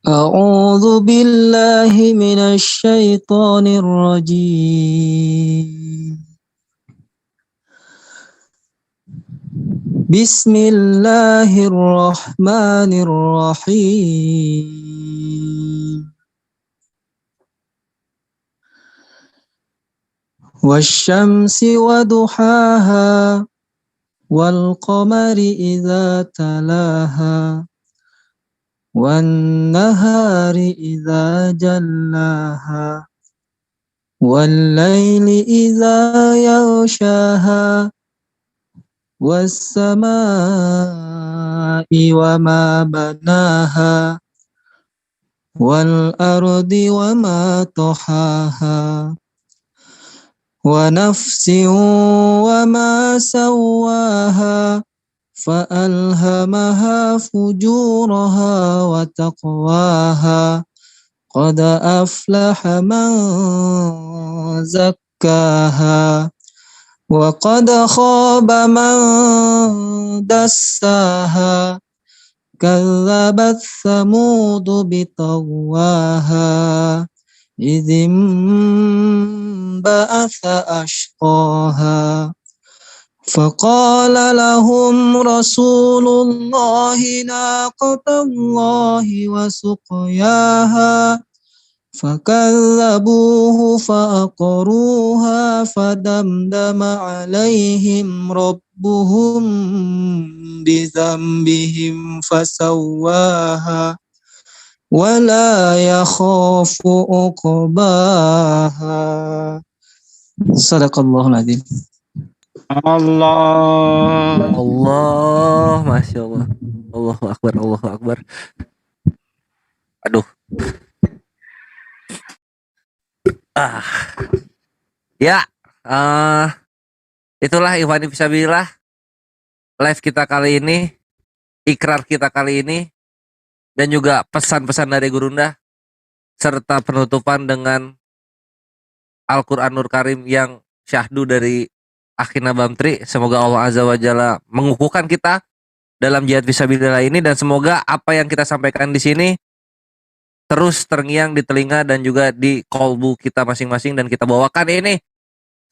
A'udzu billahi minasy syaithanir rajim. Bismillahirrahmanirrahim. Wasyamsi waduhaha wal qamari idza talaha wan nahari idza jallaha wal laili idza yaghshaha was samaa'i wa ma banaha wal ardi wa ma tahaha ونفس وما سواها فألهمها فجورها وتقواها قد أفلح من زكاها وقد خاب من دساها كذبت ثمود بطغواها إذ انبعث أشقاها فقال لهم رسول الله ناقة الله وسقياها فكذبوه فأقروها فدمدم عليهم ربهم بذنبهم فسواها ولا يخاف عقباها صدق الله العظيم. Allah, masya Allah, Allahu Akbar, Allahu Akbar. Aduh, ya, itulah Ikhwani Fisabilillah live kita kali ini, ikrar kita kali ini, dan juga pesan-pesan dari Gurunda serta penutupan dengan Al-Qur'anul Karim yang syahdu dari Akhina Bamtri. Semoga Allah Azza wa Jalla mengukuhkan kita dalam jihad fisabilillah ini, dan semoga apa yang kita sampaikan di sini terus terngiang di telinga dan juga di kolbu kita masing-masing, dan kita bawakan ini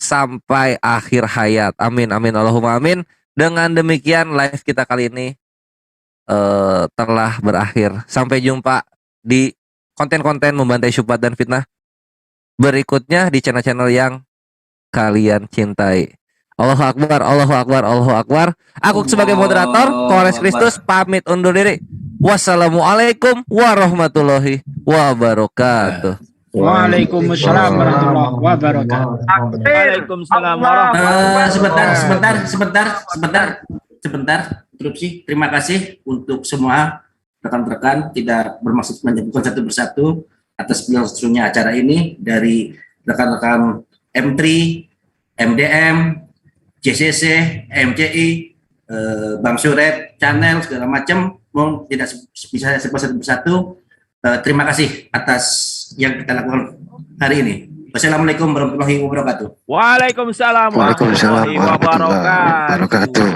sampai akhir hayat. Amin amin Allahumma amin. Dengan demikian live kita kali ini telah berakhir. Sampai jumpa di konten-konten membantai syubhat dan fitnah berikutnya di channel-channel yang kalian cintai. Allahu Akbar, Allahu Akbar, Allahu Akbar. Aku sebagai moderator Kores Kristus pamit undur diri. Wassalamualaikum warahmatullahi wabarakatuh. Waalaikumsalam warahmatullahi wabarakatuh. Waalaikumsalam warahmatullahi Sebentar, interupsi. Terima kasih untuk semua rekan-rekan, tidak bermaksud menyebutkan satu persatu atas berlangsungnya acara ini, dari rekan-rekan M3, MDM, JCC, MCI, Bang Suret, channel segala macam, tidak bisa sebut satu persatu. Terima kasih atas yang kita lakukan hari ini. Wassalamualaikum warahmatullahi wabarakatuh. Waalaikumsalam warahmatullahi wabarakatuh.